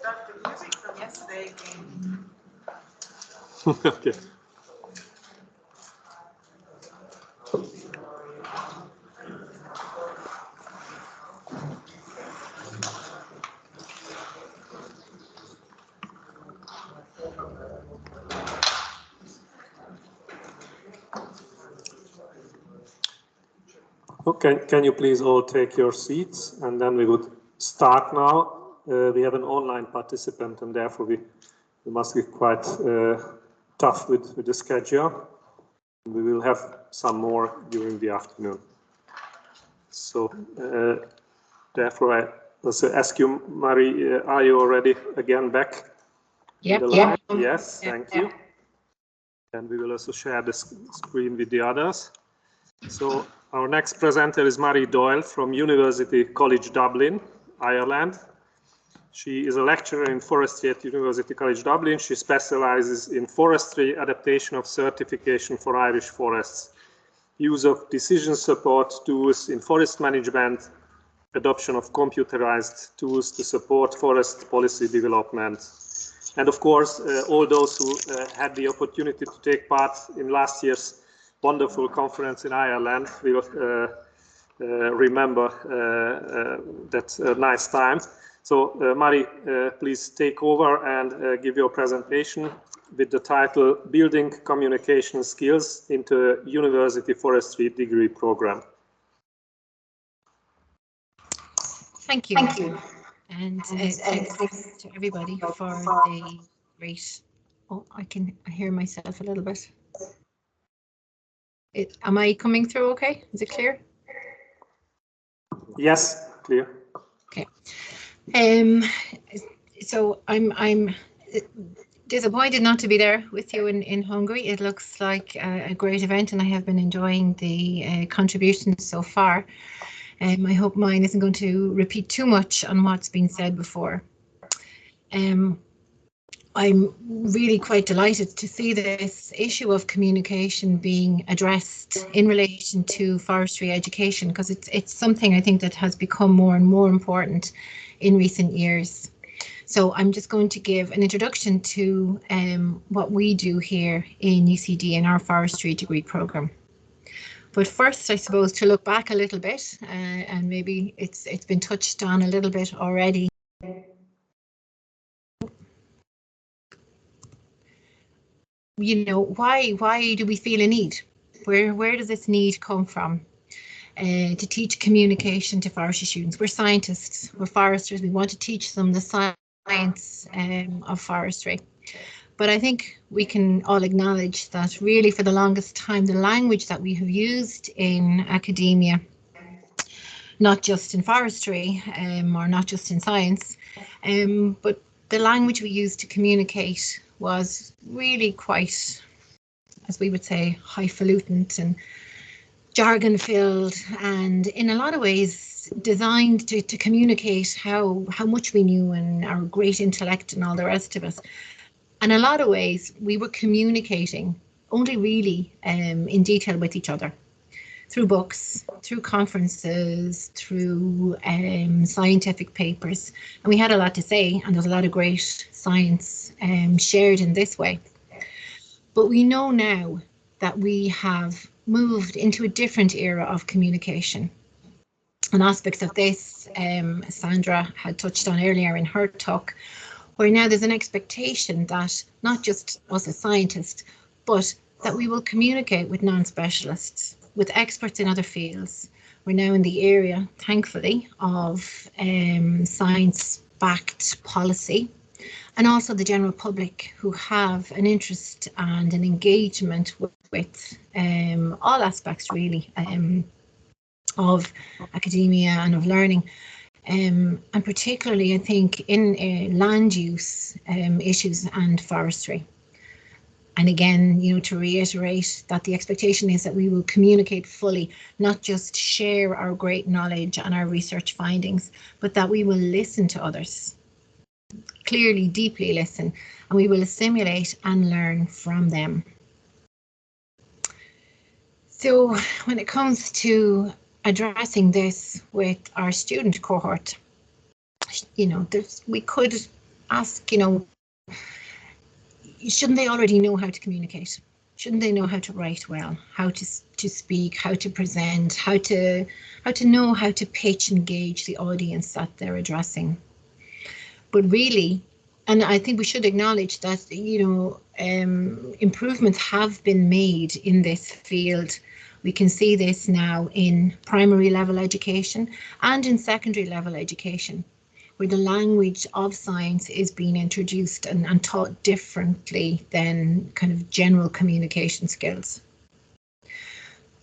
start the music from yesterday again. Okay. Okay, can you please all take your seats, and then we would start now. We have an online participant, and therefore we must be quite tough with the schedule. We will have some more during the afternoon. So therefore I also ask you, Marie, are you already again back? Yep. Yes, thank you. And we will also share the screen with the others. So our next presenter is Marie Doyle from University College Dublin, Ireland. She is a lecturer in forestry at University College Dublin. She specializes in forestry, adaptation of certification for Irish forests, use of decision support tools in forest management, adoption of computerized tools to support forest policy development. And of course, all those who had the opportunity to take part in last year's wonderful conference in Ireland will remember that nice time. So, Marie, please take over and give your presentation with the title Building Communication Skills into a University Forestry Degree Program. Thank you. And thanks to everybody for the great. Oh, I hear myself a little bit. Am I coming through okay? Is it clear? Yes, clear. Okay. So I'm disappointed not to be there with you in Hungary. It looks like a great event, and I have been enjoying the contributions so far. I hope mine isn't going to repeat too much on what's been said before. I'm really quite delighted to see this issue of communication being addressed in relation to forestry education, because it's something I think that has become more and more important in recent years. So I'm just going to give an introduction to what we do here in UCD in our forestry degree program. But first, I suppose, to look back a little bit, and maybe it's been touched on a little bit already. You know, why do we feel a need? Where does this need come from? To teach communication to forestry students. We're scientists, we're foresters. We want to teach them the science of forestry. But I think we can all acknowledge that really for the longest time, the language that we have used in academia, not just in forestry or not just in science, but the language we used to communicate was really quite, as we would say, highfalutin and jargon filled, and in a lot of ways designed to communicate how much we knew and our great intellect and all the rest of it. And in a lot of ways, we were communicating only really in detail with each other through books, through conferences, through scientific papers. And we had a lot to say, and there's a lot of great science shared in this way. But we know now that we have moved into a different era of communication. And aspects of this, Sandra had touched on earlier in her talk, where now there's an expectation that not just us as scientists, but that we will communicate with non-specialists, with experts in other fields. We're now in the area, thankfully, of science-backed policy, and also the general public who have an interest and an engagement with all aspects, really, of academia and of learning. And particularly, I think, in land use issues and forestry. And again, you know, to reiterate that the expectation is that we will communicate fully, not just share our great knowledge and our research findings, but that we will listen to others, clearly, deeply listen, and we will assimilate and learn from them. So when it comes to addressing this with our student cohort, you know, we could ask, you know, shouldn't they already know how to communicate? Shouldn't they know how to write well, how to speak, how to present, how to know how to pitch and gauge the audience that they're addressing? But really, and I think we should acknowledge that, you know, improvements have been made in this field. We can see this now in primary level education and in secondary level education, where the language of science is being introduced and taught differently than kind of general communication skills.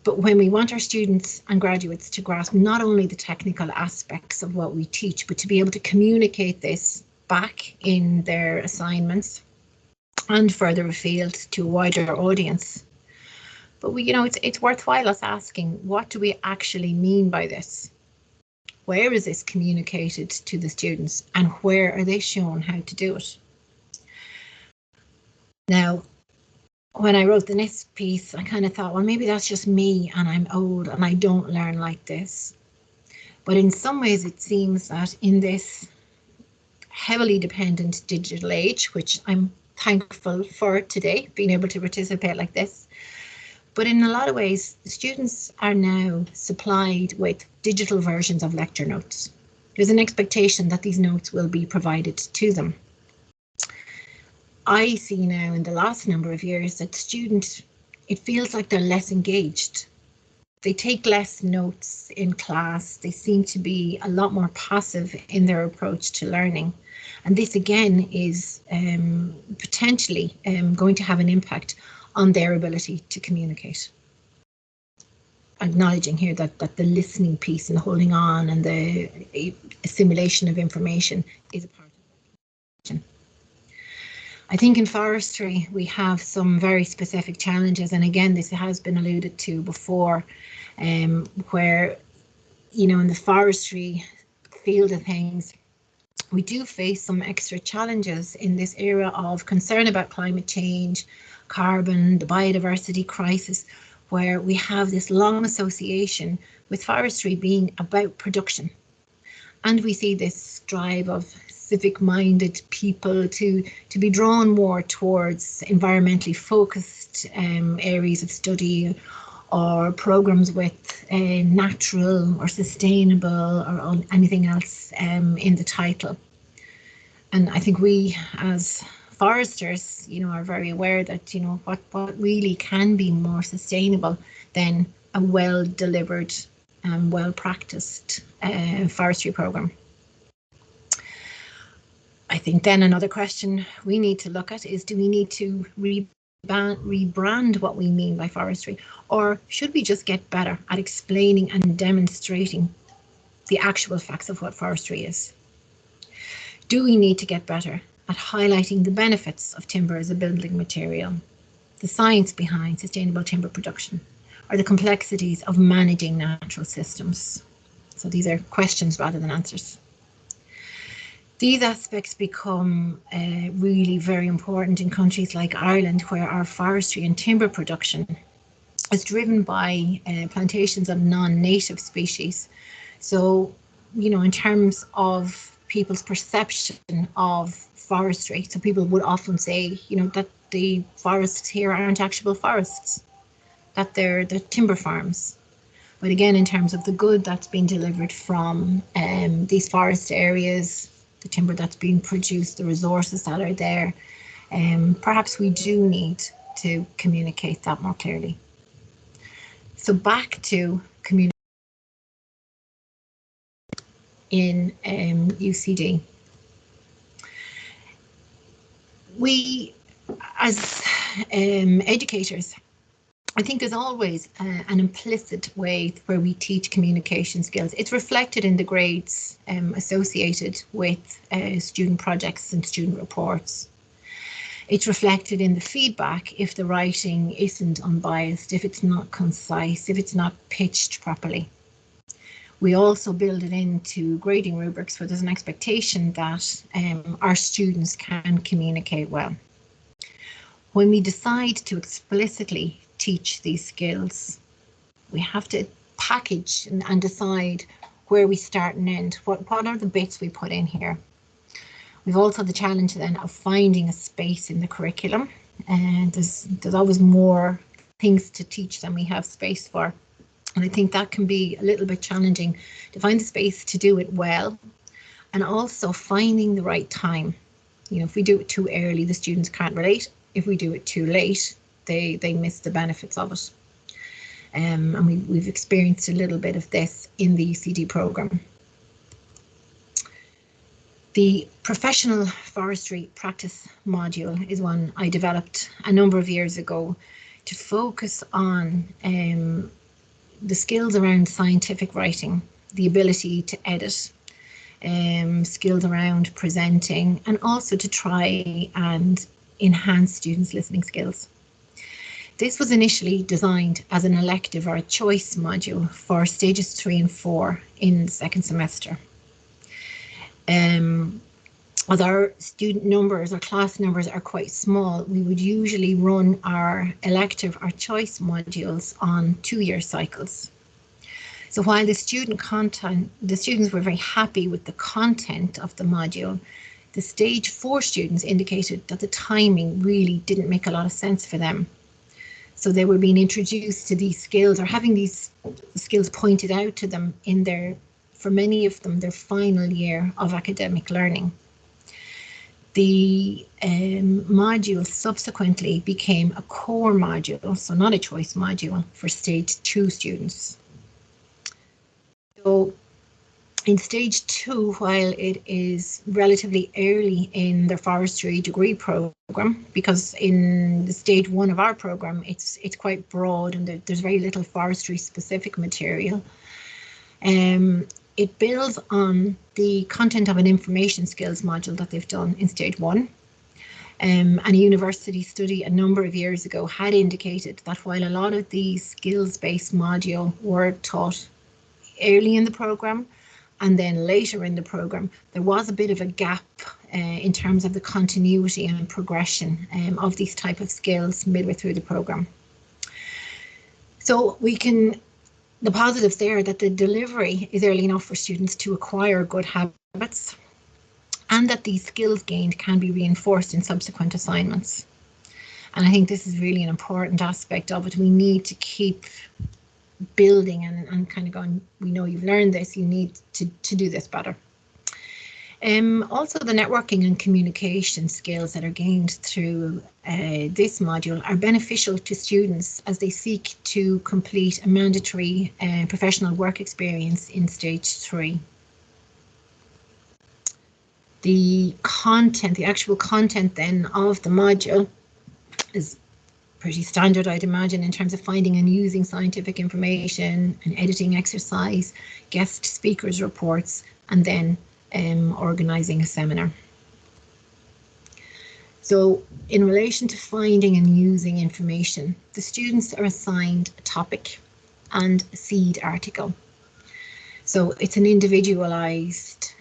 But when we want our students and graduates to grasp not only the technical aspects of what we teach, but to be able to communicate this back in their assignments and further afield to a wider audience. But we, you know, it's worthwhile us asking, what do we actually mean by this? Where is this communicated to the students, and where are they shown how to do it? Now, when I wrote the next piece, I kind of thought, well, maybe that's just me and I'm old and I don't learn like this. But in some ways, it seems that in this heavily dependent digital age, which I'm thankful for today, being able to participate like this. But in a lot of ways, students are now supplied with digital versions of lecture notes. There's an expectation that these notes will be provided to them. I see now in the last number of years that students, it feels like they're less engaged. They take less notes in class. They seem to be a lot more passive in their approach to learning. And this again is potentially going to have an impact on their ability to communicate. Acknowledging here that the listening piece and the holding on and the assimilation of information is a part of it. I think in forestry we have some very specific challenges, and again this has been alluded to before, where, you know, in the forestry field of things, we do face some extra challenges in this era of concern about climate change, carbon, the biodiversity crisis, where we have this long association with forestry being about production. And we see this drive of civic-minded people to be drawn more towards environmentally focused areas of study, or programs with natural or sustainable or anything else in the title. And I think we as foresters, you know, are very aware that, you know, what really can be more sustainable than a well-delivered and well-practiced forestry program. I think then another question we need to look at is, do we need to rebrand what we mean by forestry, or should we just get better at explaining and demonstrating the actual facts of what forestry is? Do we need to get better at highlighting the benefits of timber as a building material, the science behind sustainable timber production, or the complexities of managing natural systems? So these are questions rather than answers. These aspects become really very important in countries like Ireland, where our forestry and timber production is driven by plantations of non-native species. So, you know, in terms of people's perception of forestry, so people would often say, you know, that the forests here aren't actual forests, that they're timber farms. But again, in terms of the good that's being delivered from these forest areas, the timber that's being produced, the resources that are there, perhaps we do need to communicate that more clearly. So back to communication in UCD. We, as educators, I think there's always an implicit way where we teach communication skills. It's reflected in the grades associated with student projects and student reports. It's reflected in the feedback if the writing isn't unbiased, if it's not concise, if it's not pitched properly. We also build it into grading rubrics where there's an expectation that our students can communicate well. When we decide to explicitly teach these skills, we have to package and decide where we start and end. What are the bits we put in here? We've also the challenge then of finding a space in the curriculum, and there's always more things to teach than we have space for. And I think that can be a little bit challenging to find the space to do it well, and also finding the right time. You know, if we do it too early, the students can't relate. If we do it too late, they miss the benefits of it. And we've experienced a little bit of this in the ECD programme. The professional forestry practice module is one I developed a number of years ago to focus on the skills around scientific writing, the ability to edit, skills around presenting, and also to try and enhance students' listening skills. This was initially designed as an elective or a choice module for stages 3 and 4 in the second semester. As our student numbers or class numbers are quite small, we would usually run our elective or choice modules on 2-year cycles. So while the students were very happy with the content of the module, the stage 4 students indicated that the timing really didn't make a lot of sense for them. So they were being introduced to these skills, or having these skills pointed out to them in for many of them, their final year of academic learning. The module subsequently became a core module, so not a choice module, for stage 2 students. So in stage 2, while it is relatively early in their forestry degree programme, because in the stage 1 of our programme, it's quite broad and there's very little forestry specific material. It builds on the content of an information skills module that they've done in stage 1. And a university study a number of years ago had indicated that while a lot of these skills-based modules were taught early in the programme and then later in the programme, there was a bit of a gap in terms of the continuity and progression of these type of skills midway through the programme. So the positives there that the delivery is early enough for students to acquire good habits, and that these skills gained can be reinforced in subsequent assignments. And I think this is really an important aspect of it. We need to keep building and kind of going, we know you've learned this, you need to do this better. Also, the networking and communication skills that are gained through this module are beneficial to students as they seek to complete a mandatory professional work experience in stage 3. The content, the actual content then of the module is pretty standard, I'd imagine, in terms of finding and using scientific information, an editing exercise, guest speakers reports, and then organising a seminar. So in relation to finding and using information, the students are assigned a topic and a seed article. So it's an individualised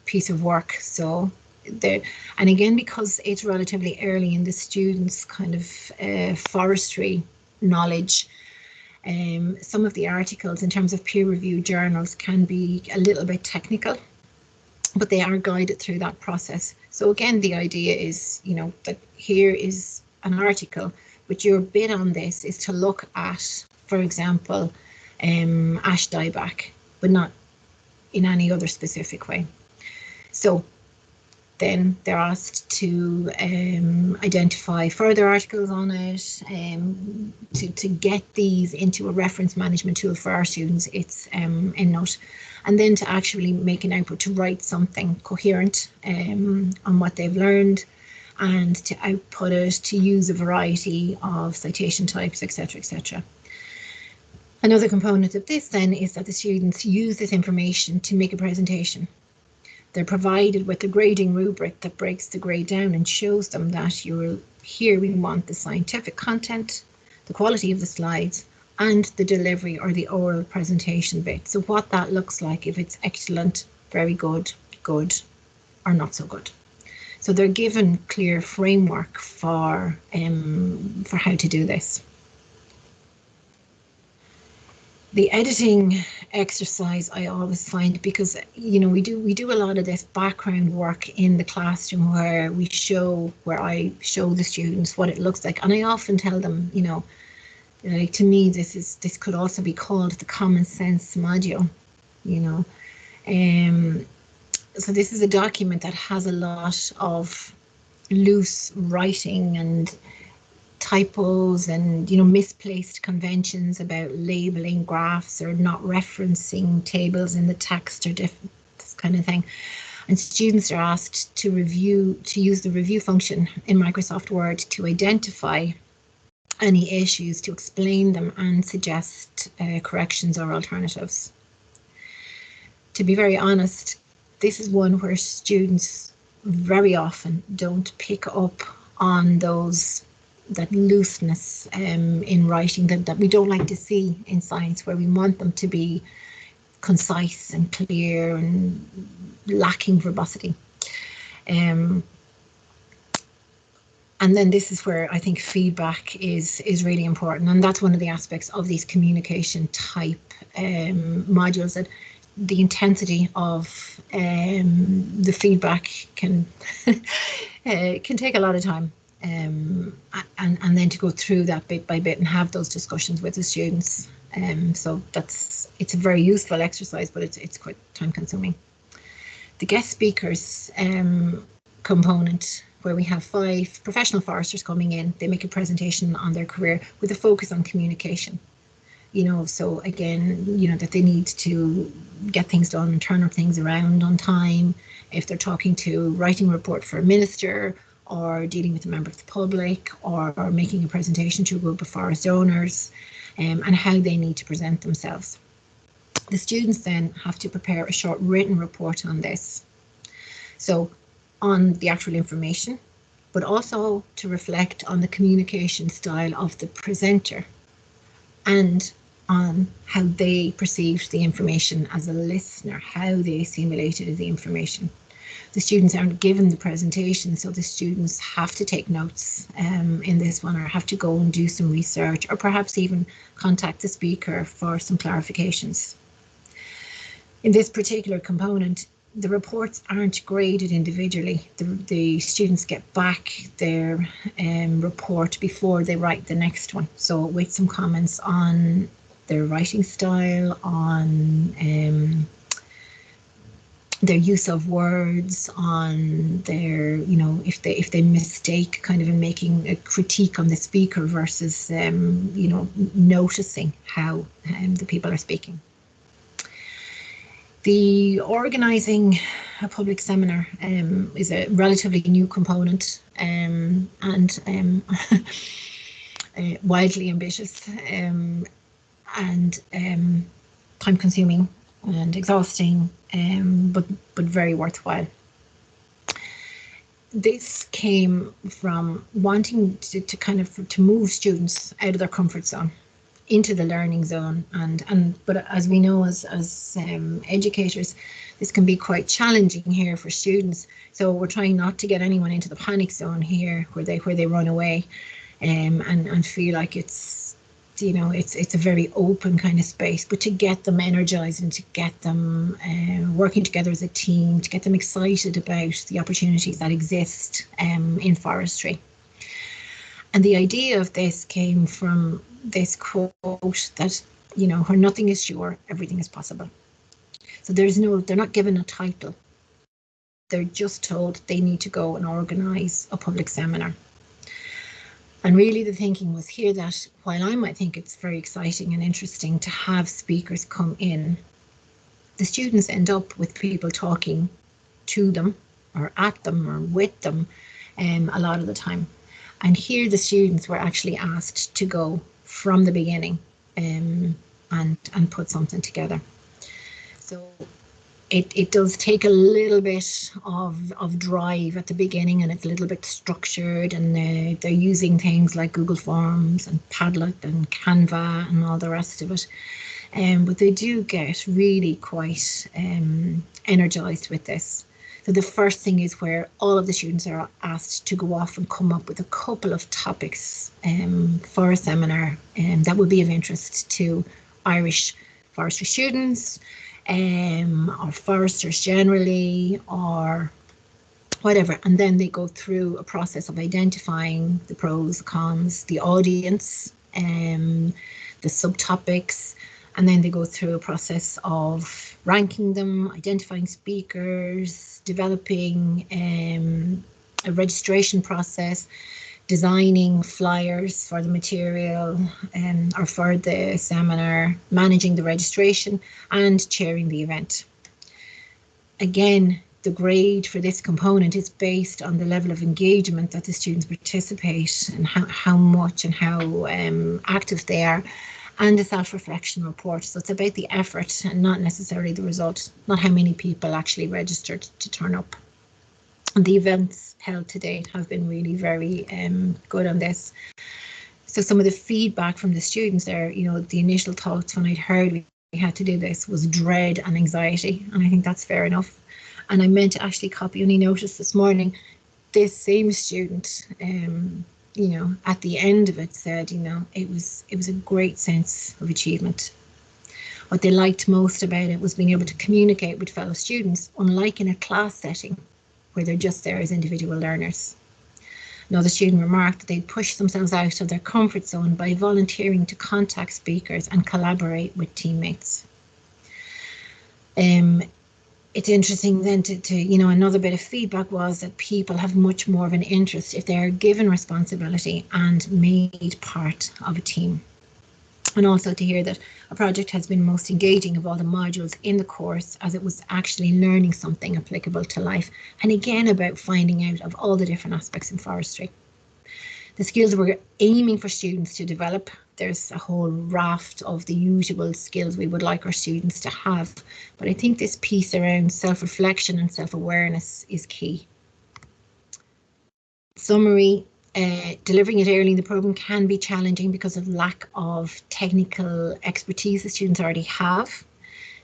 piece of work. So and again, because it's relatively early in the students' kind of forestry knowledge, some of the articles in terms of peer-reviewed journals can be a little bit technical, but they are guided through that process. So again, the idea is, you know, that here is an article, but your bit on this is to look at, for example, ash dieback, but not in any other specific way. So then they're asked to identify further articles on it, to get these into a reference management tool for our students. It's EndNote, and then to actually make an output, to write something coherent on what they've learned, and to output it, to use a variety of citation types, etc., etc. Another component of this then is that the students use this information to make a presentation. They're provided with a grading rubric that breaks the grade down and shows them that here we want the scientific content, the quality of the slides, and the delivery or the oral presentation bit. So what that looks like, if it's excellent, very good, good, or not so good. So they're given clear framework for how to do this. The editing exercise I always find, because we do a lot of this background work in the classroom where I show the students what it looks like, and I often tell them, like, to me this could also be called the common sense module. So this is a document that has a lot of loose writing and typos and misplaced conventions about labeling graphs or not referencing tables in the text or this kind of thing. And students are asked to use the review function in Microsoft Word to identify any issues, to explain them and suggest corrections or alternatives. To be very honest, this is one where students very often don't pick up on that looseness in writing that we don't like to see in science, where we want them to be concise and clear and lacking verbosity. And then this is where I think feedback is really important, and that's one of the aspects of these communication type modules, that the intensity of the feedback can take a lot of time. And then to go through that bit by bit and have those discussions with the students. So it's a very useful exercise, but it's quite time consuming. The guest speakers component, where we have 5 professional foresters coming in, they make a presentation on their career with a focus on communication. So again, that they need to get things done and turn up things around on time. If they're talking to writing a report for a minister, or dealing with a member of the public, or making a presentation to a group of forest owners, and how they need to present themselves. The students then have to prepare a short written report on this. So on the actual information, but also to reflect on the communication style of the presenter and on how they perceived the information as a listener, how they assimilated the information. The students aren't given the presentation, so the students have to take notes in this one, or have to go and do some research, or perhaps even contact the speaker for some clarifications. In this particular component, the reports aren't graded individually. The students get back their report before they write the next one. So with some comments on their writing style, on their use of words, on their, if they mistake kind of in making a critique on the speaker versus, noticing how the people are speaking. The organising a public seminar is a relatively new component and wildly ambitious and time consuming and exhausting, but very worthwhile. This came from wanting to move students out of their comfort zone into the learning zone, but as we know as educators, this can be quite challenging here for students. So we're trying not to get anyone into the panic zone here, where they run away and feel like it's a very open kind of space, but to get them energized and to get them working together as a team, to get them excited about the opportunities that exist in forestry. And the idea of this came from this quote that, where nothing is sure, everything is possible. So they're not given a title. They're just told they need to go and organise a public seminar. And really the thinking was here that while I might think it's very exciting and interesting to have speakers come in, the students end up with people talking to them or at them or with them a lot of the time. And here the students were actually asked to go from the beginning and put something together. So it does take a little bit of drive at the beginning, and it's a little bit structured, and they're using things like Google Forms and Padlet and Canva and all the rest of it. But they do get really quite energized with this. So the first thing is where all of the students are asked to go off and come up with a couple of topics for a seminar that would be of interest to Irish forestry students, or foresters generally, or whatever, and then they go through a process of identifying the pros, cons, the audience, the subtopics, and then they go through a process of ranking them, identifying speakers, developing a registration process, designing flyers for the material or for the seminar, managing the registration, and chairing the event. Again, the grade for this component is based on the level of engagement that the students participate and how much and how active they are, and the self-reflection report. So it's about the effort and not necessarily the result, not how many people actually registered to turn up. And the events held to date have been really very good on this. So some of the feedback from the students there, you know, the initial thoughts when I'd heard we had to do this was dread and anxiety, and I think that's fair enough. And I meant to actually copy only notice this morning, this same student, you know, at the end of it said, you know, it was a great sense of achievement. What they liked most about it was being able to communicate with fellow students, unlike in a class setting where they're just there as individual learners. Another student remarked that they'd push themselves out of their comfort zone by volunteering to contact speakers and collaborate with teammates. It's interesting then to you know, another bit of feedback was that people have much more of an interest if they're given responsibility and made part of a team. And also to hear that a project has been most engaging of all the modules in the course, as it was actually learning something applicable to life, and again about finding out of all the different aspects in forestry. The skills we're aiming for students to develop, there's a whole raft of the usual skills we would like our students to have, but I think this piece around self-reflection and self-awareness is key. Summary, delivering it early in the programme can be challenging because of lack of technical expertise the students already have.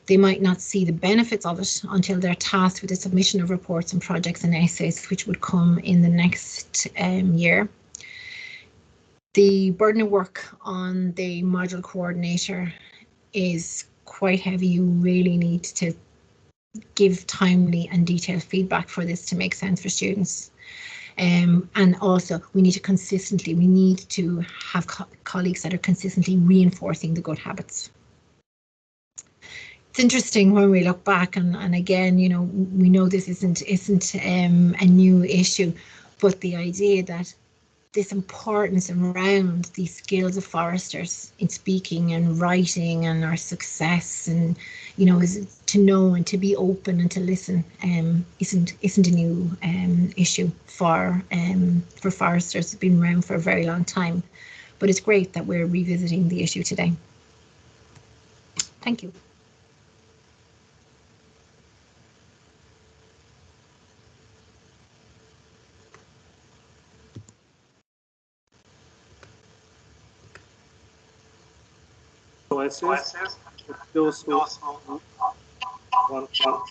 They might not see the benefits of it until they're tasked with the submission of reports and projects and essays, which would come in the next year. The burden of work on the module coordinator is quite heavy. You really need to give timely and detailed feedback for this to make sense for students. And also we need to have colleagues that are consistently reinforcing the good habits. It's interesting when we look back, and again, you know, we know this isn't a new issue, but the idea that this importance around these skills of foresters in speaking and writing and our success, and you know, is to know and to be open and to listen isn't a new issue for foresters. It's been around for a very long time, but it's great that we're revisiting the issue today. Thank you. Choices. Those who want to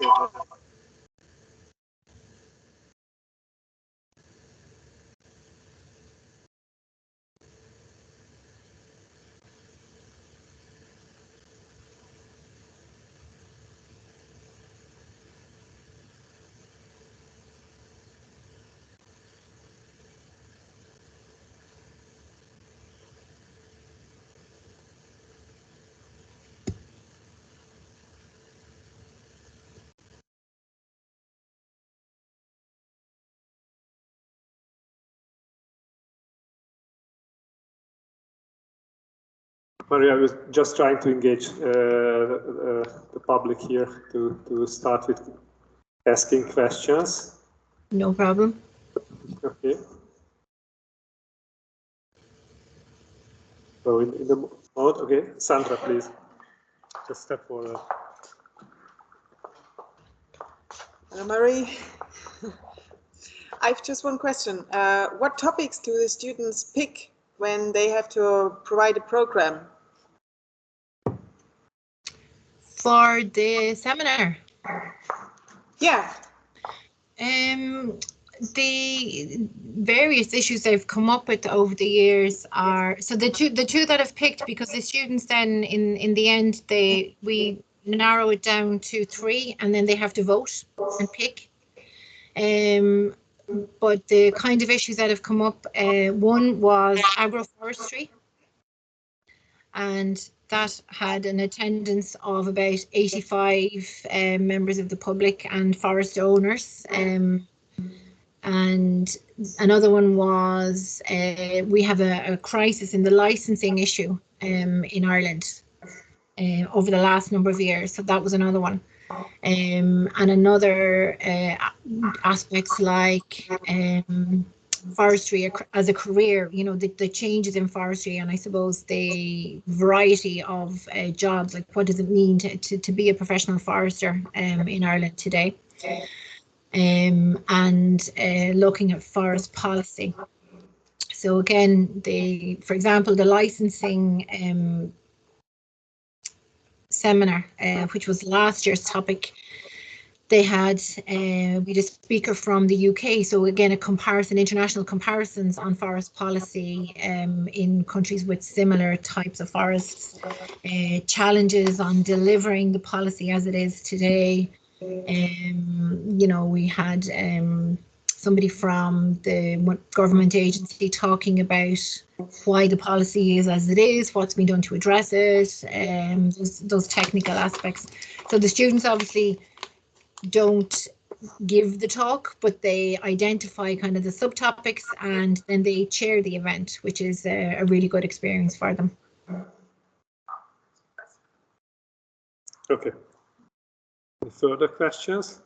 Maria, I was just trying to engage the public here to start with asking questions. No problem. Okay. So in the mode, okay, Sandra, please, just step forward. Hello, Marie. I've just one question. What topics do the students pick when they have to provide a program? For the seminar? Yeah. the various issues they've come up with over the years are, so the two that I've picked, because the students then in the end we narrow it down to 3 and then they have to vote and pick. But the kind of issues that have come up, one was agroforestry, and that had an attendance of about 85 members of the public and forest owners. And another one was we have a crisis in the licensing issue in Ireland over the last number of years. So that was another one. And another aspects like forestry as a career, you know, the changes in forestry, and I suppose the variety of jobs, like what does it mean to be a professional forester in Ireland today, and looking at forest policy. So again, for example, the licensing seminar, which was last year's topic, they had we had a speaker from the UK. So again, a comparison, international comparisons on forest policy in countries with similar types of forests, challenges on delivering the policy as it is today. You know, we had somebody from the government agency talking about why the policy is as it is, what's been done to address it, those technical aspects. So the students obviously don't give the talk, but they identify kind of the subtopics and then they chair the event, which is a really good experience for them. Okay. Any further questions?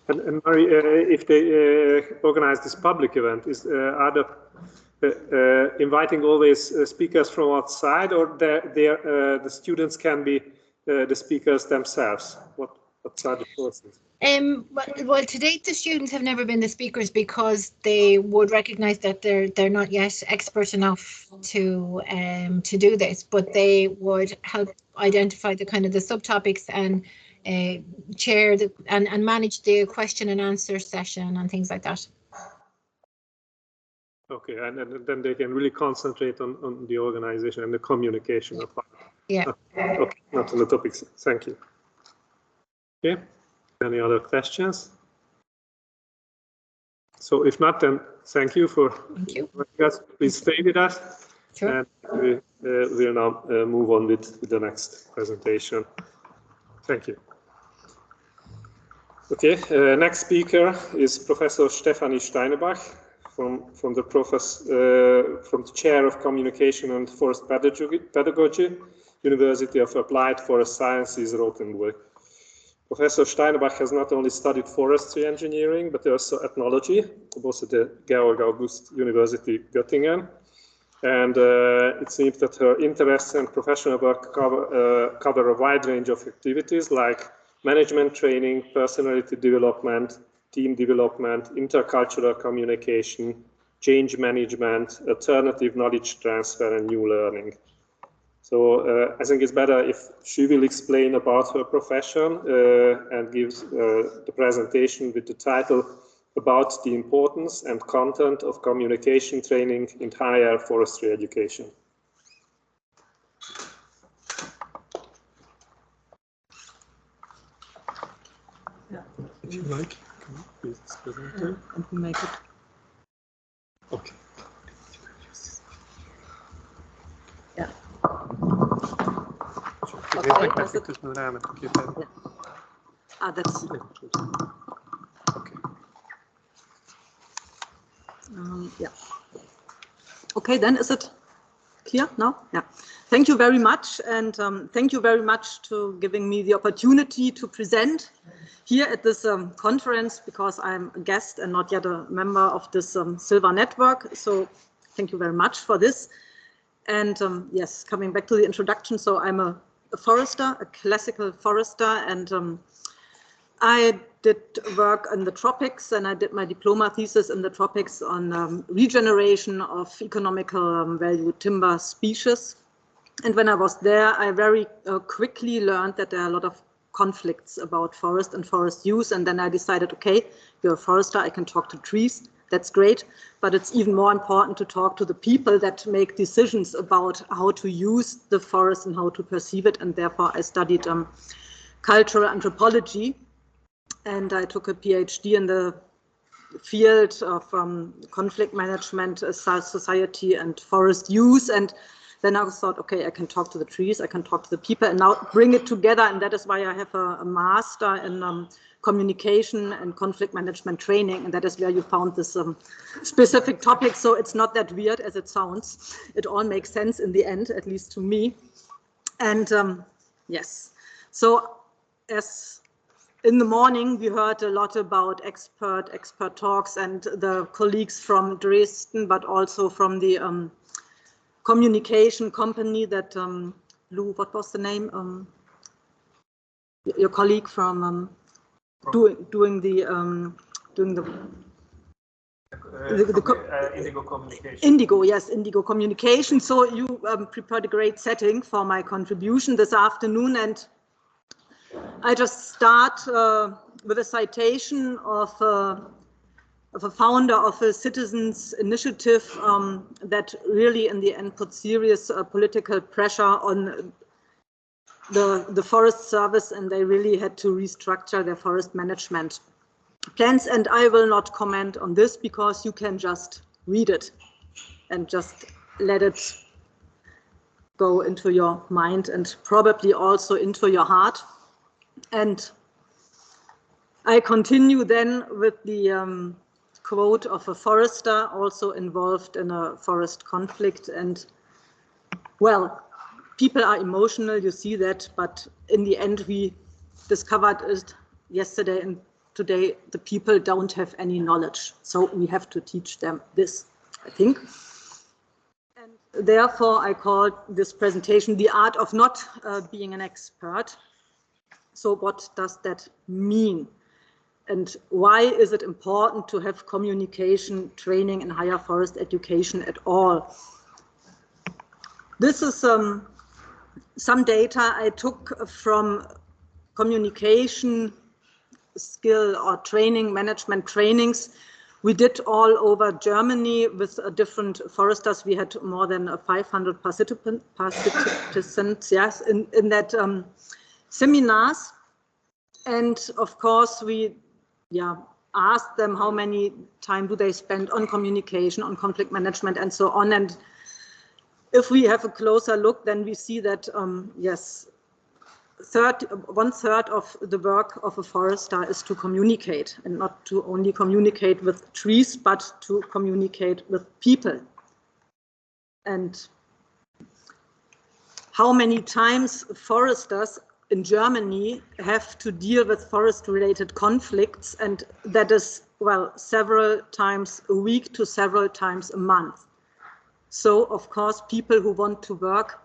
And Mary, if they organize this public event, are they inviting always speakers from outside, or the students can be the speakers themselves? What are the processes? Well, to date, the students have never been the speakers because they would recognise that they're not yet expert enough to do this, but they would help identify the kind of the subtopics and chair and manage the question and answer session and things like that. Okay, and then they can really concentrate on the organization and the communication of it. Yeah. Okay, not on the topics. Thank you. Okay. Any other questions? So if not, then thank you for joining us. Please stay with us. Sure. And we will now move on with the next presentation. Thank you. Okay, next speaker is Professor Stefanie Steinebach from the Chair of Communication and Forest Pedagogy, University of Applied Forest Sciences, Rothenburg. Professor Steinebach has not only studied forestry engineering, but also ethnology, both at the Georg August University, Göttingen. And it seems that her interests and professional work cover a wide range of activities like management training, personality development, team development, intercultural communication, change management, alternative knowledge transfer, and new learning. So I think it's better if she will explain about her profession and gives the presentation with the title about the importance and content of communication training in higher forestry education. Yeah. If you like, can you please present it? And we make it. Okay. Yeah. Okay, that's it. That's okay. Yeah. Okay, then is it clear now? Yeah. Thank you very much, and thank you very much to giving me the opportunity to present here at this conference, because I'm a guest and not yet a member of this SILVA network. So thank you very much for this. And yes, coming back to the introduction, so I'm a forester, a classical forester, and I did work in the tropics, and I did my diploma thesis in the tropics on regeneration of economical value timber species. And when I was there, I very quickly learned that there are a lot of conflicts about forest and forest use. And then I decided, okay, you're a forester, I can talk to trees. That's great, but it's even more important to talk to the people that make decisions about how to use the forest and how to perceive it. And therefore I studied cultural anthropology, and I took a PhD in the field of conflict management, society and forest use. And then I thought, okay, I can talk to the trees, I can talk to the people, and now bring it together. And that is why I have a master in communication and conflict management training, and that is where you found this specific topic. So it's not that weird as it sounds. It all makes sense in the end, at least to me. And yes, so as in the morning, we heard a lot about expert talks and the colleagues from Dresden, but also from the communication company that, Lou, what was the name? Your colleague from doing the Indigo Communication. Indigo, yes, Indigo Communication. So you prepared a great setting for my contribution this afternoon, and I just start with a citation of a founder of a citizens initiative that really in the end put serious political pressure on the Forest Service, and they really had to restructure their forest management plans. And I will not comment on this because you can just read it and just let it go into your mind and probably also into your heart. And I continue then with the quote of a forester also involved in a forest conflict. And well, people are emotional, you see that, but in the end we discovered it yesterday and today the people don't have any knowledge. So we have to teach them this, I think. And therefore I called this presentation The Art of Not Being an Expert. So what does that mean? And why is it important to have communication training in higher forest education at all? This is some data I took from communication skill or training, management trainings. We did all over Germany with different foresters. We had more than 500 participants, yes, in that seminars. And of course, we asked them how many time do they spend on communication, on conflict management, and so on. And if we have a closer look, then we see that, yes, 1/3 of the work of a forester is to communicate, and not to only communicate with trees, but to communicate with people. And how many times foresters in Germany have to deal with forest-related conflicts, and that is, well, several times a week to several times a month. So, of course, people who want to work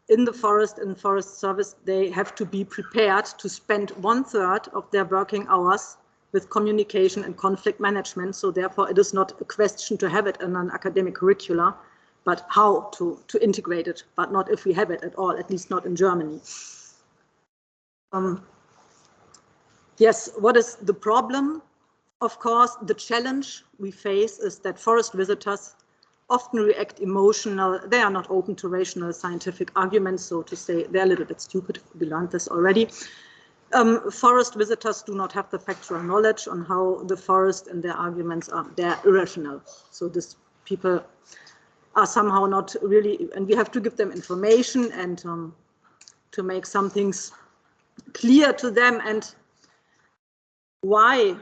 in the forest and forest service, they have to be prepared to spend 1/3 of their working hours with communication and conflict management. So therefore, it is not a question to have it in an academic curricula, but how to integrate it, but not if we have it at all, at least not in Germany. Yes, what is the problem? Of course, the challenge we face is that forest visitors often react emotional. They are not open to rational scientific arguments, so to say, they're a little bit stupid. We learned this already. Forest visitors do not have the factual knowledge on how the forest and their arguments are, they're irrational. So these people are somehow not really, and we have to give them information and to make some things clear to them. And why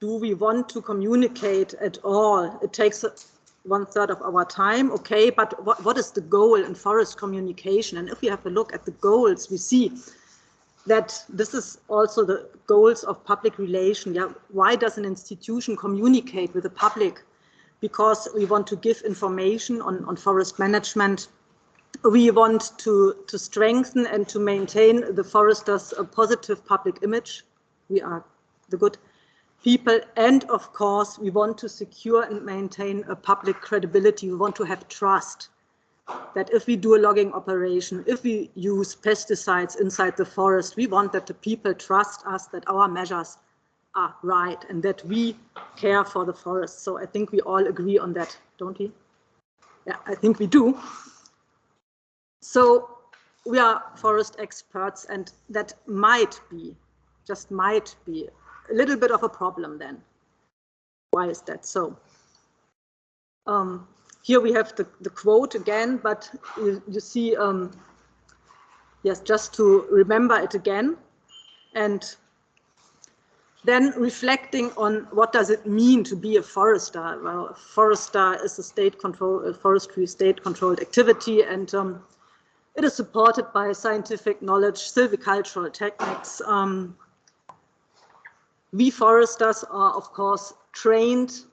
do we want to communicate at all? It takes 1/3 of our time, okay, but what is the goal in forest communication? And if we have a look at the goals, we see that this is also the goals of public relation. Yeah, why does an institution communicate with the public? Because we want to give information on forest management. We want to strengthen and to maintain the foresters' a positive public image. We are the good people, and of course we want to secure and maintain a public credibility. We want to have trust. that if we do a logging operation, if we use pesticides inside the forest, we want that the people trust us, that our measures are right and that we care for the forest. So I think we all agree on that, don't we? Yeah, I think we do. So we are forest experts, and that might be, just might be, a little bit of a problem then. Why is that so? Here we have the quote again, but you see, yes, just to remember it again, and then reflecting on what does it mean to be a forester. Well, a forester is a forestry state-controlled activity, and it is supported by scientific knowledge, silvicultural techniques. We foresters are, of course, trained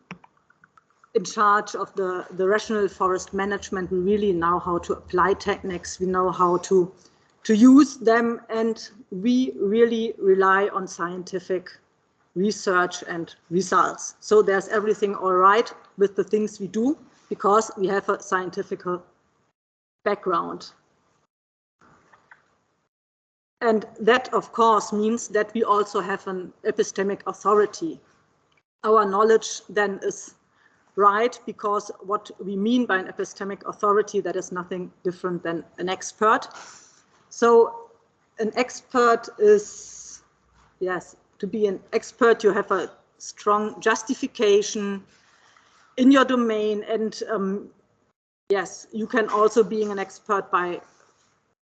in charge of the rational forest management. We really know how to apply techniques, we know how to use them, and we really rely on scientific research and results. So there's everything all right with the things we do because we have a scientific background. And that, of course, means that we also have an epistemic authority. Our knowledge then is right, because what we mean by an epistemic authority, that is nothing different than an expert. So an expert is, yes, to be an expert, you have a strong justification in your domain, and yes, you can also being an expert by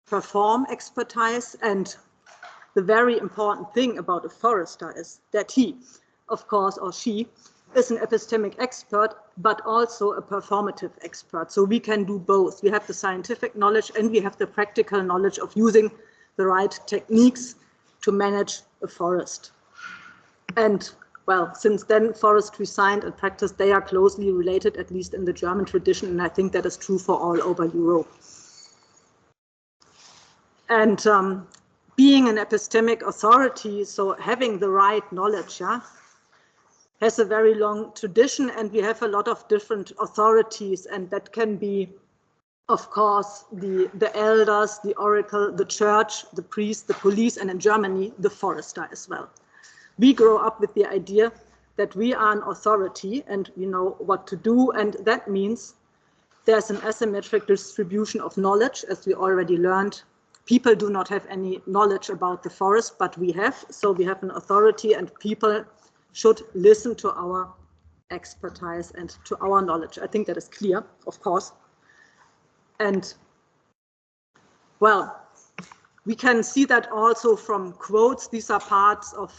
perform expertise. And the very important thing about a forester is that he, of course, or she, is an epistemic expert, but also a performative expert. So we can do both. We have the scientific knowledge and we have the practical knowledge of using the right techniques to manage a forest. And well, since then, forestry science and practice, they are closely related, at least in the German tradition, and I think that is true for all over Europe. And being an epistemic authority, so having the right knowledge, yeah, has a very long tradition, and we have a lot of different authorities, and that can be, of course, the elders, the oracle, the church, the priest, the police, and in Germany, the forester as well. We grow up with the idea that we are an authority and we know what to do, and that means there's an asymmetric distribution of knowledge, as we already learned. People do not have any knowledge about the forest, but we have, so we have an authority, and people should listen to our expertise and to our knowledge. I think that is clear, of course. And well, we can see that also from quotes. These are parts of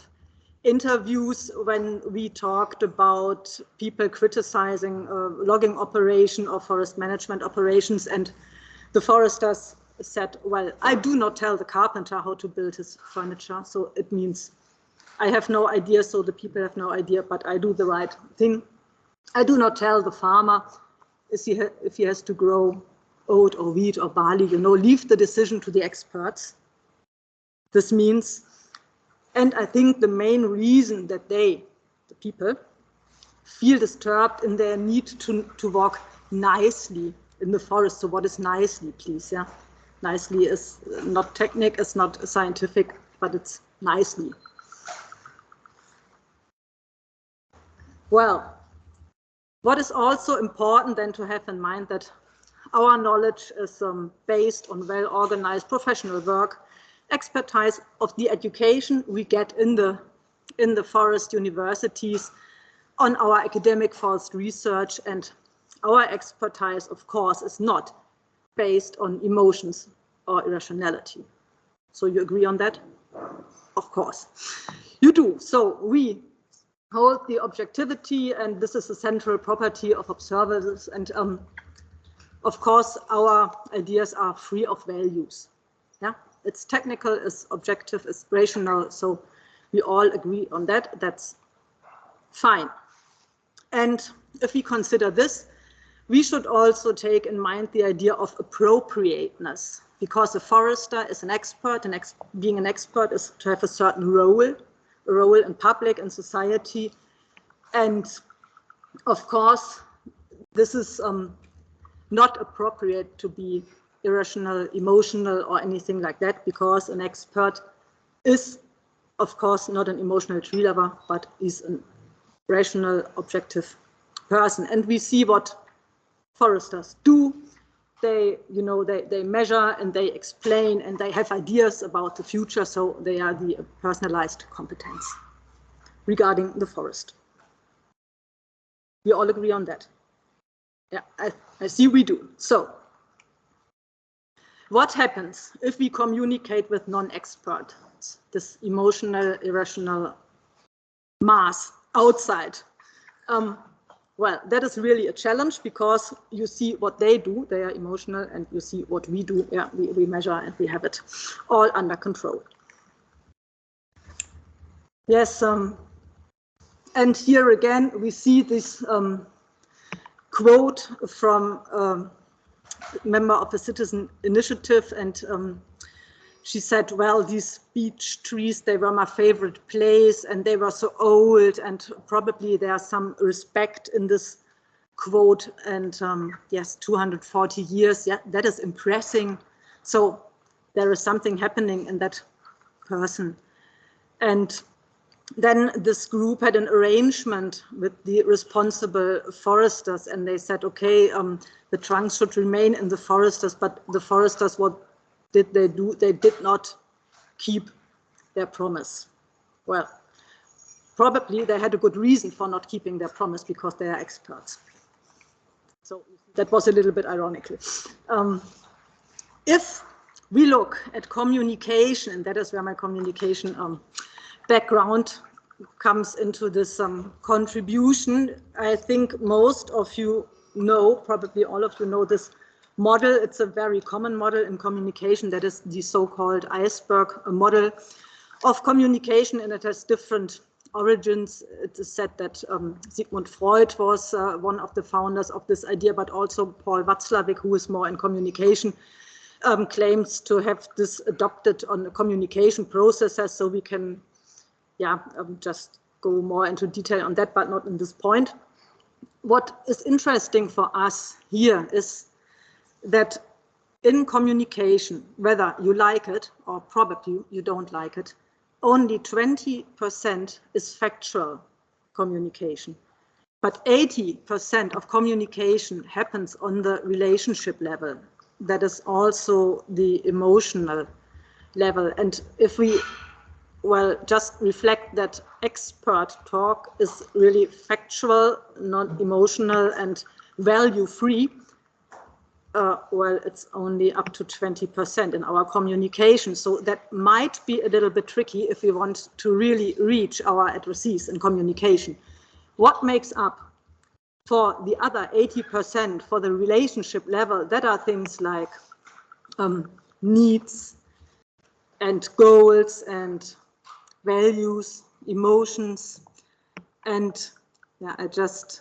interviews when we talked about people criticizing logging operation or forest management operations, and the foresters said, well, I do not tell the carpenter how to build his furniture, so it means I have no idea, so the people have no idea, but I do the right thing. I do not tell the farmer if he has to grow oat or wheat or barley, leave the decision to the experts. This means, and I think the main reason that the people, feel disturbed in their need to walk nicely in the forest. So what is nicely, please? Yeah, nicely is not technique, it's not scientific, but it's nicely. Well, what is also important then to have in mind that our knowledge is based on well-organized professional work, expertise of the education we get in the forest universities, on our academic forest research, and our expertise, of course, is not based on emotions or irrationality. So you agree on that? Of course, you do. So we hold the objectivity, and this is a central property of observers, and of course our ideas are free of values. Yeah, it's technical, it's objective, it's rational, so we all agree on that. That's fine. And if we consider this, we should also take in mind the idea of appropriateness, because a forester is an expert, and being an expert is to have a certain role in public and society. And of course, this is not appropriate to be irrational, emotional, or anything like that, because an expert is, of course, not an emotional tree lover, but is a rational, objective person. And we see what foresters do. They, they measure and they explain and they have ideas about the future, so they are the personalized competence regarding the forest. We all agree on that. Yeah, I see we do. So, what happens if we communicate with non-experts, this emotional, irrational mass outside? Well, that is really a challenge, because you see what they do, they are emotional, and you see what we do, yeah, we measure and we have it all under control. Yes, and here again we see this quote from a member of a citizen initiative, and she said, well, these beech trees, they were my favorite place, and they were so old, and probably there's some respect in this quote, and yes, 240 years, yeah, that is impressive. So there is something happening in that person. And then this group had an arrangement with the responsible foresters, and they said, okay, the trunks should remain in the foresters, but the foresters, what did they do? They did not keep their promise. Well, probably they had a good reason for not keeping their promise, because they are experts. So that was a little bit ironically. If we look at communication, and that is where my communication background comes into this contribution, I think most of you know, probably all of you know this model. It's a very common model in communication. That is the so-called iceberg model of communication, and it has different origins. It is said that Sigmund Freud was one of the founders of this idea, but also Paul Watzlawick, who is more in communication, claims to have this adopted on communication processes. So we can, yeah, just go more into detail on that, but not in this point. What is interesting for us here is that in communication, whether you like it or probably you don't like it, only 20% is factual communication. But 80% of communication happens on the relationship level. That is also the emotional level. And if we, well, just reflect that expert talk is really factual, not emotional, and value-free, well, it's only up to 20% in our communication. So that might be a little bit tricky if we want to really reach our addressees in communication. What makes up for the other 80% for the relationship level? That are things like needs and goals and values, emotions. And yeah, I just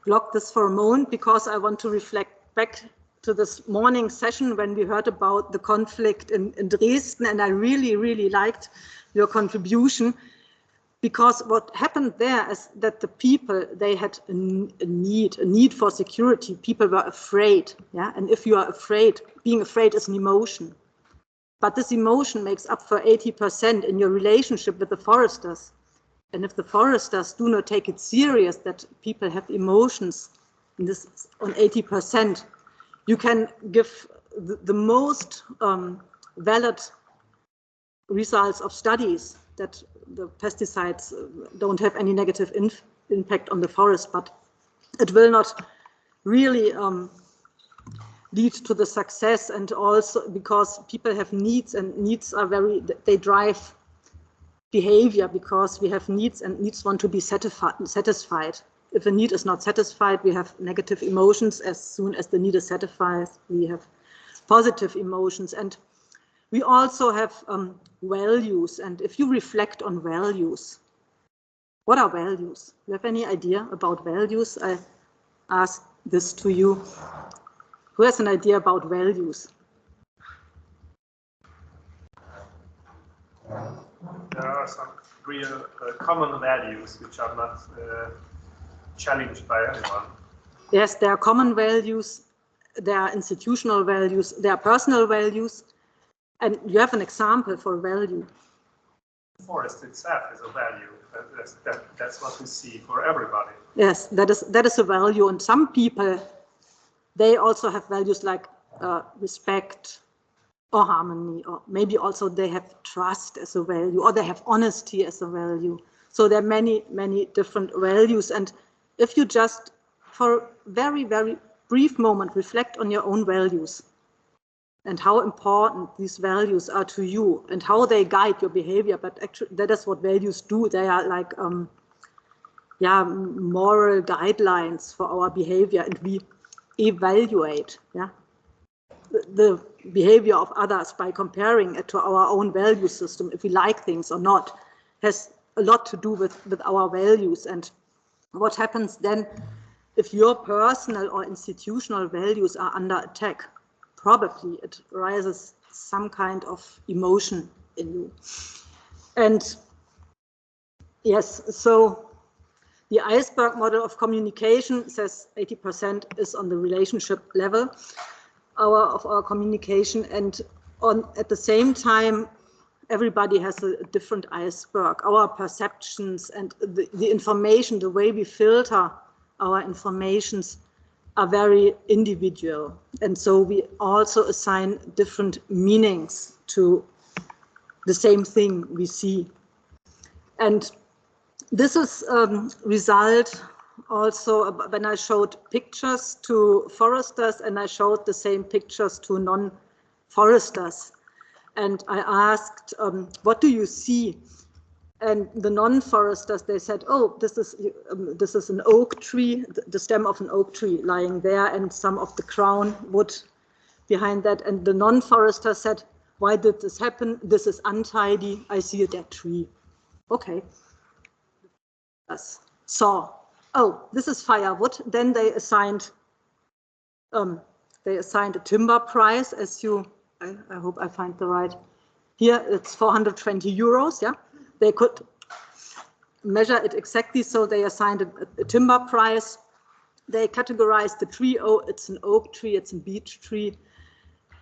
blocked this for a moment because I want to reflect back to this morning session when we heard about the conflict in Dresden, and I really, really liked your contribution, because what happened there is that the people, they had a need for security. People were afraid, yeah, and if you are afraid, being afraid is an emotion. But this emotion makes up for 80% in your relationship with the foresters. And if the foresters do not take it serious that people have emotions, and this is on 80%, you can give the most valid results of studies that the pesticides don't have any negative impact on the forest, but it will not really lead to the success. And also because people have needs, and needs are they drive behavior, because we have needs and needs want to be satisfied. If a need is not satisfied, we have negative emotions. As soon as the need is satisfied, we have positive emotions. And we also have values. And if you reflect on values, what are values? Do you have any idea about values? I ask this to you. Who has an idea about values? There are some real common values which are not challenged by anyone. Yes, there are common values, their institutional values, their personal values. And you have an example for value. The forest itself is a value. That's what we see for everybody. Yes, that is a value. And some people, they also have values like respect or harmony, or maybe also they have trust as a value, or they have honesty as a value. So there are many, many different values. And if you just, for a very, very brief moment, reflect on your own values and how important these values are to you and how they guide your behavior. But actually, that is what values do. They are like, moral guidelines for our behavior, and we evaluate, the behavior of others by comparing it to our own value system. If we like things or not, has a lot to do with our values. And what happens then if your personal or institutional values are under attack? Probably it raises some kind of emotion in you. And yes, so the iceberg model of communication says 80% is on the relationship level of our communication, and at the same time, everybody has a different iceberg. Our perceptions and the information, the way we filter our informations are very individual. And so we also assign different meanings to the same thing we see. And this is a result also when I showed pictures to foresters and I showed the same pictures to non-foresters. And I asked, what do you see? And the non-foresters, they said, oh, this is an oak tree, the stem of an oak tree lying there, and some of the crown wood behind that. And the non-forester said, why did this happen? This is untidy. I see a dead tree. Okay. Saw. Oh, this is firewood. Then they assigned a timber price, as you. I hope I find the right. Here it's 420 euros. Yeah, they could measure it exactly, so they assigned a timber price. They categorized the tree. Oh, it's an oak tree. It's a beech tree.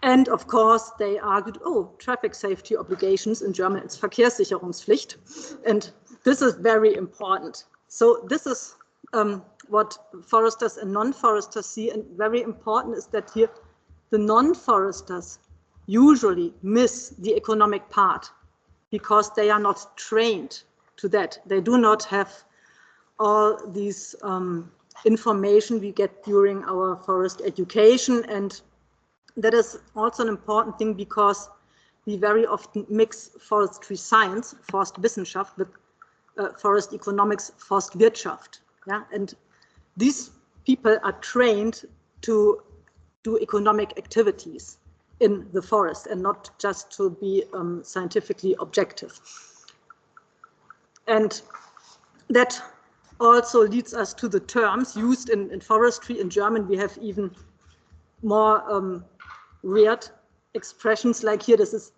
And of course, they argued, oh, traffic safety obligations. In German, it's Verkehrssicherungspflicht. And this is very important. So this is what foresters and non-foresters see. And very important is that here the non-foresters usually miss the economic part because they are not trained to that. They do not have all these information we get during our forest education. And that is also an important thing because we very often mix forestry science, Forstwissenschaft, with forest economics, Forstwirtschaft. Yeah? And these people are trained to do economic activities in the forest and not just to be scientifically objective. And that also leads us to the terms used in forestry. In German, we have even more weird expressions like here. This is,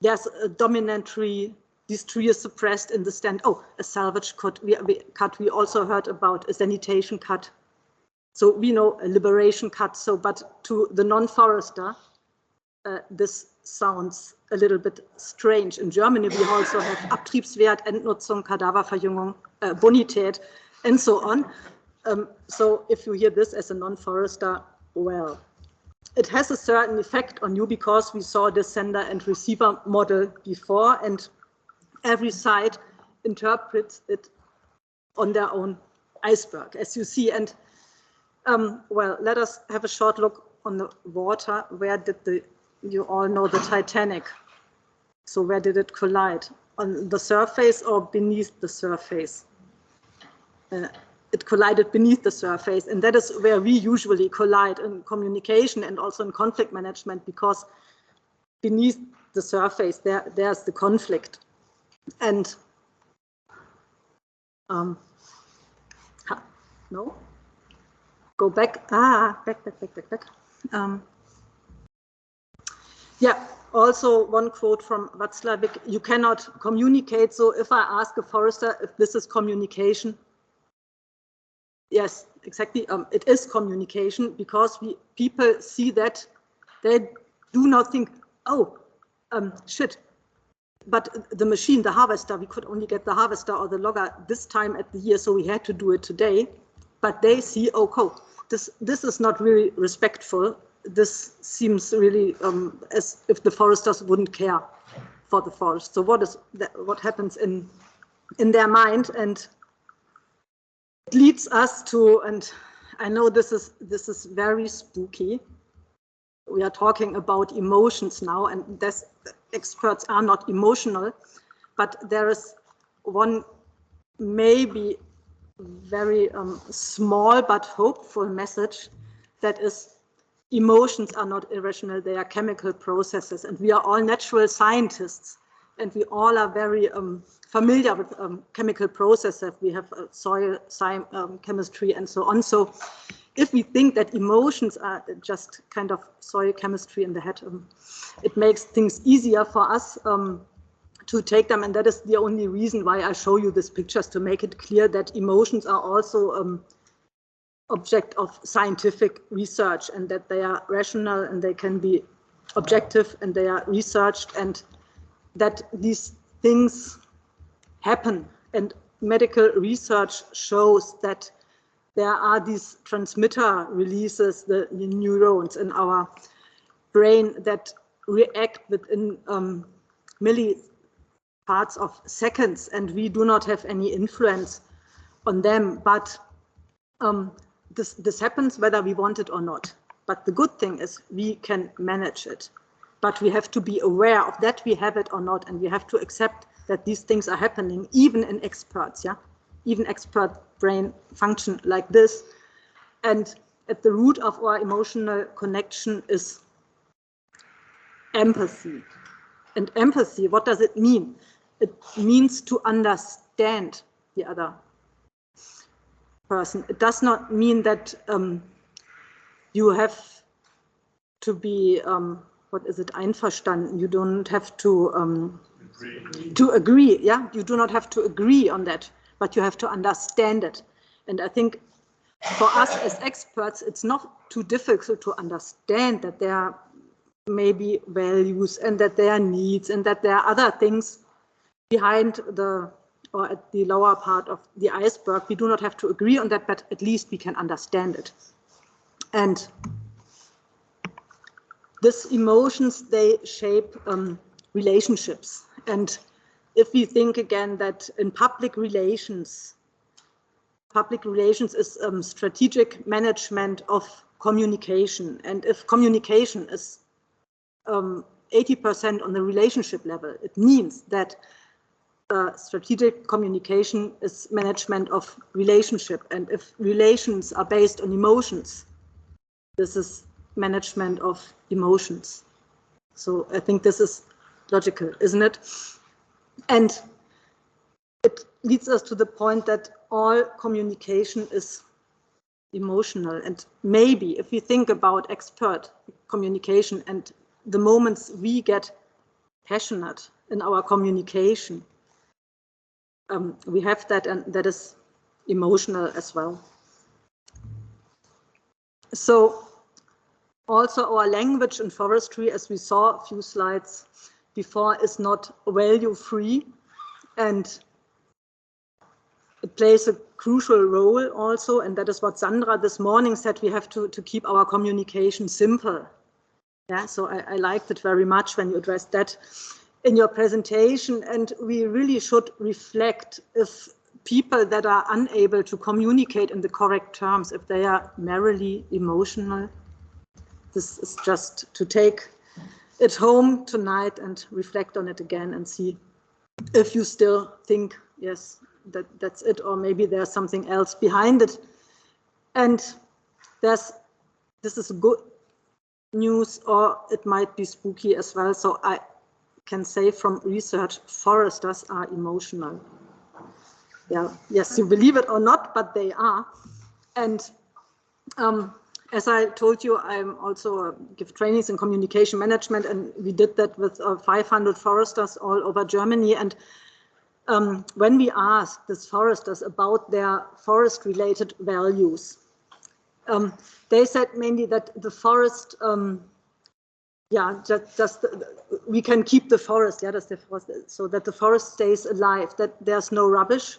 there's a dominant tree. This tree is suppressed in the stand. Oh, a salvage cut. We also heard about a sanitation cut. So we know a liberation cut. So, but to the non-forester, this sounds a little bit strange. In Germany, we also have Abtriebswert, Endnutzung, Kadaververjüngung, Bonität, and so on. So if you hear this as a non-forester, well, it has a certain effect on you because we saw the sender and receiver model before, and every side interprets it on their own iceberg, as you see. And well, let us have a short look on the water. Where did you all know the Titanic? So where did it collide? On the surface or beneath the surface? It collided beneath the surface, and that is where we usually collide in communication and also in conflict management, because beneath the surface there's the conflict. And no, go back. Back. Yeah. Also, one quote from Václavic: "You cannot communicate." So, if I ask a forester if this is communication, Yes, exactly. It is communication, because people see that, they do not think, oh, shit, but the machine, the harvester, we could only get the harvester or the logger this time at the year, so we had to do it today. But they see, oh, cool, this is not really respectful. This seems really as if the foresters wouldn't care for the forest. So what happens in their mind? And it leads us to, and I know this is very spooky. We are talking about emotions now, and experts are not emotional, but there is one maybe very small but hopeful message, that is, emotions are not irrational, they are chemical processes, and we are all natural scientists, and we all are very familiar with chemical processes. We have soil chemistry and so on. So if we think that emotions are just kind of soil chemistry in the head, it makes things easier for us to take them. And that is the only reason why I show you these pictures, to make it clear that emotions are also object of scientific research, and that they are rational and they can be objective and they are researched, and that these things happen. And medical research shows that there are these transmitter releases, the neurons in our brain, that react within milliparts of seconds, and we do not have any influence on them. But this happens whether we want it or not. But the good thing is we can manage it. But we have to be aware of that we have it or not, and we have to accept that these things are happening, even in experts, yeah? Even expert brain function like this. And at the root of our emotional connection is empathy. And empathy, what does it mean? It means to understand the other person. It does not mean that you have to be, what is it, einverstanden? You don't have to agree. Yeah, you do not have to agree on that, but you have to understand it. And I think for us as experts, it's not too difficult to understand that there are maybe values and that there are needs and that there are other things behind or at the lower part of the iceberg. We do not have to agree on that, but at least we can understand it. And these emotions, they shape relationships. And if we think again that in public relations is strategic management of communication. And if communication is 80% on the relationship level, it means that strategic communication is management of relationship. And if relations are based on emotions, this is management of emotions. So I think this is logical, isn't it? And it leads us to the point that all communication is emotional. And maybe if we think about expert communication and the moments we get passionate in our communication, we have that, and that is emotional as well. So also our language in forestry, as we saw a few slides before, is not value-free, and it plays a crucial role also, and that is what Sandra this morning said, we have to keep our communication simple. Yeah, so I liked it very much when you addressed that in your presentation, and we really should reflect if people that are unable to communicate in the correct terms, if they are merely emotional. This is just to take it home tonight and reflect on it again and see if you still think, yes, that's it, or maybe there's something else behind it. And this is good news, or it might be spooky as well. So I can say from research, foresters are emotional. Yeah, yes, you believe it or not, but they are. And as I told you, I'm also give trainings in communication management, and we did that with 500 foresters all over Germany. And when we asked these foresters about their forest-related values, they said mainly that the forest, we can keep the forest, so that the forest stays alive, that there's no rubbish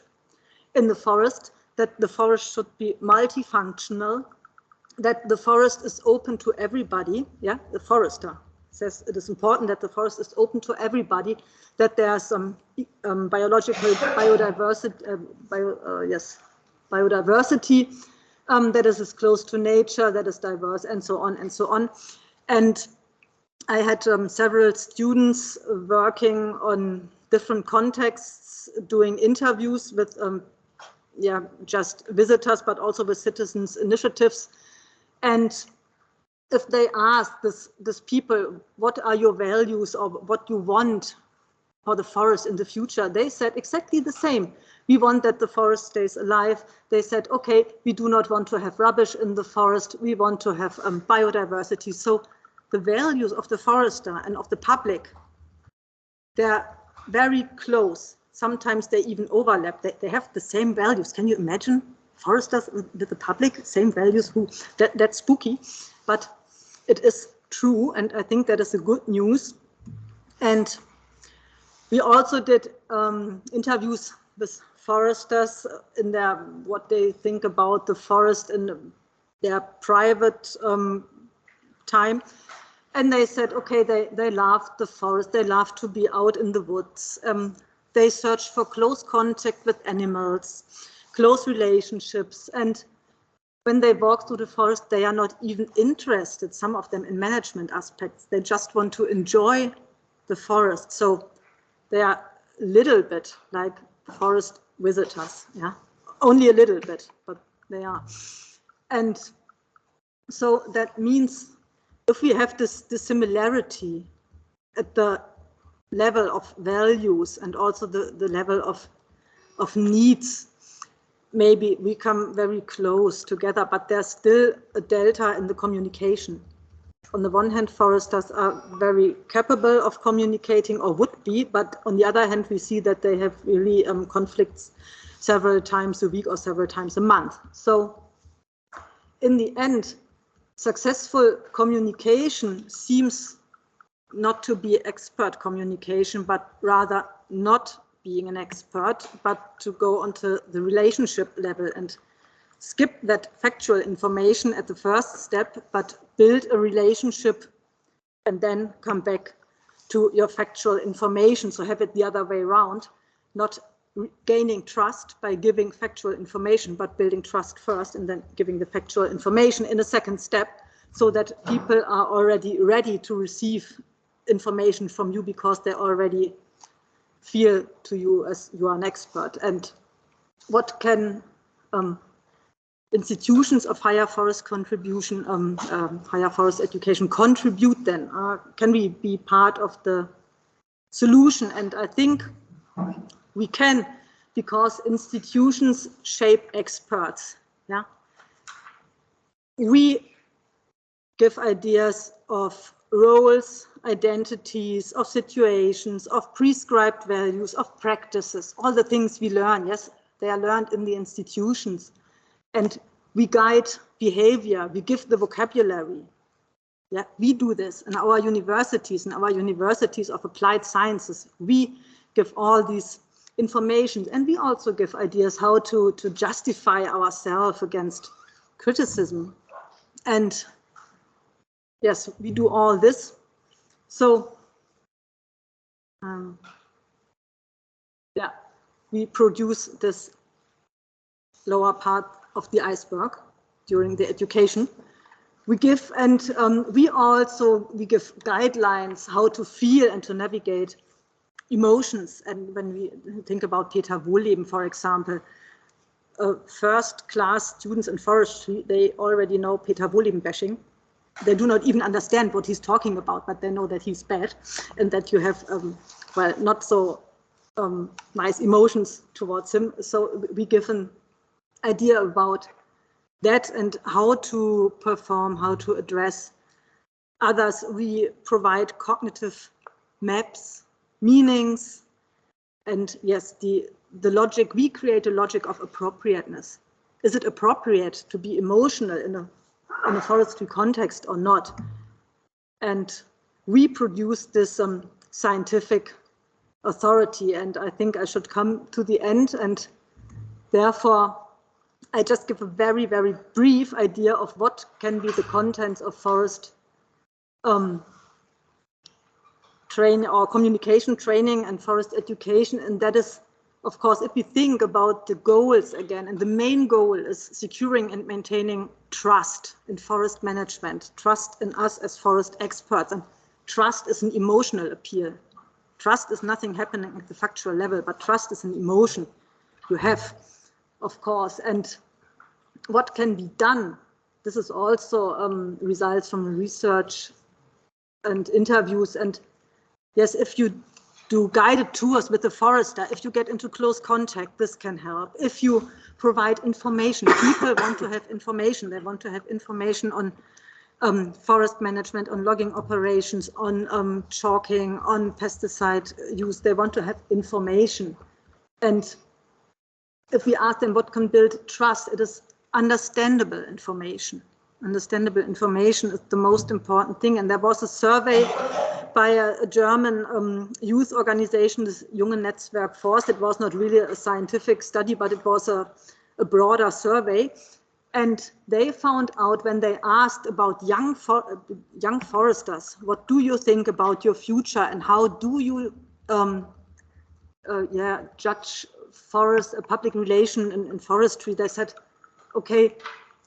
in the forest, that the forest should be multifunctional, that the forest is open to everybody. The forester says it is important that the forest is open to everybody, that there are some biological biodiversity, that is close to nature, that is diverse, and so on and so on. And I had several students working on different contexts, doing interviews with just visitors, but also with citizens' initiatives. And if they ask this people, what are your values or what you want for the forest in the future, they said exactly the same. We want that the forest stays alive. They said, okay, we do not want to have rubbish in the forest. We want to have biodiversity. So the values of the forester and of the public, they're very close. Sometimes they even overlap. They have the same values. Can you imagine foresters with the public, same values? That's spooky, but it is true, and I think that is a good news. And we also did interviews with foresters in what they think about the forest in their private time. And they said, okay, they love the forest, they love to be out in the woods. They search for close contact with animals, close relationships. And when they walk through the forest, they are not even interested, some of them, in management aspects. They just want to enjoy the forest. So they are a little bit like forest visitors, only a little bit, but they are. And so that means if we have this similarity at the level of values and also the level of needs, maybe we come very close together, but there's still a delta in the communication. On the one hand, foresters are very capable of communicating, or would be, but on the other hand, we see that they have really conflicts several times a week or several times a month. So in the end, successful communication seems not to be expert communication, but rather not being an expert, but to go onto the relationship level and skip that factual information at the first step, but build a relationship and then come back to your factual information. So have it the other way around, not gaining trust by giving factual information, but building trust first and then giving the factual information in a second step, so that people are already ready to receive information from you because they already feel to you as you are an expert. And what can institutions of higher forest contribution, higher forest education contribute then? Can we be part of the solution? And I think we can, because institutions shape experts. We give ideas of roles, identities, of situations, of prescribed values, of practices, all the things we learn. Yes, they are learned in the institutions. And we guide behavior, we give the vocabulary. We do this in our universities of applied sciences. We give all these information, and we also give ideas how to justify ourselves against criticism. And yes, we do all this. So we produce this lower part of the iceberg during the education. We give, and we give guidelines how to feel and to navigate emotions. And when we think about Peter Wohlleben, for example, first-class students in forestry, they already know Peter Wohlleben bashing. They do not even understand what he's talking about, but they know that he's bad and that you have, not so nice emotions towards him. So we give an idea about that and how to perform, how to address others. We provide cognitive maps, meanings, And yes, the logic, we create a logic of appropriateness. Is it appropriate to be emotional in a forestry context or not? And we produce this scientific authority, and I think I should come to the end, and therefore I just give a very, very brief idea of what can be the contents of forest training or communication training and forest education. And that is, of course, if we think about the goals again, and the main goal is securing and maintaining trust in forest management, trust in us as forest experts. And trust is an emotional appeal. Trust is nothing happening at the factual level, but trust is an emotion you have, of course. And what can be done? This is also results from research and interviews. And yes, if you do guided tours with the forester, if you get into close contact, this can help. If you provide information, people want to have information. They want to have information on forest management, on logging operations, on chalking, on pesticide use. They want to have information. And if we ask them what can build trust, it is understandable information. Understandable information is the most important thing. And there was a survey by a German youth organization, this Junge Netzwerk Forst. It was not really a scientific study, but it was a broader survey. And they found out, when they asked about young foresters, what do you think about your future and how do you judge forest, public relation in forestry? They said, okay,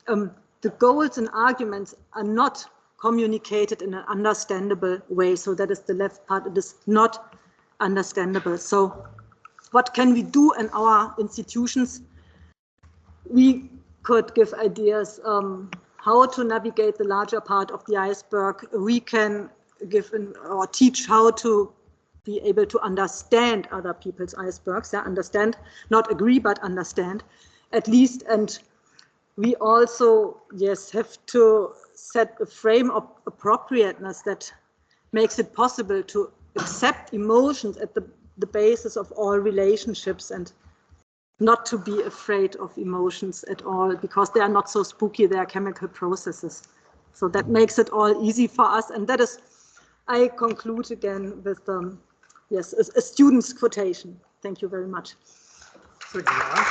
the goals and arguments are not communicated in an understandable way. So that is the left part. It is not understandable. So what can we do in our institutions? We could give ideas how to navigate the larger part of the iceberg. We can give or teach how to be able to understand other people's icebergs. Yeah, understand, not agree, but understand at least. And we also, yes, have to set a frame of appropriateness that makes it possible to accept emotions at the basis of all relationships, and not to be afraid of emotions at all, because they are not so spooky, they are chemical processes. So that makes it all easy for us. And that is, I conclude again with, yes, a student's quotation. Thank you very much. Thank you, Anna.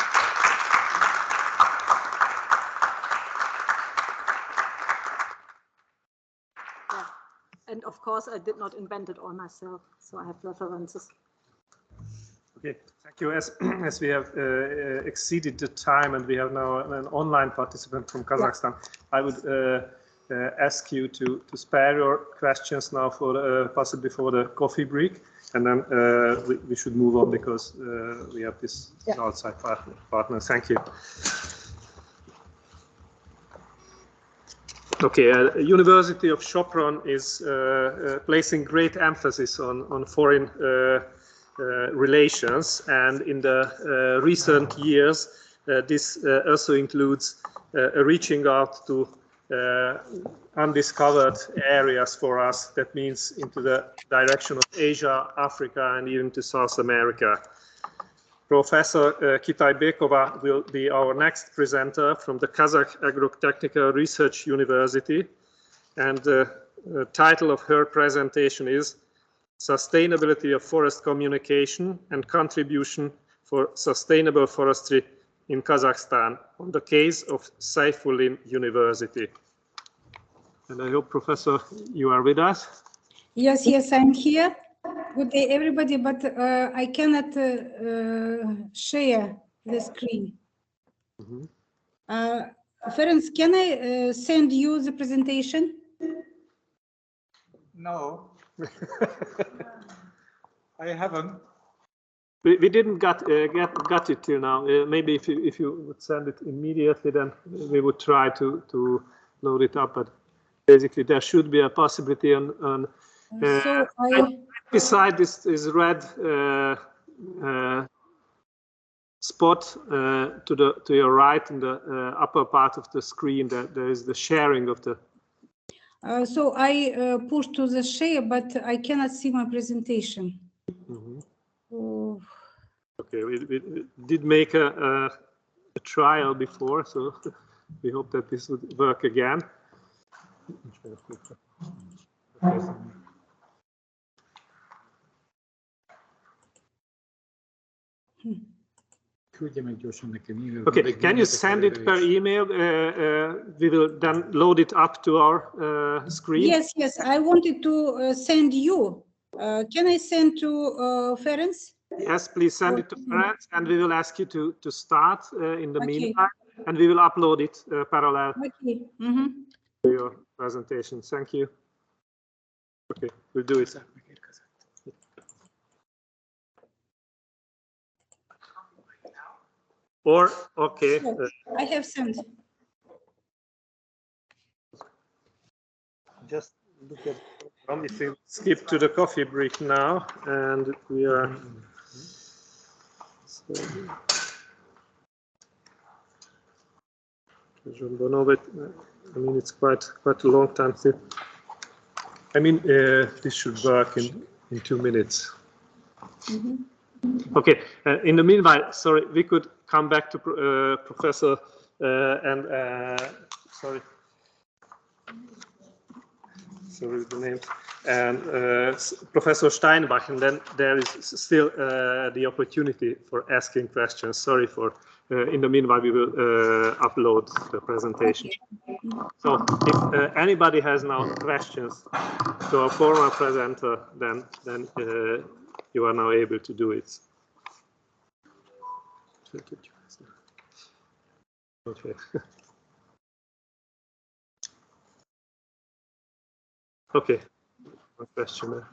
Yeah. And of course, I did not invent it all myself, so I have references. Okay, thank you. As we have exceeded the time and we have now an online participant from Kazakhstan, I would ask you to spare your questions now for possibly for the coffee break, and then we should move on because we have this outside partner. Thank you. Okay, University of Sopron is placing great emphasis on foreign relations, and in the recent years this also includes reaching out to undiscovered areas for us. That means into the direction of Asia, Africa, and even to South America. Professor Kitaj Bekova will be our next presenter from the Kazakh Agro-Technical Research University, and the title of her presentation is Sustainability of Forest Communication and Contribution for Sustainable Forestry in Kazakhstan, on the case of Saifullin University. And I hope, Professor, you are with us. Yes, I'm here. Good day, everybody, but I cannot share the screen. Ferenc, can I send you the presentation? No. I haven't. We didn't got it till now. Maybe if you would send it immediately, then we would try to load it up. But basically, there should be a possibility on so beside this red spot to your right in the upper part of the screen. There is the sharing of the. So I push to the share, but I cannot see my presentation. Okay, we did make a trial before, so we hope that this would work again. Okay, can you send it per email? We will then load it up to our screen. Yes, yes, I wanted to send you. Can I send to Ferenc? Yes, please send it to Ferenc, and we will ask you to start in the Okay. meantime, and we will upload it parallel Okay. to your presentation. Thank you. Okay, we'll do it. Or, okay. I have sent. Just look at if we skip to the coffee break now, and we are. So, I mean, it's quite a long time. I mean, this should work in 2 minutes. Okay. In the meanwhile, sorry, we could come back to Professor and sorry the names, and Professor Steinbach, and then there is still the opportunity for asking questions. Sorry for. In the meanwhile, we will upload the presentation. So, if anybody has now questions to our former presenter, then you are now able to do it. Okay. Okay. One question there.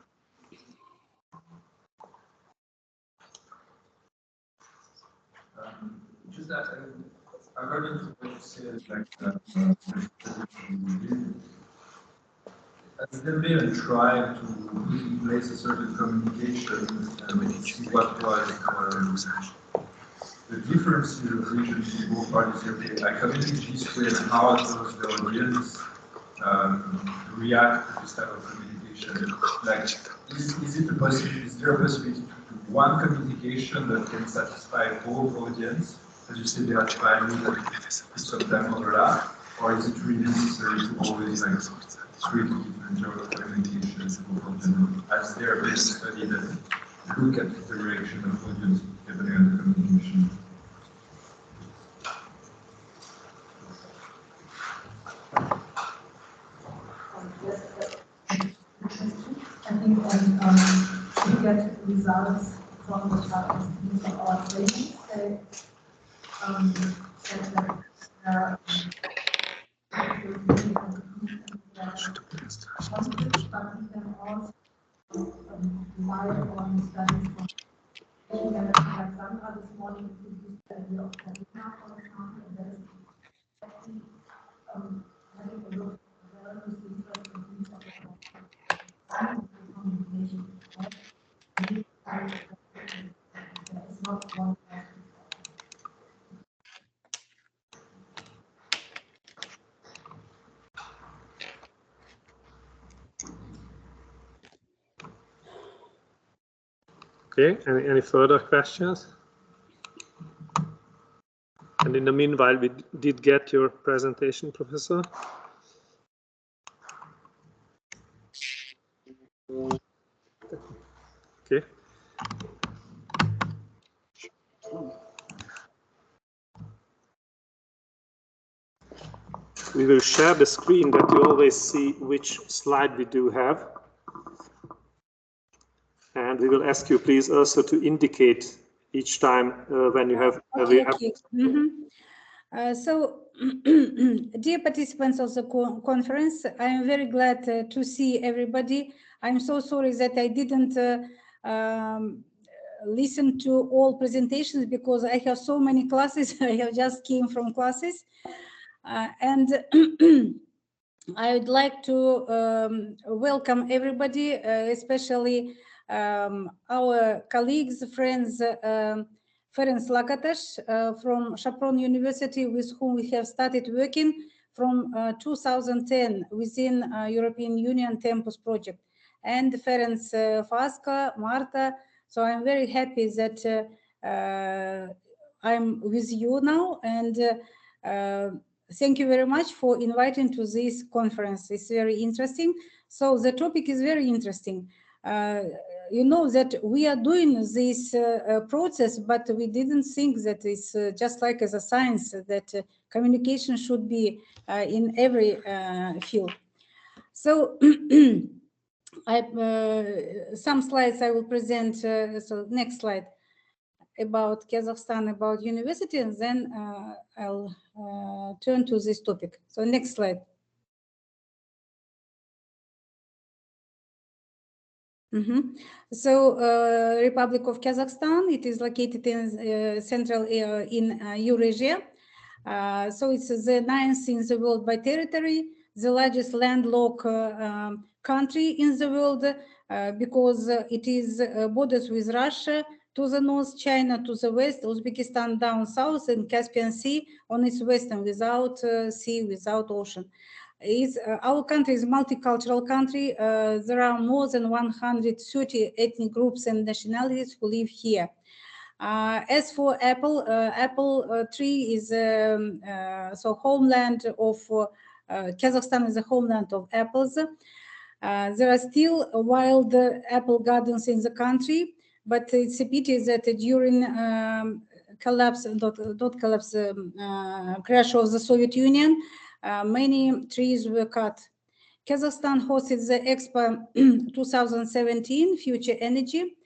Just that according to what you said, like, has there been a try to put in place a certain communication and see what was the difference in the regions in both parties? Okay, I communicate this way, and how does the audience react to this type of communication? Like, is it a possibility? Is there a possibility to do one communication that can satisfy both audience? As you said, they are trying to sometimes overlap, or is it really necessary to always like create different genre of communications? As there been a study that look at the reaction of audience depending on the communication? I think we get results from the participants of our trainings. They said that positive, but we can also rely on studies from like Sandra this morning introduced the idea of Karina, for example, and that is having a look at where is the interesting things about communication. There is not one person. Okay, any further questions? And in the meanwhile, we did get your presentation, Professor. Okay. We will share the screen that you always see which slide we do have. And we will ask you, please, also to indicate each time when you have. Okay. So, dear participants of the conference, I am very glad to see everybody. I'm so sorry that I didn't listen to all presentations because I have so many classes. I have just came from classes. And I would like to welcome everybody, especially our colleagues, friends, Ferenc Lakatos from Chapron University, with whom we have started working from 2010 within European Union Tempus project, and Ferenc Fasca, Marta. So I'm very happy that I'm with you now, and thank you very much for inviting to this conference. It's very interesting. So the topic is very interesting. You know that we are doing this process, but we didn't think that it's just like as a science, that communication should be in every field. So some slides I will present. So next slide, about Kazakhstan, about university, and then I'll turn to this topic. So next slide. So Republic of Kazakhstan, it is located in central in Eurasia. So it's the 9th in the world by territory, the largest landlocked country in the world, because it is borders with Russia to the north, China to the west, Uzbekistan down south, and Caspian Sea on its western, without sea, without ocean. Our country is a multicultural country. There are more than 130 ethnic groups and nationalities who live here. As for apple tree is so homeland of Kazakhstan is a homeland of apples. There are still wild apple gardens in the country, but it's a pity that during collapse, not collapse, crash of the Soviet Union, many trees were cut. Kazakhstan hosted the Expo 2017 Future Energy,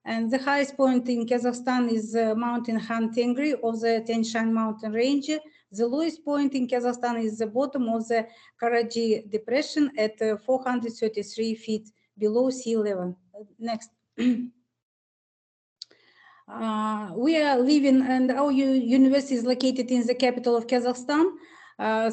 and the highest point in Kazakhstan is Mountain Khan Tengri of the Tian Shan mountain range. The lowest point in Kazakhstan is the bottom of the Karaji Depression at 433 feet below sea level. Next. We are living, and our university is located in the capital of Kazakhstan.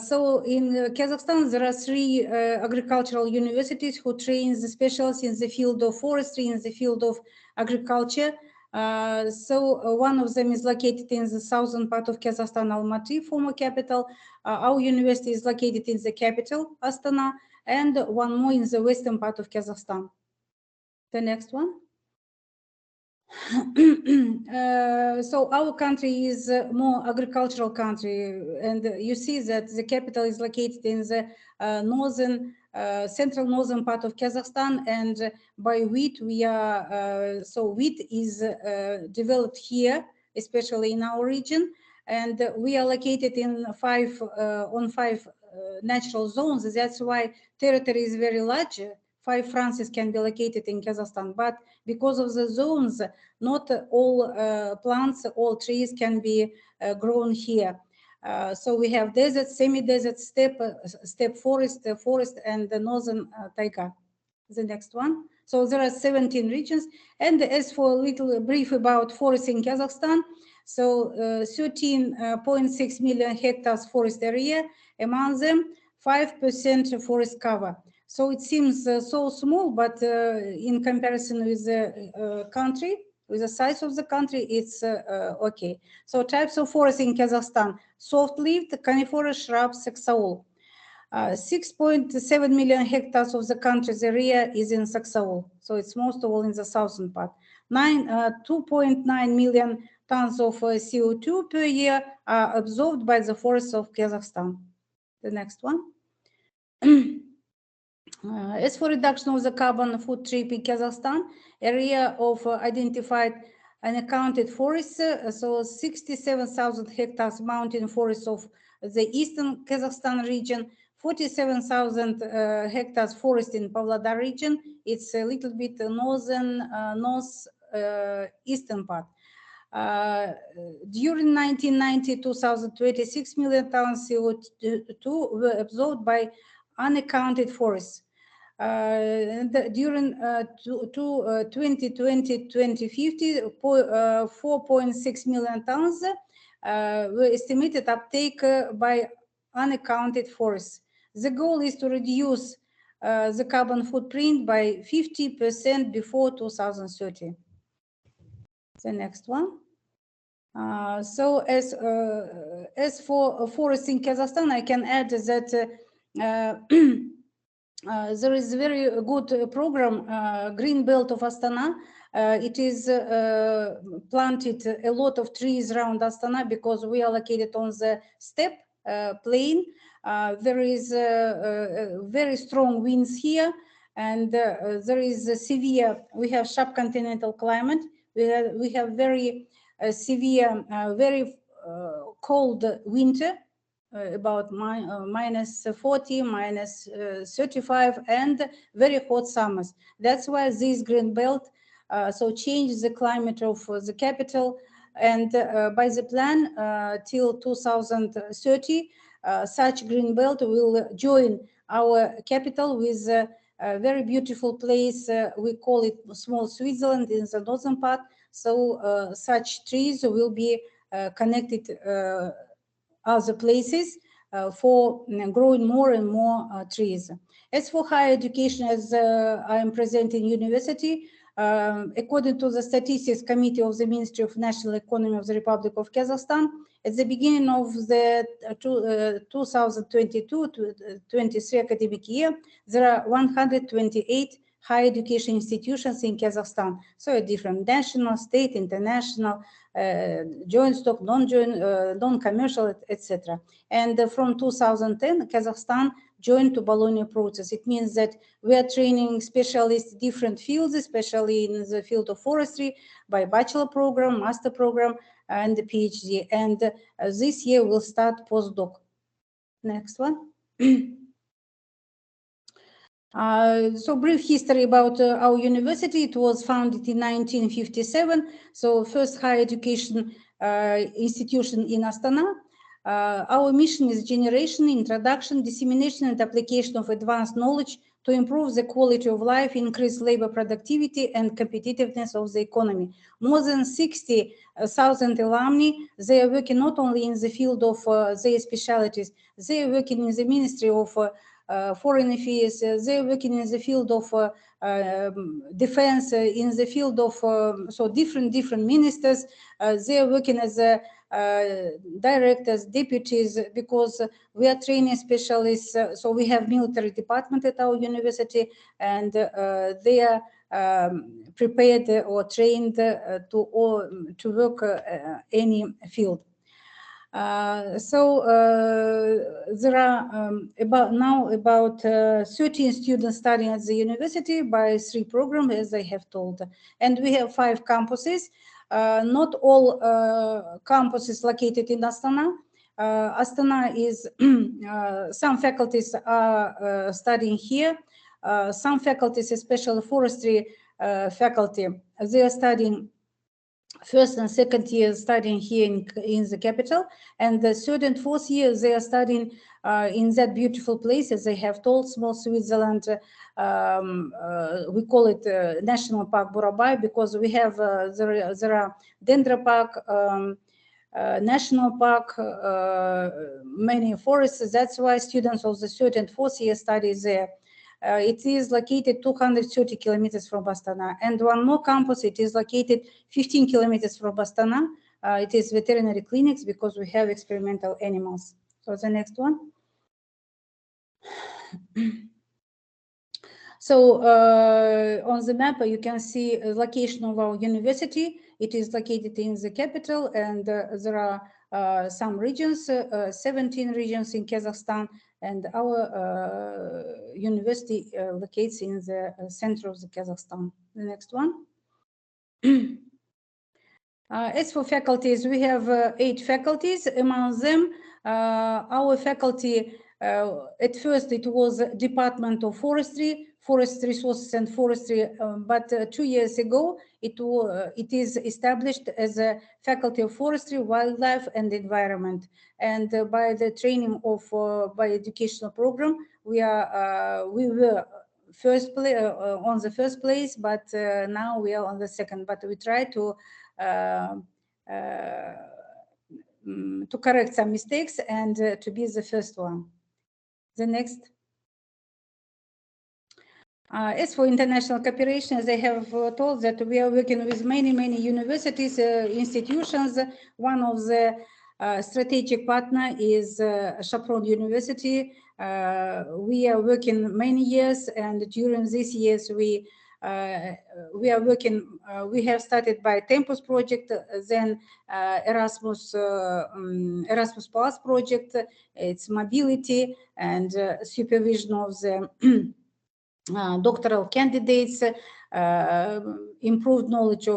So in Kazakhstan, there are 3 agricultural universities who train the specialists in the field of forestry, in the field of agriculture. So one of them is located in the southern part of Kazakhstan, Almaty, former capital. Our university is located in the capital, Astana, and one more in the western part of Kazakhstan. The next one. So our country is a more agricultural country, and you see that the capital is located in the northern, central northern part of Kazakhstan, and by wheat we are, so wheat is developed here, especially in our region, and we are located in 5 natural zones. That's why territory is very large. 5 Frances can be located in Kazakhstan, but because of the zones, not all plants, all trees can be grown here. So we have desert, semi-desert, steppe forest, and the northern taiga. The next one. So there are 17 regions. And as for a little brief about forests in Kazakhstan, so 13.6 million hectares forest area, among them 5% forest cover. So it seems so small, but in comparison with the country, with the size of the country, it's okay. So types of forest in Kazakhstan: soft-leaved, coniferous shrubs, Saxaul. 6.7 million hectares of the country's area is in Saxaul, so it's most of all in the southern part. 2.9 million tons of CO2 per year are absorbed by the forests of Kazakhstan. The next one. As for reduction of the carbon footprint in Kazakhstan, area of identified unaccounted forests, so 67,000 hectares mountain forests of the eastern Kazakhstan region, 47,000 hectares forest in Pavlodar region. It's a little bit northern, northeastern part. During 1990, 26 million tons CO2 were absorbed by unaccounted forests. During 2020-2050, 4.6 million tons were estimated uptake by unaccounted forests. The goal is to reduce the carbon footprint by 50% before 2030. The next one. So as for forests in Kazakhstan, I can add that there is a very good program, Green Belt of Astana. It is planted a lot of trees around Astana because we are located on the steppe plain. There is very strong winds here, and there is a severe, we have subcontinental climate. We have very severe, very cold winter, about minus 40, minus 35, and very hot summers. That's why this green belt so changes the climate of the capital. And by the plan till 2030, such green belt will join our capital with a very beautiful place. We call it small Switzerland in the northern part. So such trees will be connected other places for growing more and more trees. As for higher education, as I am presenting university, according to the Statistics Committee of the Ministry of National Economy of the Republic of Kazakhstan, at the beginning of the 2022-23 academic year, there are 128 higher education institutions in Kazakhstan. So different national, state, international, joint stock, non-joint, non-commercial, etc. And from 2010, Kazakhstan joined to Bologna process. It means that we are training specialists in different fields, especially in the field of forestry, by bachelor program, master program, and the PhD. And this year we'll start postdoc. Next one. So brief history about our university. It was founded in 1957. So first higher education institution in Astana. Our mission is generation, introduction, dissemination, and application of advanced knowledge to improve the quality of life, increase labor productivity, and competitiveness of the economy. More than 60,000 alumni, they are working not only in the field of their specialties, they are working in the Ministry of Foreign Affairs, they are working in the field of defense, in the field of so different ministers. They are working as directors, deputies, because we are training specialists. So we have military department at our university, and they are prepared or trained to work any field. So there are about 13 students studying at the university by 3 programs, as I have told, and we have 5 campuses. Not all campuses located in Astana. Astana is some faculties are studying here. Some faculties, especially forestry faculty, they are studying first and second year studying here in the capital, and the third and fourth year they are studying in that beautiful place, as I have told, small Switzerland. We call it National Park Burabai because we have there are Dendra Park, National Park, many forests. That's why students of the third and fourth year study there. It is located 230 kilometers from Astana, and one more campus, it is located 15 kilometers from Astana. It is veterinary clinics because we have experimental animals. So the next one. So on the map you can see the location of our university. It is located in the capital, and there are some regions, 17 regions in Kazakhstan, and our university locates in the center of the Kazakhstan. The next one. As for faculties, we have 8 faculties. Among them, our faculty, at first it was Department of Forestry, Forest Resources and Forestry, but 2 years ago it is established as a Faculty of Forestry, Wildlife and Environment. And by the training of by educational program, we were on the first place, but now we are on the second. But we try to correct some mistakes and to be the first one. The next. As for international cooperation, as I have told that we are working with many universities, institutions. One of the Strategic partner is Chaperon University. We are working many years, and during these years we are working. We have started by Tempus project, then Erasmus Plus project. It's mobility and supervision of the doctoral candidates, improving knowledge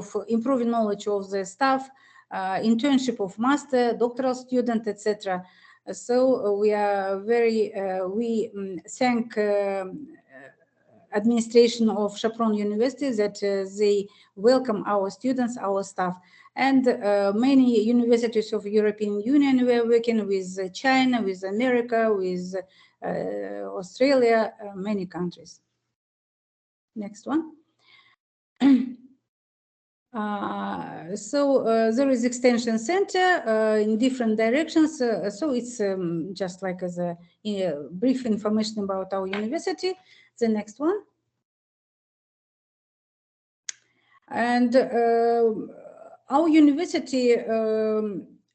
of the staff, internship of master, doctoral student, etc. So we are very, we thank administration of Chaperon University that they welcome our students, our staff. And many universities of European Union we are working with China, with America, with Australia, many countries. Next one. So there is extension center in different directions. So it's just like as a brief information about our university. The next one. And our university,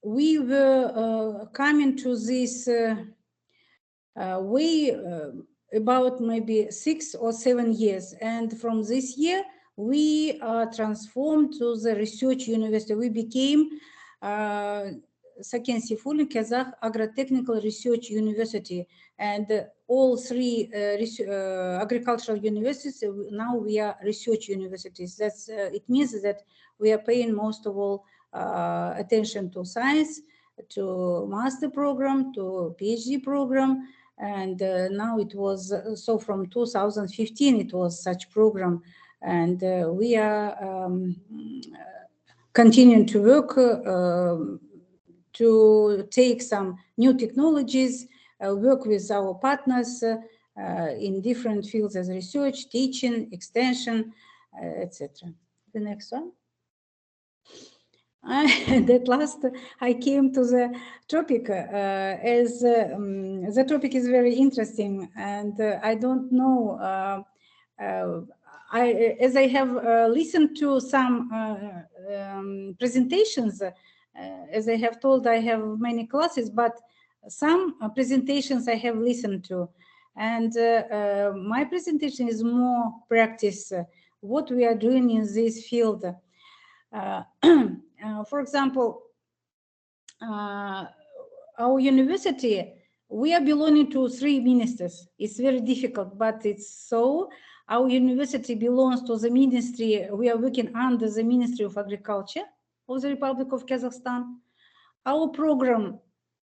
we were coming to this way about maybe 6 or 7 years. And from this year, we are transformed to the research university. We became Saken Seyfulin Kazakh Agro-Technical Research University, and all 3 agricultural universities, now we are research universities. That's it means that we are paying most of all attention to science, to master program, to PhD program, and now it was, so from 2015 it was such program, and we are continuing to work to take some new technologies, work with our partners in different fields as research, teaching, extension, etc. The next one. That last, I came to the topic as the topic is very interesting, and I don't know. As I have listened to some presentations, as I have told, I have many classes, but some presentations I have listened to, and my presentation is more practice, what we are doing in this field. For example, our university, we are belonging to 3 ministers. It's very difficult, but it's so. Our university belongs to the ministry. We are working under the Ministry of Agriculture of the Republic of Kazakhstan. Our program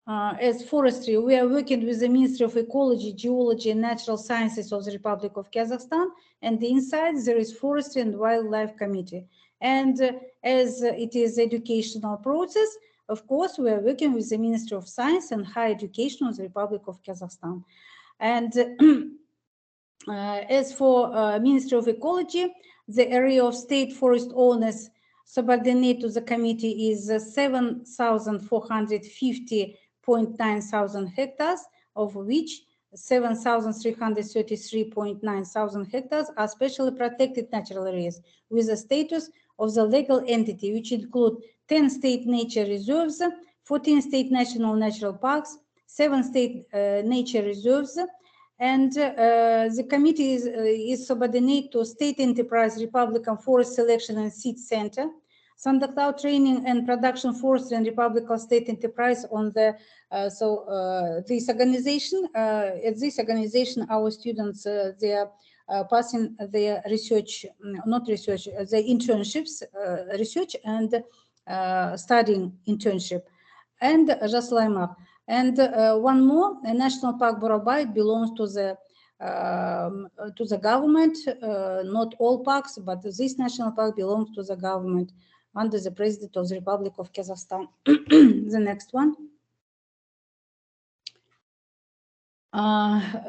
as forestry, we are working with the Ministry of Ecology, Geology, and Natural Sciences of the Republic of Kazakhstan. And inside there is Forestry and Wildlife Committee. And as it is educational process, of course, we are working with the Ministry of Science and Higher Education of the Republic of Kazakhstan. And as for Ministry of Ecology, the area of state forest owners subordinate to the committee is 7,450.9 thousand hectares, of which 7,333.9 thousand hectares are specially protected natural areas with the status of the legal entity, which include 10 state nature reserves, 14 state national natural parks, 7 state nature reserves, and the committee is subordinate to State Enterprise Republican Forest Selection and Seed Center, Sandaktau Training and Production Forestry and Republican State Enterprise on the, this organization, at this organization, our students, they are passing their research, not research, the internships, research and studying internship, and Jaslaimak. And one more, a National Park Burabay belongs to the government, not all parks, but this national park belongs to the government under the President of the Republic of Kazakhstan. The next one.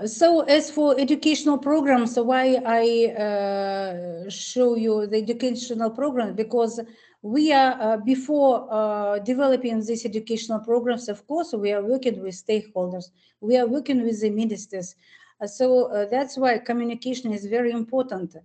So as for educational programs, why I show you the educational program, because we are, before developing these educational programs, of course, we are working with stakeholders. We are working with the ministers. So that's why communication is very important.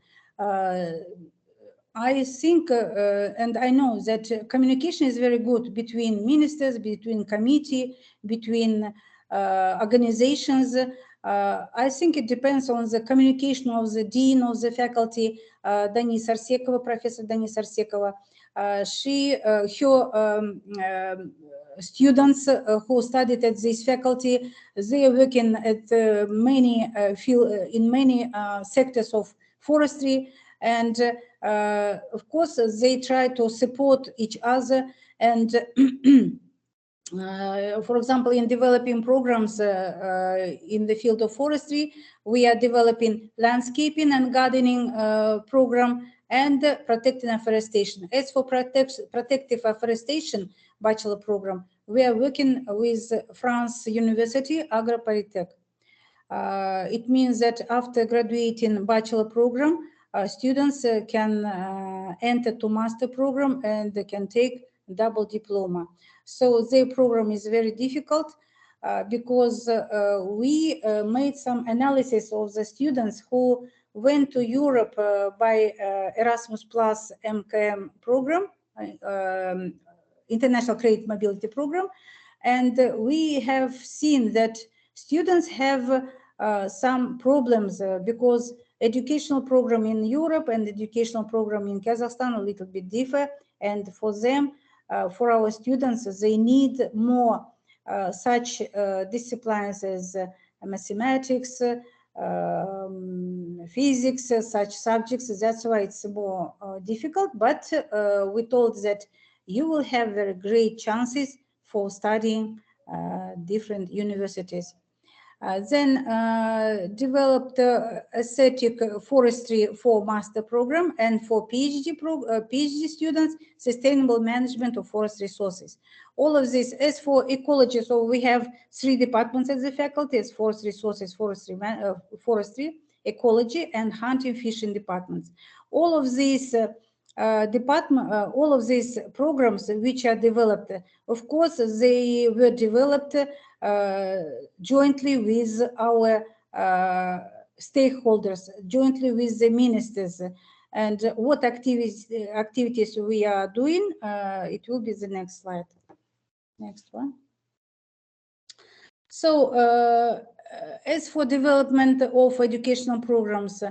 I think and I know that communication is very good between ministers, between committee, between organizations. I think it depends on the communication of the dean of the faculty, Danis Arsekova, Professor Danis Arsekova. Her students who studied at this faculty, they are working at many in many sectors of forestry, and of course they try to support each other. And for example, in developing programs in the field of forestry, we are developing landscaping and gardening program and protecting afforestation. As for protective afforestation bachelor program, we are working with France University Agro-Polytech. It means that after graduating bachelor program, students can enter to master program and they can take double diploma. So their program is very difficult because we made some analysis of the students who went to Europe by Erasmus Plus MKM program, International Credit Mobility Program, and we have seen that students have some problems because educational program in Europe and educational program in Kazakhstan a little bit differ, and for them, for our students, they need more such disciplines as mathematics, physics, such subjects. That's why it's more difficult, but we told that you will have very great chances for studying different universities. Then developed aesthetic forestry for master program, and for PhD students, sustainable management of forest resources. All of this. As for ecology, so we have 3 departments at the faculty: as forest resources, forestry, ecology, and hunting fishing departments. All of these all of these programs which are developed, of course, they were developed jointly with our stakeholders, jointly with the ministers. And what activities we are doing, it will be the next slide. Next one. So as for development of educational programs,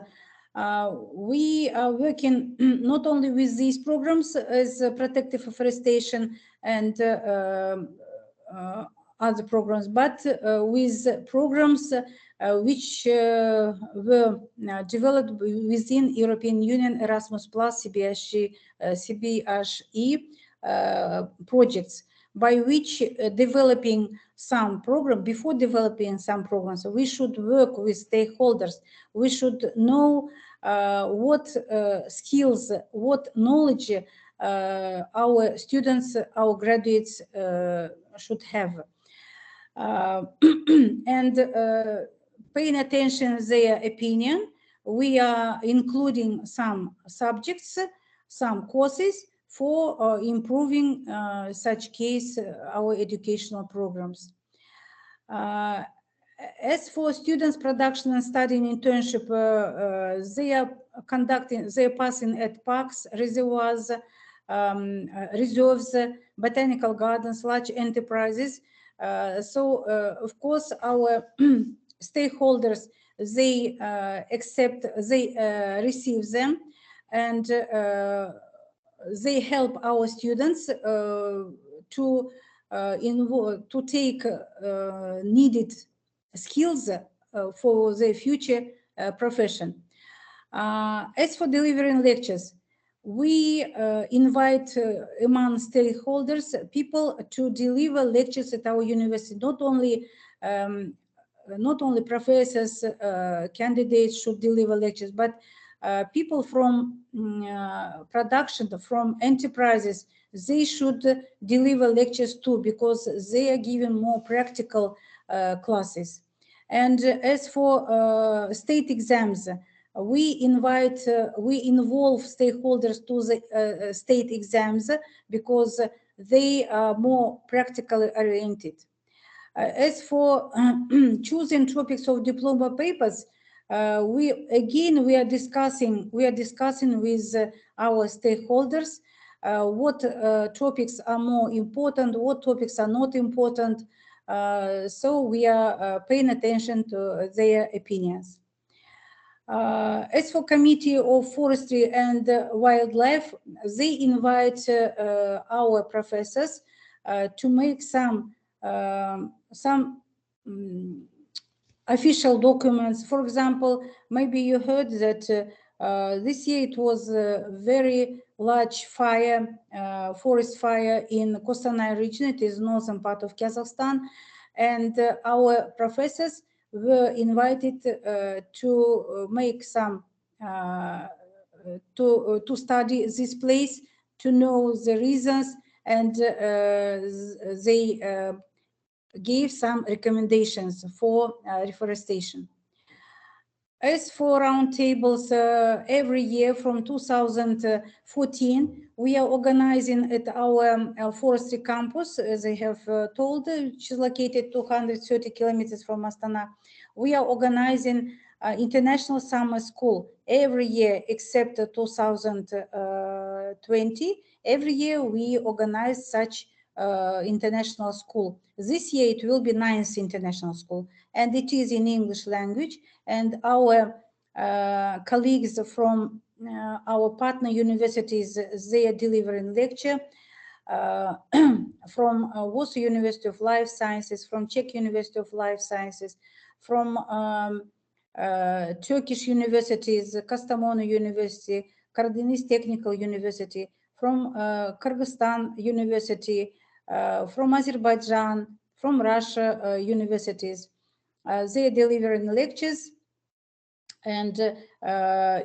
we are working not only with these programs as protective afforestation and other programs, but with programs which were developed within European Union Erasmus Plus CBHE projects, by which developing some program, before developing some programs, we should work with stakeholders. We should know what skills, what knowledge our students, our graduates should have. And paying attention to their opinion, we are including some subjects, some courses for improving such case our educational programs. As for students production and studying internship, they are passing at parks, reservoirs, reserves, botanical gardens, large enterprises. So of course our stakeholders, they receive them, and they help our students to take needed skills for their future profession. As for delivering lectures, we invite among stakeholders people to deliver lectures at our university. Not only professors, candidates should deliver lectures, but people from production, from enterprises, they should deliver lectures too, because they are giving more practical classes. And as for state exams, we involve stakeholders to the state exams because they are more practically oriented. As for choosing topics of diploma papers, we are discussing with our stakeholders what topics are more important, what topics are not important. So we are paying attention to their opinions. As for Committee of Forestry and Wildlife, they invite our professors to make some official documents. For example, maybe you heard that this year it was a very large fire, forest fire in Kostanay region. It is northern part of Kazakhstan, and our professors were invited to make some to study this place, to know the reasons, and they gave some recommendations for reforestation. As for roundtables, every year from 2014, we are organizing at our forestry campus, as I have told, which is located 230 kilometers from Astana. We are organizing international summer school every year except 2020. Every year we organize such international school. This year it will be 9th international school, and it is in English language. And our colleagues from our partner universities, they are delivering lecture from Warsaw University of Life Sciences, from Czech University of Life Sciences, from Turkish universities, Kastamonu University, Karadeniz Technical University, from Kyrgyzstan University, from Azerbaijan, from Russia universities. They are delivering lectures, and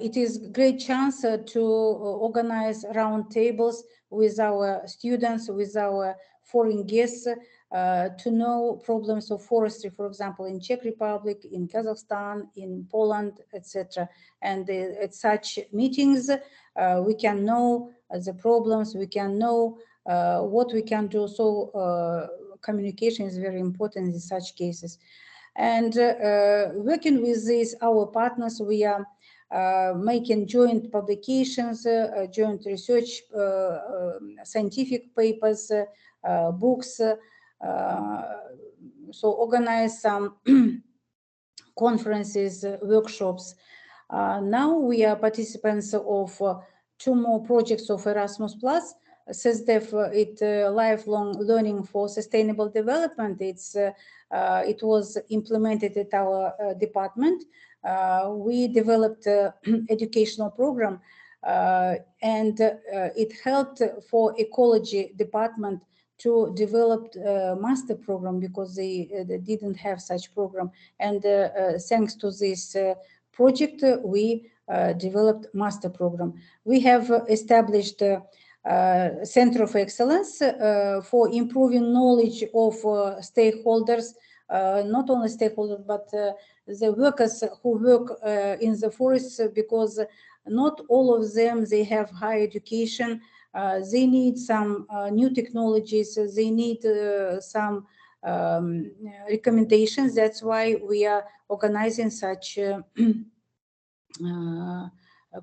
it is a great chance to organize round tables with our students, with our foreign guests, to know problems of forestry, for example, in Czech Republic, in Kazakhstan, in Poland, etc. And at such meetings, we can know the problems, we can know what we can do. So communication is very important in such cases. And working with these, our partners, we are making joint publications, joint research, scientific papers, books, so organize some conferences, workshops. Now we are participants of 2 more projects of Erasmus+. SESDEF, lifelong learning for sustainable development. It was implemented at our department. We developed an educational program, and it helped for ecology department to develop a master program, because they didn't have such program. And thanks to this project, we developed master program. We have established Center of Excellence for improving knowledge of stakeholders, not only stakeholders, but the workers who work in the forests, because not all of them, they have high education. They need some new technologies, they need some recommendations. That's why we are organizing such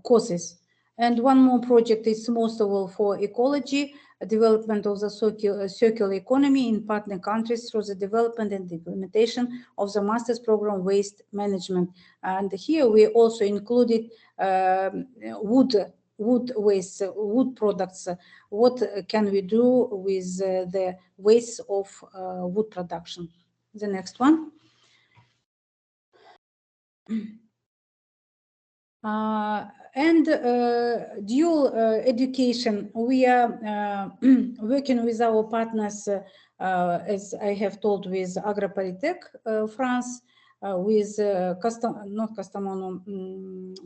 courses. And one more project is most of all for ecology, development of the circular economy in partner countries through the development and implementation of the master's program waste management. And here we also included wood waste, wood products. What can we do with the waste of wood production? The next one. And dual education, we are working with our partners, as I have told, with Agropolytech France, with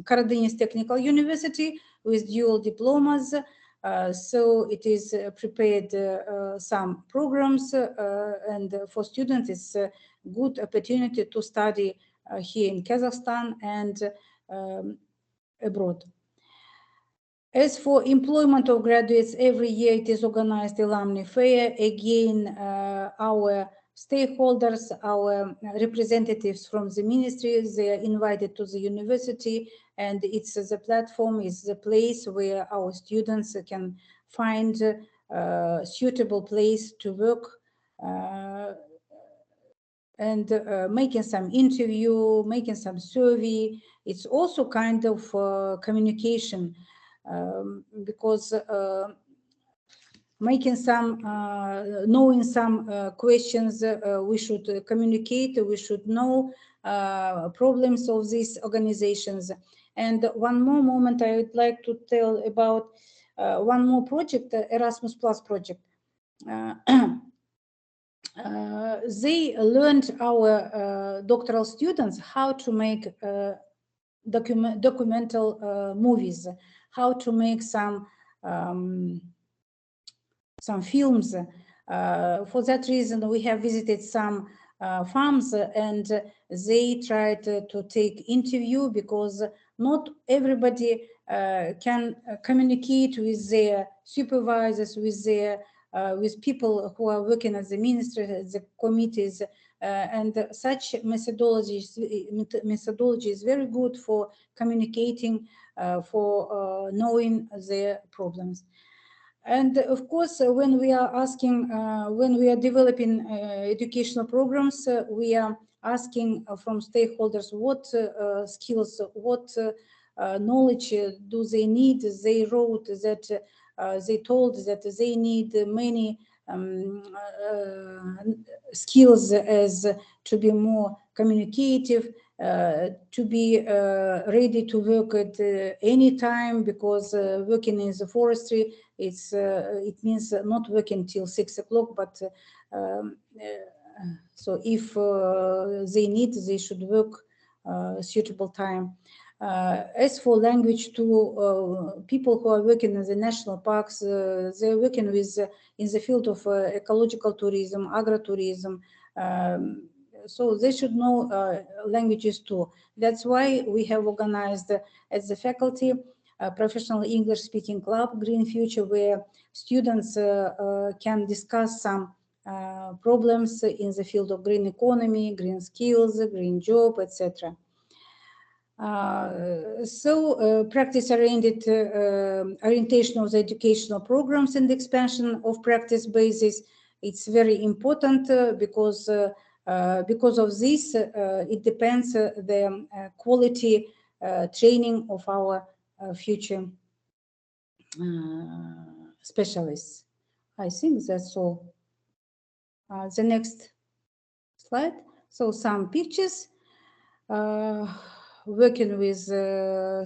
Karadeniz Technical University, with dual diplomas. So it is prepared some programs, and for students it's a good opportunity to study here in Kazakhstan and abroad. As for employment of graduates, every year it is organized alumni fair. Again, our stakeholders, our representatives from the ministry, they are invited to the university, and it's the platform, is the place where our students can find a suitable place to work, and making some interview, making some survey. It's also kind of communication, because making some, knowing some questions, we should communicate, we should know problems of these organizations. And one more moment I would like to tell about one more project, Erasmus Plus project. They learned, our doctoral students, how to make documental movies, how to make some films. For that reason, we have visited some farms, and they tried to take interview, because not everybody can communicate with their supervisors, with their with people who are working as the ministry, the committees, and such methodology is very good for communicating, for knowing their problems. And of course, when we are asking, when we are developing educational programs, we are asking from stakeholders what skills, what knowledge do they need. They wrote that they told that they need many skills, as to be more communicative, to be ready to work at any time, because working in the forestry, it means not working till 6 o'clock, but so if they need, they should work suitable time. As for language, to people who are working in the national parks, they're working with in the field of ecological tourism, agrotourism. So they should know languages too. That's why we have organized at the faculty a professional English speaking club, Green Future, where students can discuss some problems in the field of green economy, green skills, green job, etc. Practice-oriented orientation of the educational programs and expansion of practice basis, it's very important, because of this, it depends the quality training of our future specialists. I think that's all. The next slide. So some pictures. Working with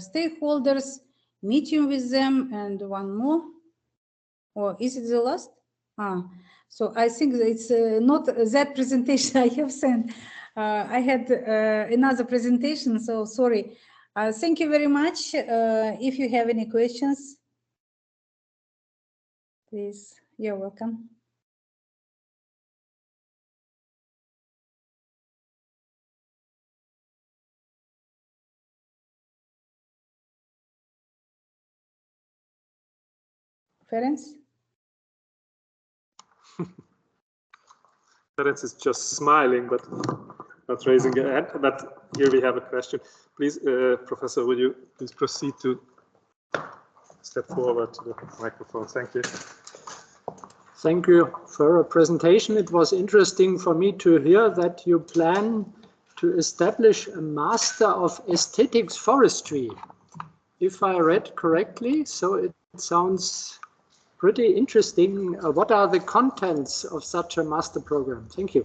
stakeholders, meeting with them, and one more. Or is it the last? So I think it's not that presentation I have sent. I had another presentation, so sorry. Thank you very much. If you have any questions, please, you're welcome. Ferenc? Ferenc is just smiling, but not raising a hand. But here we have a question. Please, Professor, will you please proceed to step forward to the microphone? Thank you. Thank you for your presentation. It was interesting for me to hear that you plan to establish a Master of Aesthetics Forestry. If I read correctly, so it sounds pretty interesting. What are the contents of such a master program? Thank you.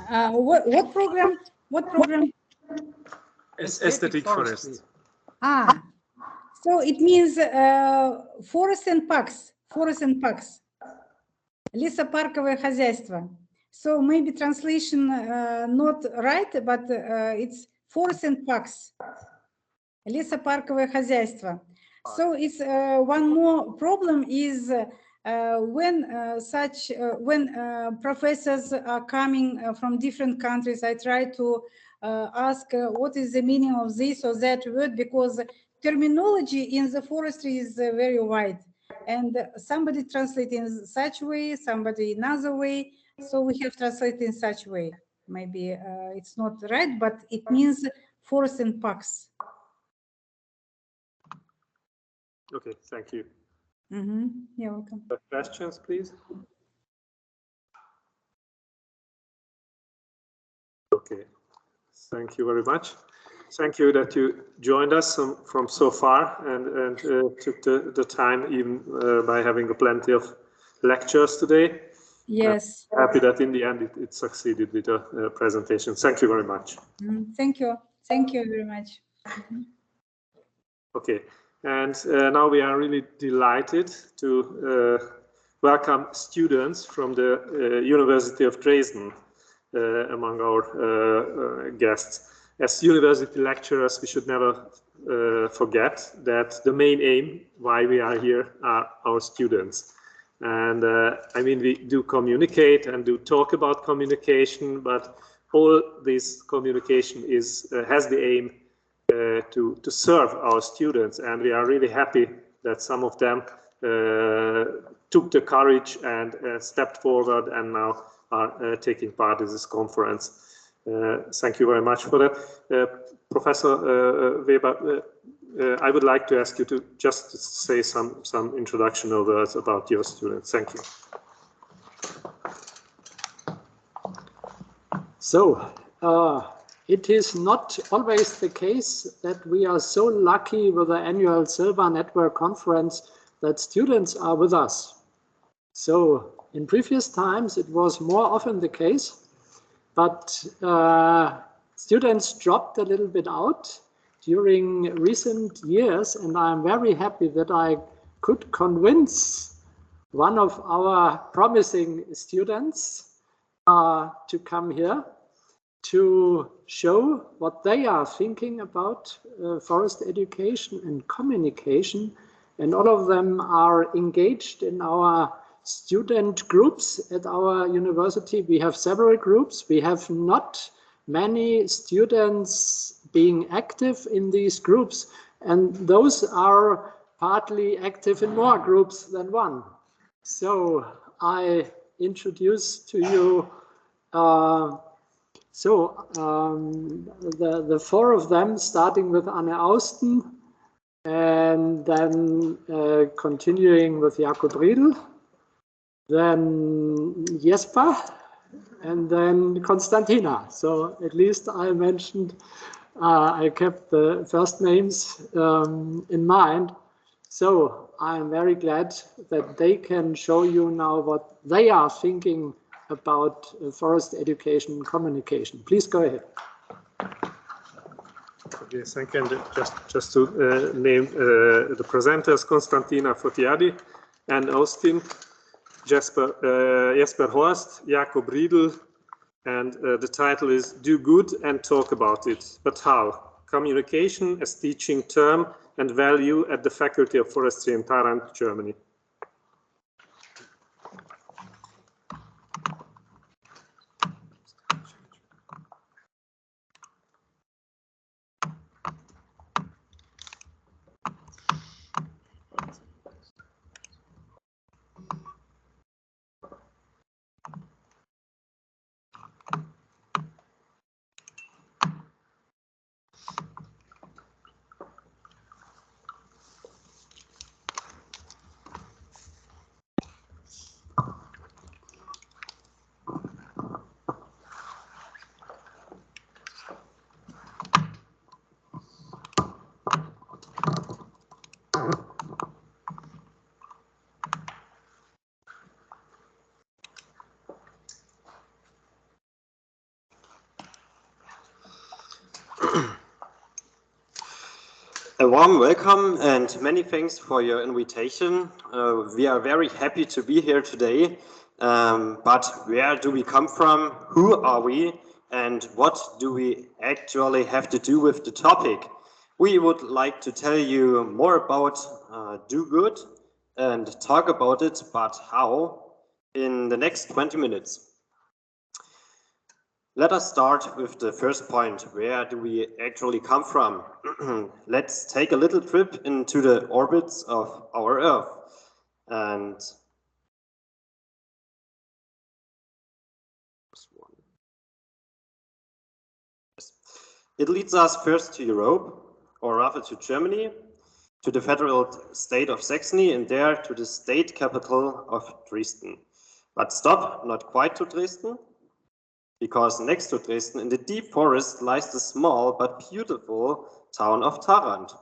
What program? What program? Aesthetic forest. So it means forest and parks. Forest and parks. Лесопарковое хозяйство. So maybe translation not right, but it's forest and parks. Лесопарковое хозяйство. So it's one more problem is when professors are coming from different countries, I try to ask what is the meaning of this or that word, because terminology in the forestry is very wide, and somebody translates in such way, somebody another way. So we have translated in such way. Maybe it's not right, but it means forest and parks. Okay, thank you. You're welcome. Questions, please? Okay, thank you very much. Thank you that you joined us from so far and took the time even by having plenty of lectures today. Yes. Happy that in the end it succeeded with the presentation. Thank you very much. Thank you. Thank you very much. Okay, and now we are really delighted to welcome students from the University of Dresden among our guests. As university lecturers, we should never forget that the main aim why we are here are our students. And I mean, we do communicate and do talk about communication, but all this communication has the aim to serve our students. And we are really happy that some of them took the courage and stepped forward and now are taking part in this conference. Thank you very much for that. Professor Weber, I would like to ask you to just say some introductional words about your students. Thank you. So, it is not always the case that we are so lucky with the annual SILVA Network Conference that students are with us. So, in previous times, it was more often the case, but students dropped a little bit out during recent years, and I'm very happy that I could convince one of our promising students to come here to show what they are thinking about forest education and communication. And all of them are engaged in our student groups at our university. We have several groups. We have not many students being active in these groups, and those are partly active in more groups than one. So I introduce to you the four of them, starting with Anne Austen, and then continuing with Jakob Riedel, then Jesper, and then Konstantina. So at least I mentioned, I kept the first names in mind. So I'm very glad that they can show you now what they are thinking about forest education and communication. Please go ahead. Okay, thank you. And just to name the presenters: Konstantina Fotiadi, Anne Austin, Jesper Horst, Jakob Riedel, and the title is Do Good and Talk About It. But how? Communication as Teaching Term and Value at the Faculty of Forestry in Tarant, Germany. A warm welcome and many thanks for your invitation. We are very happy to be here today. But where do we come from? Who are we? And what do we actually have to do with the topic? We would like to tell you more about do good and talk about it, but how, in the next 20 minutes. Let us start with the first point. Where do we actually come from? Let's take a little trip into the orbits of our Earth. And It leads us first to Europe, or rather to Germany, to the federal state of Saxony, and there to the state capital of Dresden. But stop, not quite to Dresden, because next to Dresden, in the deep forest, lies the small but beautiful town of Tharandt.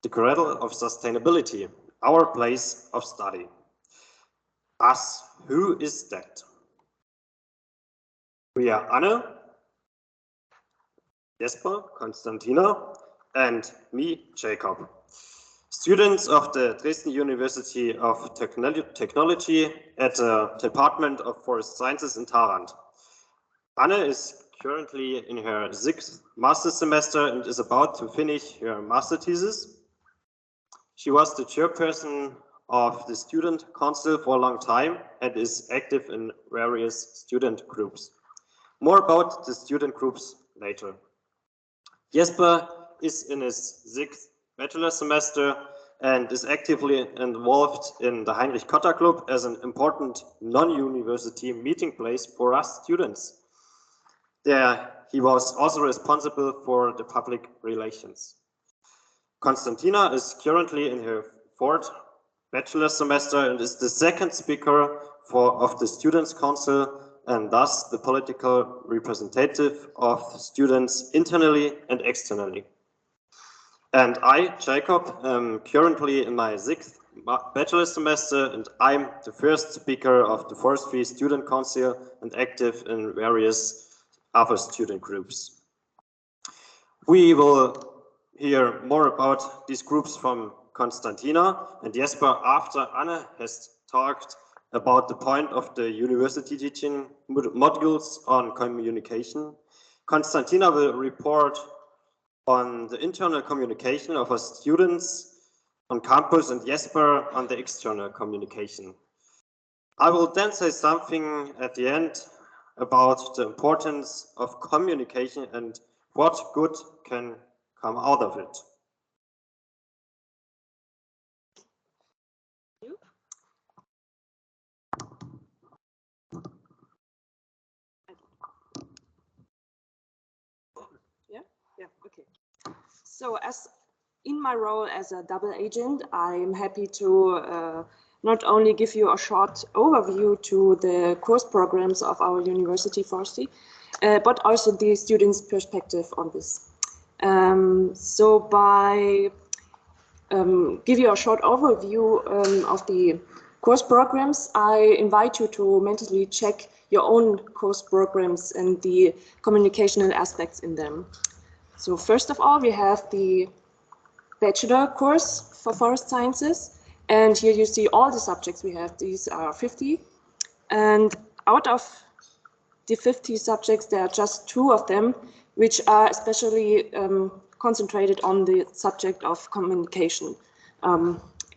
The cradle of sustainability, our place of study. Us, who is that? We are Anne, Jesper, Konstantina, and me, Jacob. Students of the Dresden University of Technology at the Department of Forest Sciences in Tharandt. Anne is currently in her 6th master semester and is about to finish her master thesis. She was the chairperson of the student council for a long time and is active in various student groups. More about the student groups later. Jesper is in his 6th bachelor semester and is actively involved in the Heinrich Cotta Club as an important non-university meeting place for us students. There he was also responsible for the public relations. Konstantina is currently in her 4th bachelor semester and is the 2nd speaker of the Students' Council and thus the political representative of students internally and externally. And I, Jacob, am currently in my 6th bachelor semester and I'm the 1st speaker of the Forestry Student Council and active in various other student groups. We will hear more about these groups from Konstantina and Jesper after Anne has talked about the point of the university teaching modules on communication. Konstantina will report on the internal communication of our students on campus and Jesper on the external communication. I will then say something at the end about the importance of communication and what good can come out of it. Yeah, okay. So as in my role as a double agent, I'm happy to not only give you a short overview to the course programs of our university forestry, but also the students' perspective on this. So by give you a short overview of the course programs, I invite you to mentally check your own course programs and the communicational aspects in them. So first of all, we have the bachelor course for forest sciences. And here you see all the subjects we have. These are 50. And out of the 50 subjects, there are just 2 of them, which are especially concentrated on the subject of communication,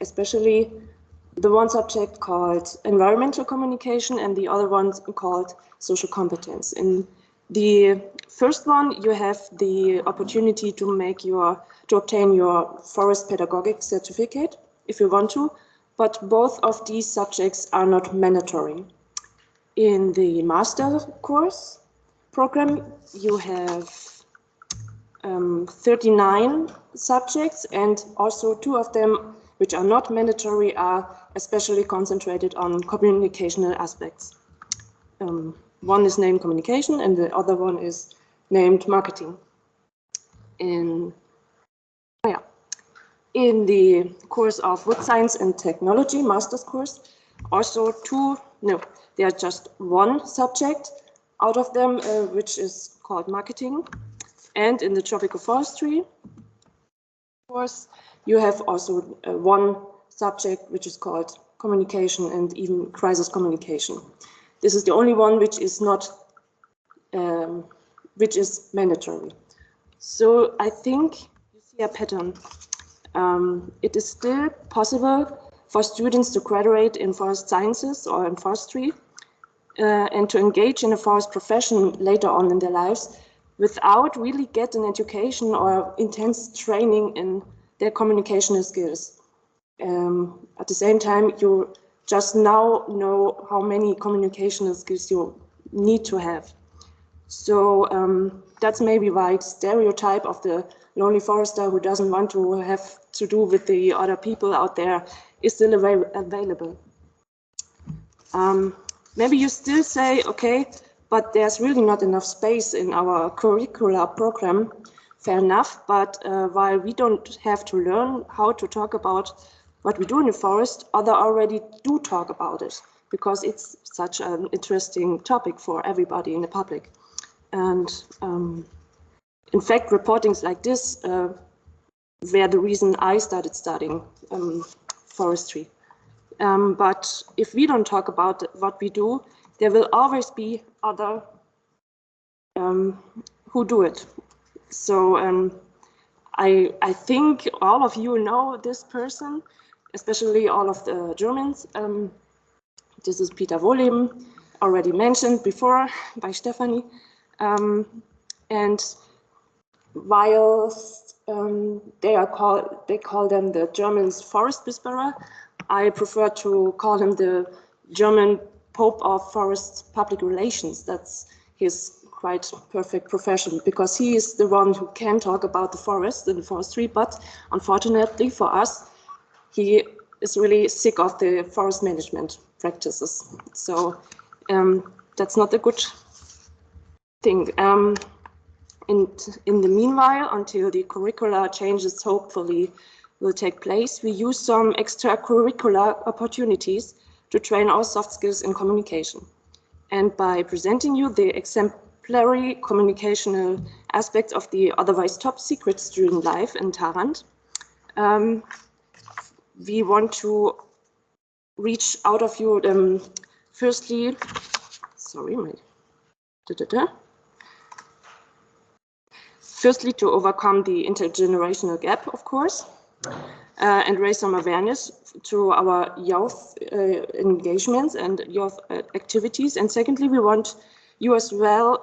especially the one subject called environmental communication and the other one called social competence. In the first one, you have the opportunity to obtain your forest pedagogic certificate if you want to, but both of these subjects are not mandatory. In the master course program, you have 39 subjects, and also 2 of them, which are not mandatory, are especially concentrated on communicational aspects. One is named communication and the other one is named marketing. In the course of wood science and technology, master's course, also there are just 1 subject out of them, which is called marketing. And in the tropical forestry course, you have also 1 subject, which is called communication and even crisis communication. This is the only one which is not, which is mandatory. So I think you see a pattern. It is still possible for students to graduate in forest sciences or in forestry and to engage in a forest profession later on in their lives without really getting an education or intense training in their communicational skills. At the same time, you just now know how many communication skills you need to have. So that's maybe why the stereotype of the lonely forester who doesn't want to have to do with the other people out there is still available. Maybe you still say, okay, but there's really not enough space in our curricular program. Fair enough, but while we don't have to learn how to talk about what we do in the forest, others already do talk about it, because it's such an interesting topic for everybody in the public. And in fact, reportings like this were the reason I started studying forestry. But if we don't talk about what we do, there will always be other who do it. So I think all of you know this person, especially all of the Germans. This is Peter Wohleben, already mentioned before by Stefanie. And whilst they call them the Germans forest whisperer, I prefer to call him the German Pope of Forest Public Relations. That's his quite perfect profession, because he is the one who can talk about the forest and the forestry, but unfortunately for us, he is really sick of the forest management practices. So that's not a good thing. In the meanwhile, until the curricular changes hopefully will take place, we use some extracurricular opportunities to train our soft skills in communication. And by presenting you the exemplary communicational aspects of the otherwise top secret student life in Tarant, we want to reach out of you, firstly, firstly, to overcome the intergenerational gap, of course, and raise some awareness to our youth engagements and youth activities. And secondly, we want you as well,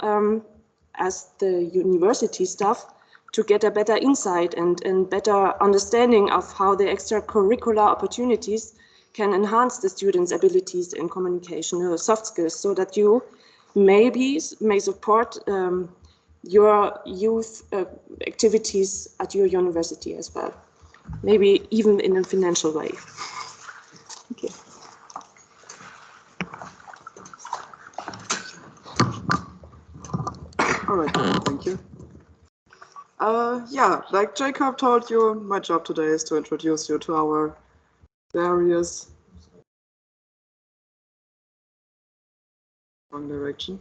as the university staff, to get a better insight and better understanding of how the extracurricular opportunities can enhance the students' abilities in communication, soft skills, so that you may support your youth activities at your university as well, maybe even in a financial way. Okay. All right, thank you. Yeah, like Jacob told you, my job today is to introduce you to our various... Wrong direction.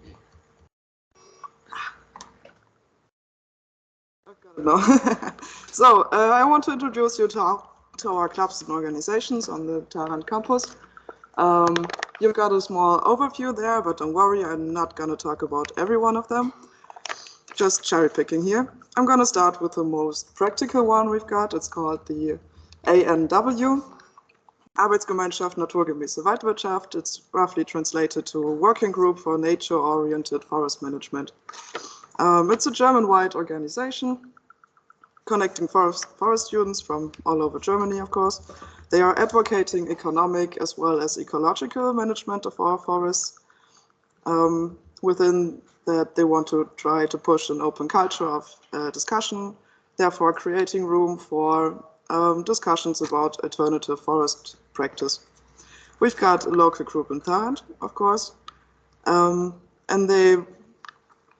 No. So, I want to introduce you to our clubs and organizations on the Tarant campus. You've got a small overview there, but don't worry, I'm not going to talk about every one of them. Just cherry picking here. I'm going to start with the most practical one we've got. It's called the ANW, Arbeitsgemeinschaft Naturgemäße Waldwirtschaft. It's roughly translated to Working Group for Nature-Oriented Forest Management. It's a German-wide organization connecting forest students from all over Germany, of course. They are advocating economic as well as ecological management of our forests. Within that, they want to try to push an open culture of discussion, therefore creating room for discussions about alternative forest practice. We've got a local group in Tarant, of course, and they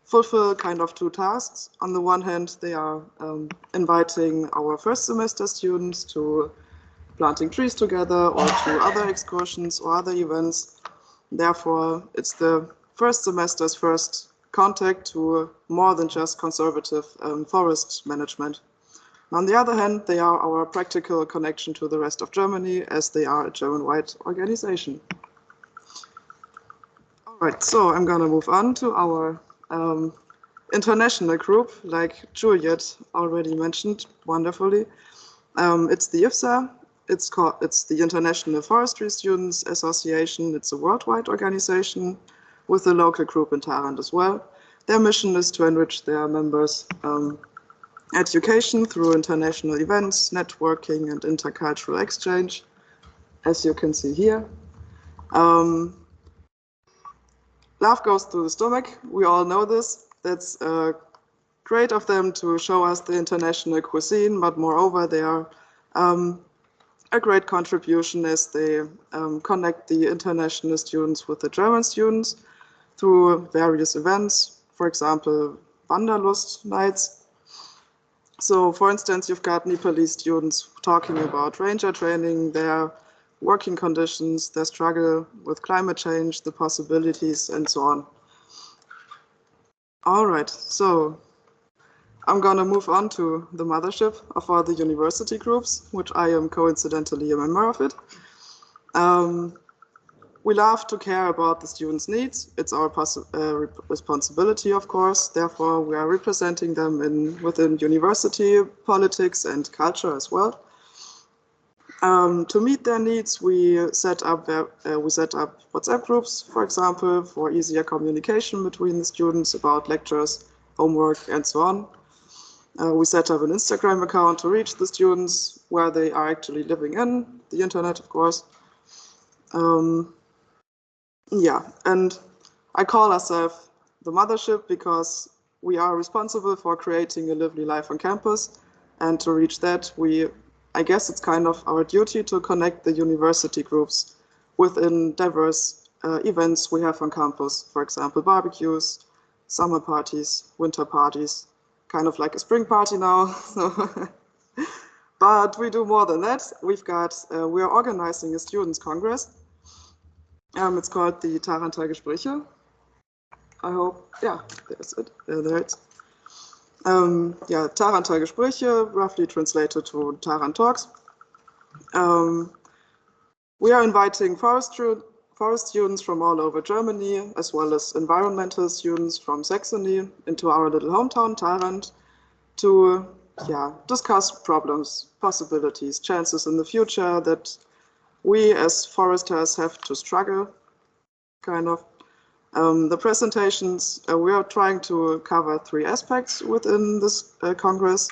fulfill kind of two tasks. On the one hand, they are inviting our first semester students to planting trees together or to other excursions or other events. Therefore, it's the first semester's first contact to more than just conservative forest management. On the other hand, they are our practical connection to the rest of Germany, as they are a German-wide organization. All right, so I'm going to move on to our international group, like Juliet already mentioned wonderfully. It's the IFSA. It's the International Forestry Students Association. It's a worldwide organization with a local group in Tarant as well. Their mission is to enrich their members' education through international events, networking, and intercultural exchange, as you can see here. Love goes through the stomach. We all know this. That's great of them to show us the international cuisine, but moreover, they are a great contribution as they connect the international students with the German students through various events, for example, Wanderlust nights. So, for instance, you've got Nepalese students talking about ranger training, their working conditions, their struggle with climate change, the possibilities, and so on. All right, so I'm gonna move on to the mothership of all the university groups, which I am coincidentally a member of it. We love to care about the students' needs. It's our responsibility, of course. Therefore, we are representing them within university politics and culture as well. To meet their needs, we set up WhatsApp groups, for example, for easier communication between the students about lectures, homework, and so on. We set up an Instagram account to reach the students where they are actually living in, the internet, of course. Yeah, and I call ourselves the mothership because we are responsible for creating a lively life on campus. And to reach that, I guess it's kind of our duty to connect the university groups within diverse events we have on campus. For example, barbecues, summer parties, winter parties, kind of like a spring party now. But we do more than that. We are organizing a students' congress. It's called the Taranter Gespräche. I hope, yeah, there's it. There it's. Yeah, Taranter Gespräche, roughly translated to Taran Talks. We are inviting forest students from all over Germany, as well as environmental students from Saxony into our little hometown, Tarant, to discuss problems, possibilities, chances in the future that we as foresters have to struggle, kind of. The presentations, we are trying to cover 3 aspects within this Congress.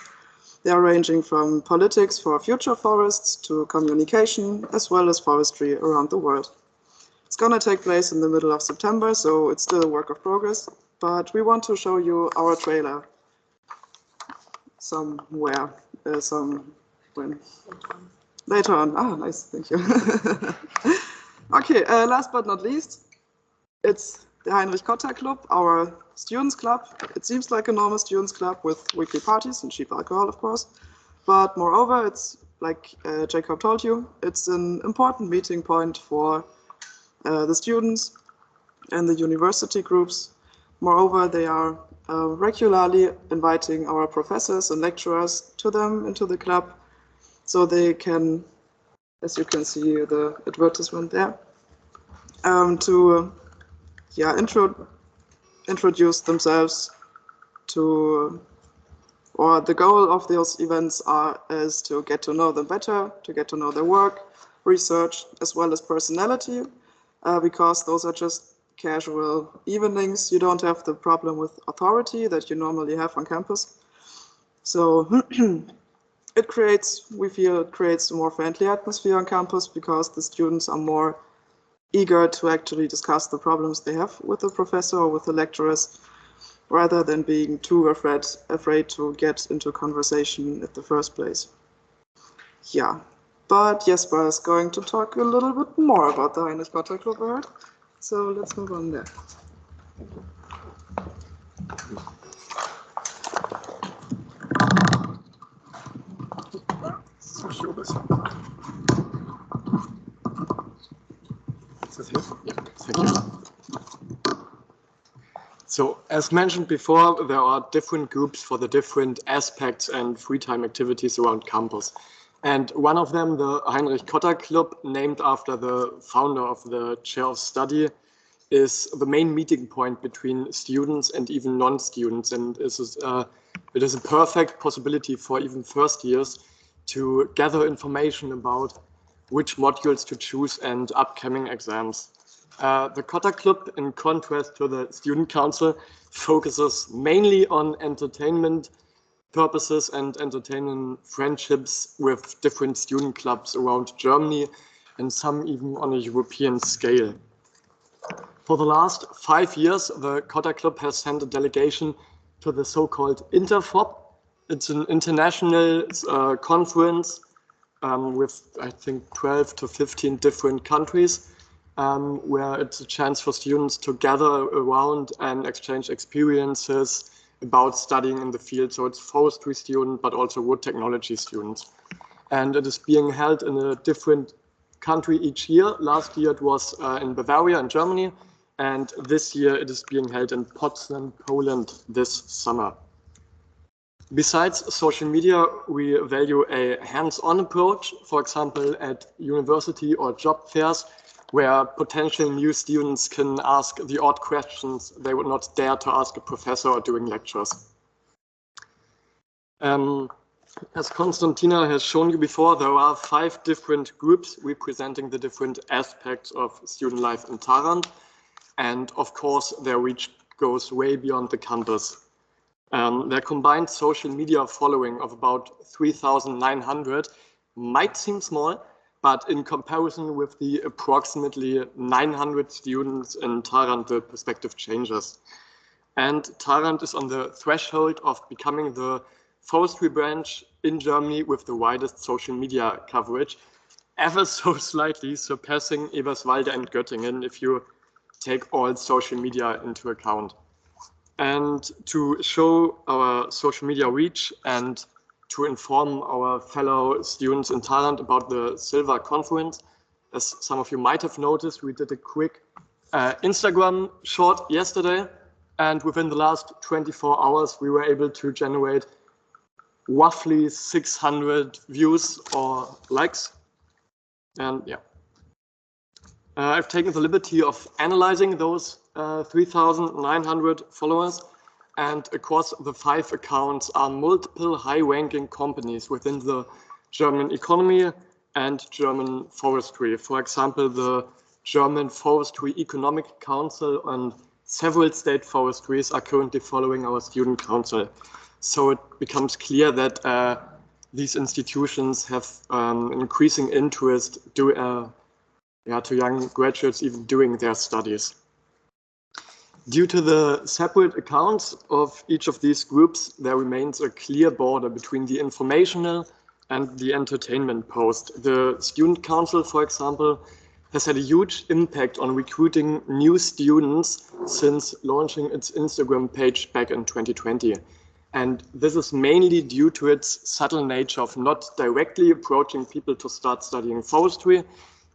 They are ranging from politics for future forests to communication, as well as forestry around the world. It's going to take place in the middle of September, so it's still a work of progress, but we want to show you our trailer somewhere, later on. Ah, nice, thank you. Okay, last but not least, it's the Heinrich Cotta Club, our students club. It seems like a normal students club with weekly parties and cheap alcohol, of course. But moreover, it's like Jacob told you, it's an important meeting point for the students and the university groups. Moreover, they are regularly inviting our professors and lecturers to them into the club, so they can, as you can see the advertisement there, to introduce themselves to, or the goal of those events is to get to know them better, to get to know their work, research, as well as personality, because those are just casual evenings. You don't have the problem with authority that you normally have on campus. So we feel it creates a more friendly atmosphere on campus because the students are more eager to actually discuss the problems they have with the professor or with the lecturers, rather than being too afraid to get into conversation at the first place. Yeah, but Jesper is going to talk a little bit more about the Heinrich Cotta Club, I heard. So let's move on there. Thank you. So, as mentioned before, there are different groups for the different aspects and free time activities around campus. And one of them, the Heinrich Cotta Club, named after the founder of the chair of study, is the main meeting point between students and even non-students. And it is a perfect possibility for even first years to gather information about which modules to choose and upcoming exams. The Cotta Club, in contrast to the Student Council, focuses mainly on entertainment purposes and entertaining friendships with different student clubs around Germany. and some even on a European scale. For the last 5 years, the Cotta Club has sent a delegation to the so-called Interfop. It's an international conference with, I think, 12 to 15 different countries, where it's a chance for students to gather around and exchange experiences about studying in the field. So it's forestry students, but also wood technology students. And it is being held in a different country each year. Last year it was in Bavaria in Germany, and this year it is being held in Poznań, Poland this summer. Besides social media, we value a hands-on approach, for example, at university or job fairs, where potential new students can ask the odd questions they would not dare to ask a professor during lectures. As Konstantina has shown you before, there are 5 different groups representing the different aspects of student life in Tarant. And of course, their reach goes way beyond the campus. Their combined social media following of about 3,900 might seem small, but in comparison with the approximately 900 students in Tarant, the perspective changes. And Tarant is on the threshold of becoming the forestry branch in Germany with the widest social media coverage, ever so slightly surpassing Eberswalde and Göttingen if you take all social media into account. And to show our social media reach and to inform our fellow students in Tarant about the SILVA conference, as some of you might have noticed, we did a quick Instagram short yesterday, and within the last 24 hours, we were able to generate roughly 600 views or likes. And yeah, I've taken the liberty of analyzing those 3,900 followers, and across the 5 accounts are multiple high-ranking companies within the German economy and German forestry. For example, the German Forestry Economic Council and several state forestries are currently following our student council. So it becomes clear that these institutions have increasing interest to young graduates even doing their studies. Due to the separate accounts of each of these groups, there remains a clear border between the informational and the entertainment post. The Student Council, for example, has had a huge impact on recruiting new students since launching its Instagram page back in 2020. And this is mainly due to its subtle nature of not directly approaching people to start studying forestry,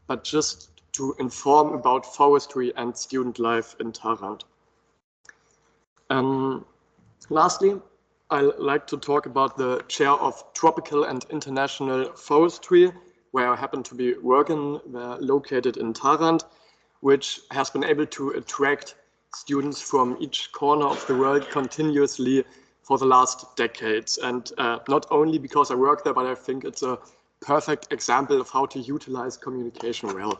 but just to inform about forestry and student life in Tarant. Lastly, I'd like to talk about the chair of tropical and international forestry, where I happen to be working, located in Tarant, which has been able to attract students from each corner of the world continuously for the last decades. And not only because I work there, but I think it's a perfect example of how to utilize communication well.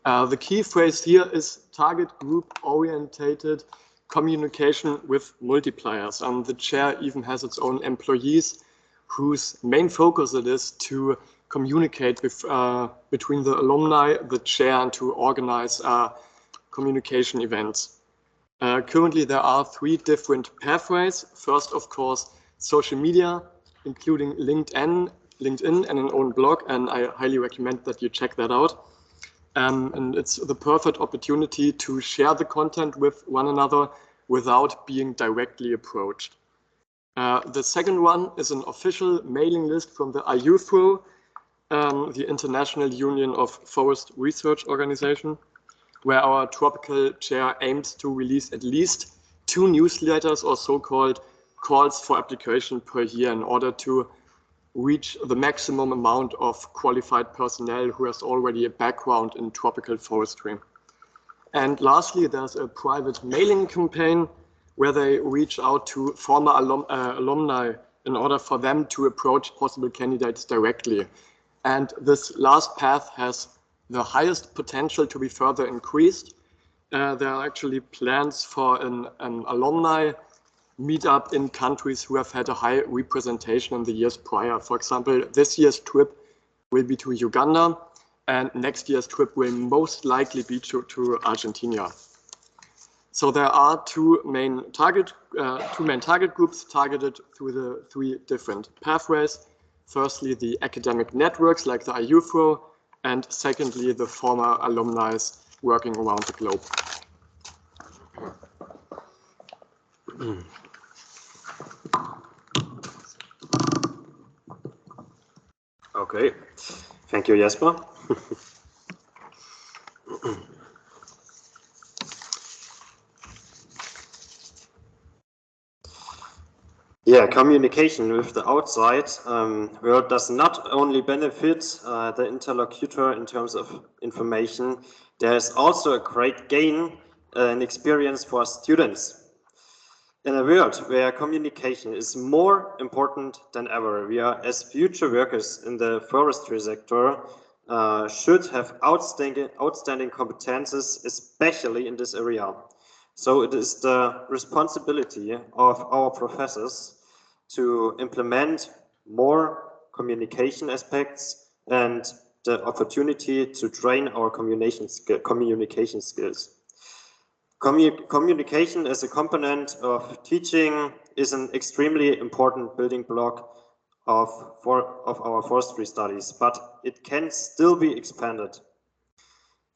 The key phrase here is target group orientated communication with multipliers. And the chair even has its own employees whose main focus it is to communicate with, between the alumni, the chair, and to organize communication events. Currently, there are 3 different pathways. First, of course, social media, including LinkedIn and an own blog, and I highly recommend that you check that out. And it's the perfect opportunity to share the content with one another without being directly approached. The second one is an official mailing list from the IUFO, the International Union of Forest Research Organization, where our tropical chair aims to release at least 2 newsletters or so-called calls for application per year in order to reach the maximum amount of qualified personnel who has already a background in tropical forestry. And lastly, there's a private mailing campaign where they reach out to former alumni in order for them to approach possible candidates directly. And this last path has the highest potential to be further increased. There are actually plans for an alumni meetup in countries who have had a high representation in the years prior. For example, this year's trip will be to Uganda, and next year's trip will most likely be to Argentina. So there are two main target groups targeted through the 3 different pathways. Firstly, the academic networks like the IUFRO, and secondly, the former alumni working around the globe. Okay, thank you, Jesper. Yeah, communication with the outside world does not only benefit the interlocutor in terms of information, there is also a great gain and experience for students. In a world where communication is more important than ever, we are, as future workers in the forestry sector, should have outstanding competences, especially in this area. So it is the responsibility of our professors to implement more communication aspects and the opportunity to train our communication skills. Communication as a component of teaching is an extremely important building block of our forestry studies, but it can still be expanded.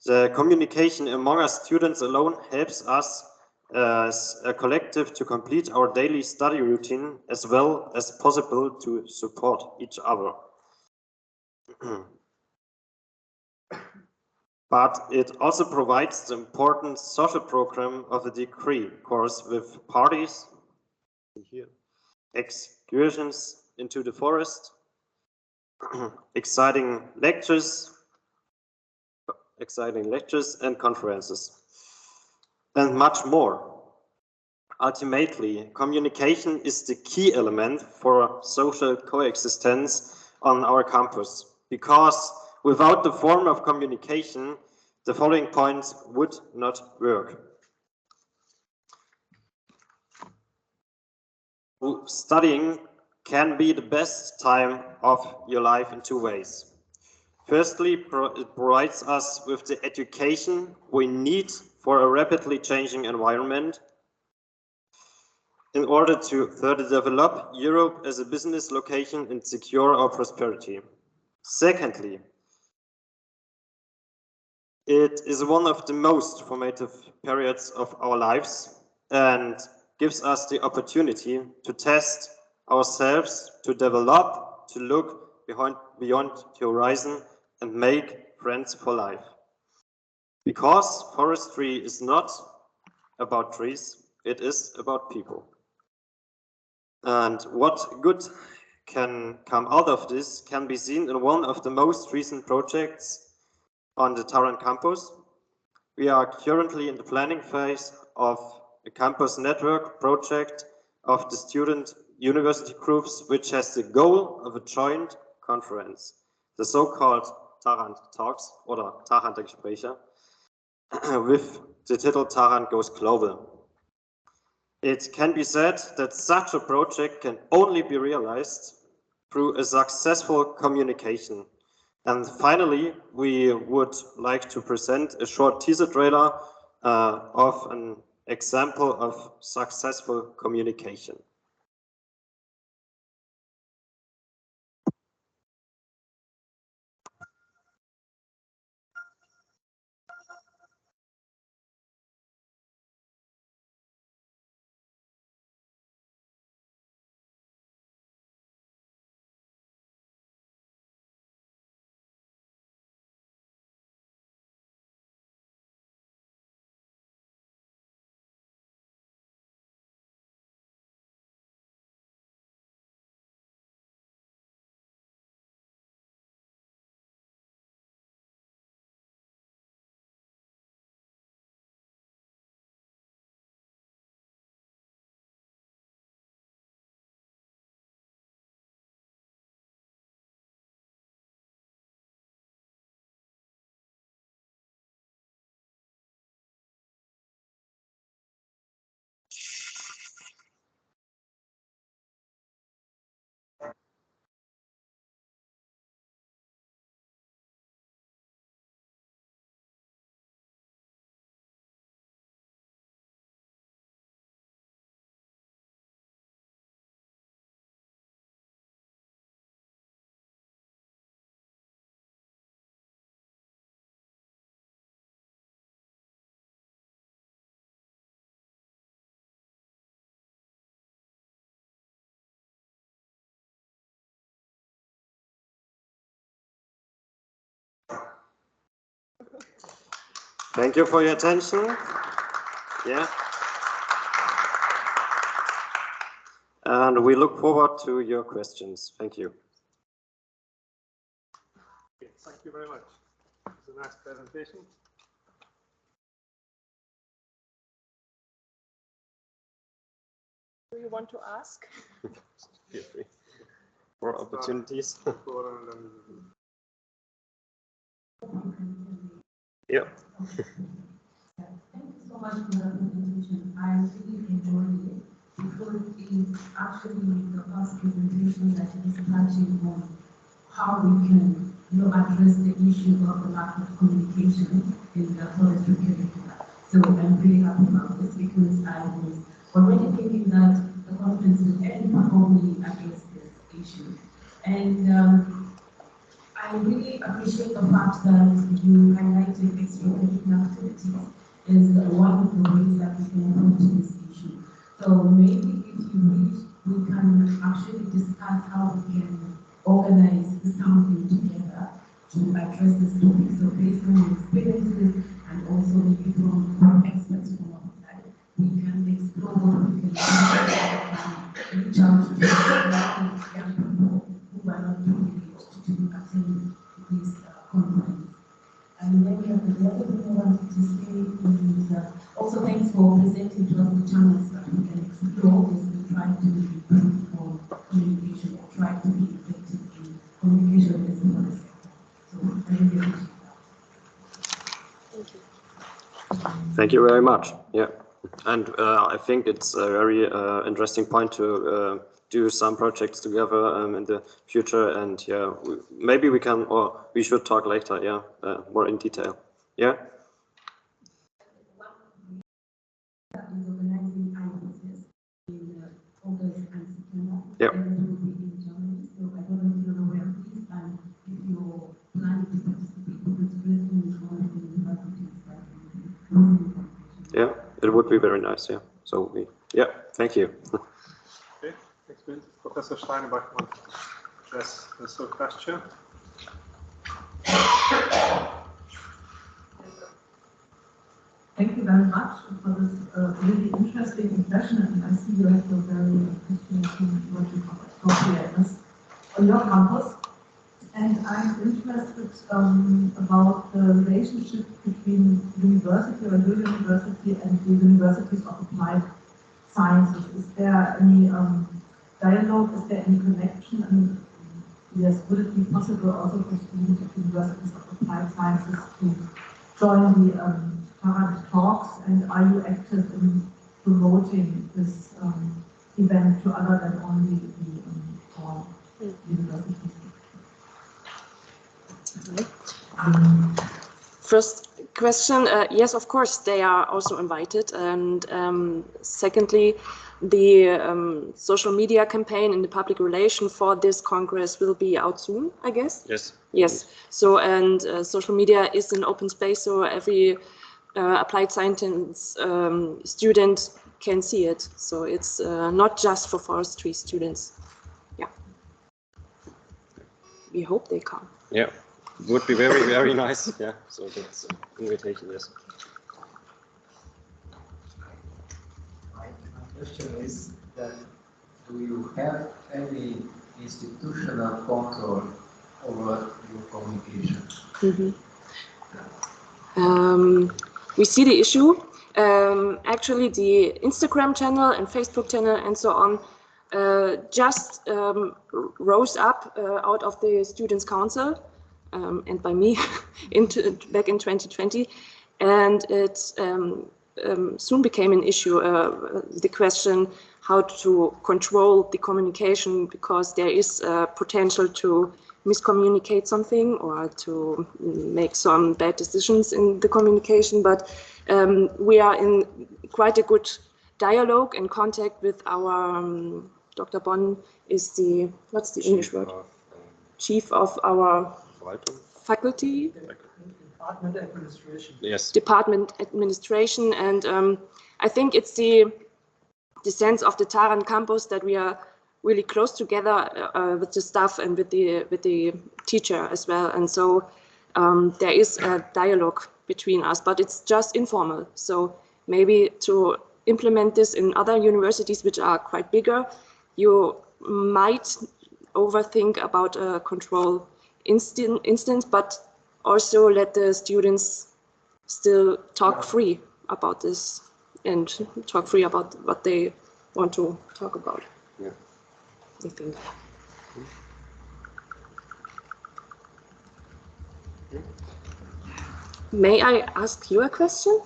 The communication among us students alone helps us as a collective to complete our daily study routine as well as possible to support each other. But it also provides the important social program of the degree course with parties, excursions into the forest, exciting lectures and conferences, and much more. Ultimately, communication is the key element for social coexistence on our campus, because without the form of communication, the following points would not work. Studying can be the best time of your life in 2 ways. Firstly, it provides us with the education we need for a rapidly changing environment in order to further develop Europe as a business location and secure our prosperity. Secondly, it is one of the most formative periods of our lives and gives us the opportunity to test ourselves, to develop, to look beyond the horizon and make friends for life. Because forestry is not about trees, it is about people. And what good can come out of this can be seen in one of the most recent projects on the Tarrant campus. We are currently in the planning phase of a campus network project of the student university groups, which has the goal of a joint conference, the so-called Tarrant Talks oder Tarranter Gespräche, with the title Tarrant Goes Global. It can be said that such a project can only be realized through a successful communication. And finally, we would like to present a short teaser trailer of an example of successful communication. Thank you for your attention. Yeah. And we look forward to your questions. Thank you. Thank you very much. It was a nice presentation. Do you want to ask? Feel free. More opportunities. Yeah. Thank you so much for the presentation. I really enjoyed it because it's actually the first presentation that is touching on how we can, address the issue of the lack of communication in the forestry curricula. So I'm really happy about this because I was already thinking that the conference will end before we address this issue. And I really appreciate the fact that you highlighted extracurricular activities is one of the ways that we can approach this issue. So maybe if you wish, we can actually discuss how we can organize something together to address this topic. So based on your experiences and also maybe from experts from our side, we can explore what we can do and reach out to young people who are not privileged to attend this conference. And then the other thing I wanted to say is also thanks for presenting to us the channels that we can explore as we try to improve on communication or try to be effective in communication with the sector. So I really appreciate that. Thank you. Thank you very much. Yeah. And I think it's a very interesting point to do some projects together in the future. And yeah, maybe we can, or we should talk later. Yeah, more in detail. Yeah. Yeah. Yeah, it would be very nice. Yeah. So yeah, thank you. Okay, next minute, Professor Steinbach wants to address this question. Thank you very much for this really interesting impression, and I see you have a very interesting appropriateness on your campus. And I'm interested about the relationship between university or your university and the universities of applied sciences. Is there any dialogue? Is there any connection? And yes, would it be possible also for students of universities of applied sciences to join the current talks? And are you active in promoting this event to other than only the universities? First question, yes, of course, they are also invited. And secondly, the social media campaign and the public relation for this Congress will be out soon, I guess? Yes. Yes. So, and social media is an open space, so every applied science student can see it. So it's not just for forestry students. Yeah. We hope they come. Yeah. Would be very, very nice. Yeah, so that's an invitation, yes. My question is that do you have any institutional control over your communication? We see the issue. Actually, the Instagram channel and Facebook channel and so on just rose up out of the Students' Council. And by me back in 2020, and it soon became an issue, the question how to control the communication, because there is potential to miscommunicate something or to make some bad decisions in the communication, but we are in quite a good dialogue and contact with our Dr. Bonn is the, what's the English word? Chief of our faculty? Department administration. Yes. Department administration, and I think it's the sense of the Taran campus that we are really close together with the staff and with the teacher as well, and so there is a dialogue between us, but it's just informal. So maybe to implement this in other universities which are quite bigger, you might overthink about a control instance, but also let the students still talk free about this and talk free about what they want to talk about. Yeah. I think. May I ask you a question?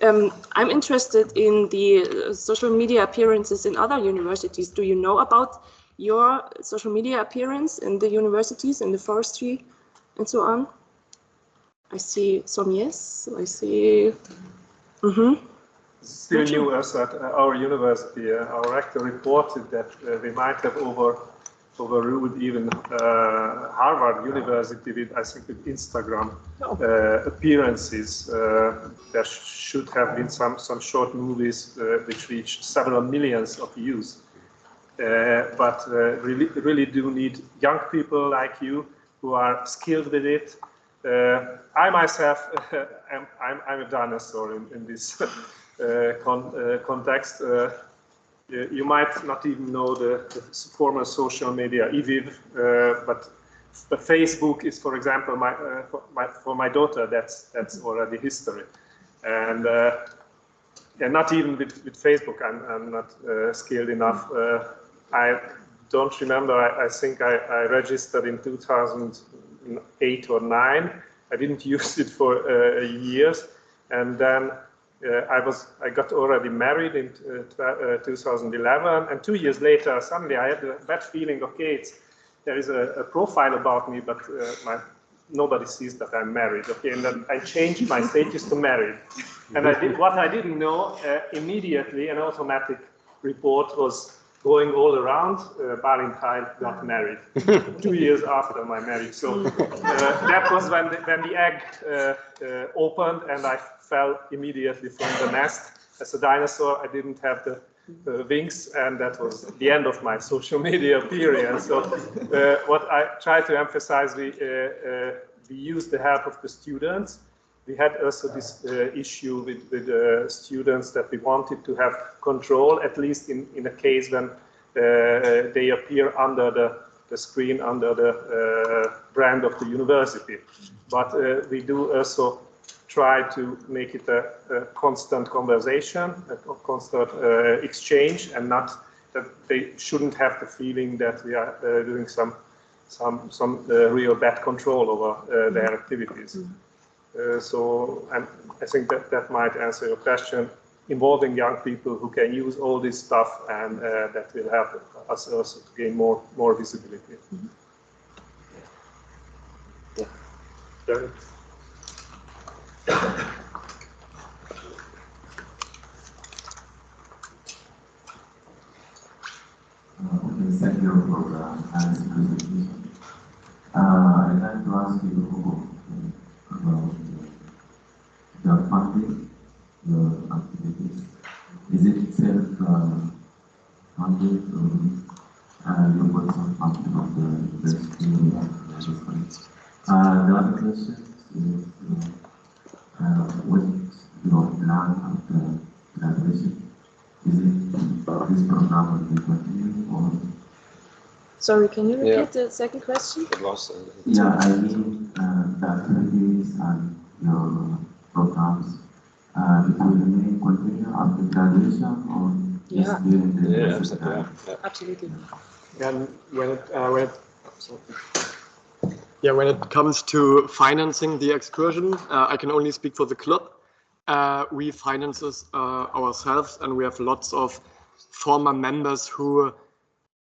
I'm interested in the social media appearances in other universities. Do you know about your social media appearance in the universities, in the forestry, and so on? I see some yes. I see. Still new as at our university. Our rector reported that they might have overruled even Harvard University with, I think, with Instagram appearances. There should have been some short movies which reached several millions of views. But really do need young people like you who are skilled with it. I myself, I'm a dinosaur in this context. You might not even know the former social media, EVIV, but Facebook is, for example, for my daughter, that's already history. And not even with Facebook, I'm not skilled enough. I don't remember, I think I registered in 2008 or 9. I didn't use it for years. And then I got already married in 2011, and 2 years later, suddenly I had a bad feeling. Okay, there is a profile about me, but nobody sees that I'm married. Okay, and then I changed my status to married, and what I didn't know immediately. An automatic report was going all around. Valentine not married. 2 years after my marriage, so that was when the egg opened, and I fell immediately from the nest. As a dinosaur, I didn't have the wings, and that was the end of my social media period. So what I try to emphasize, we use the help of the students. We had also this issue with students that we wanted to have control, at least in a case when they appear under the screen, under the brand of the university. But we do also try to make it a constant conversation, a constant exchange, and not that they shouldn't have the feeling that we are doing some real bad control over their activities. So I think that might answer your question, involving young people who can use all this stuff, and that will help us also to gain more visibility. Yeah. Thank you for this presentation. I'd like to ask you about the funding, the activities. Is it self-funded, or you got some funding of the university? The other question is, what is your plan after graduation? Is it this program will be continued, or? Sorry, can you repeat the second question? Yeah, I mean the activities and your programs, it will remain continue after graduation, or just during the university time? Absolutely. And when it comes to financing the excursion, I can only speak for the club. We finance this ourselves, and we have lots of former members who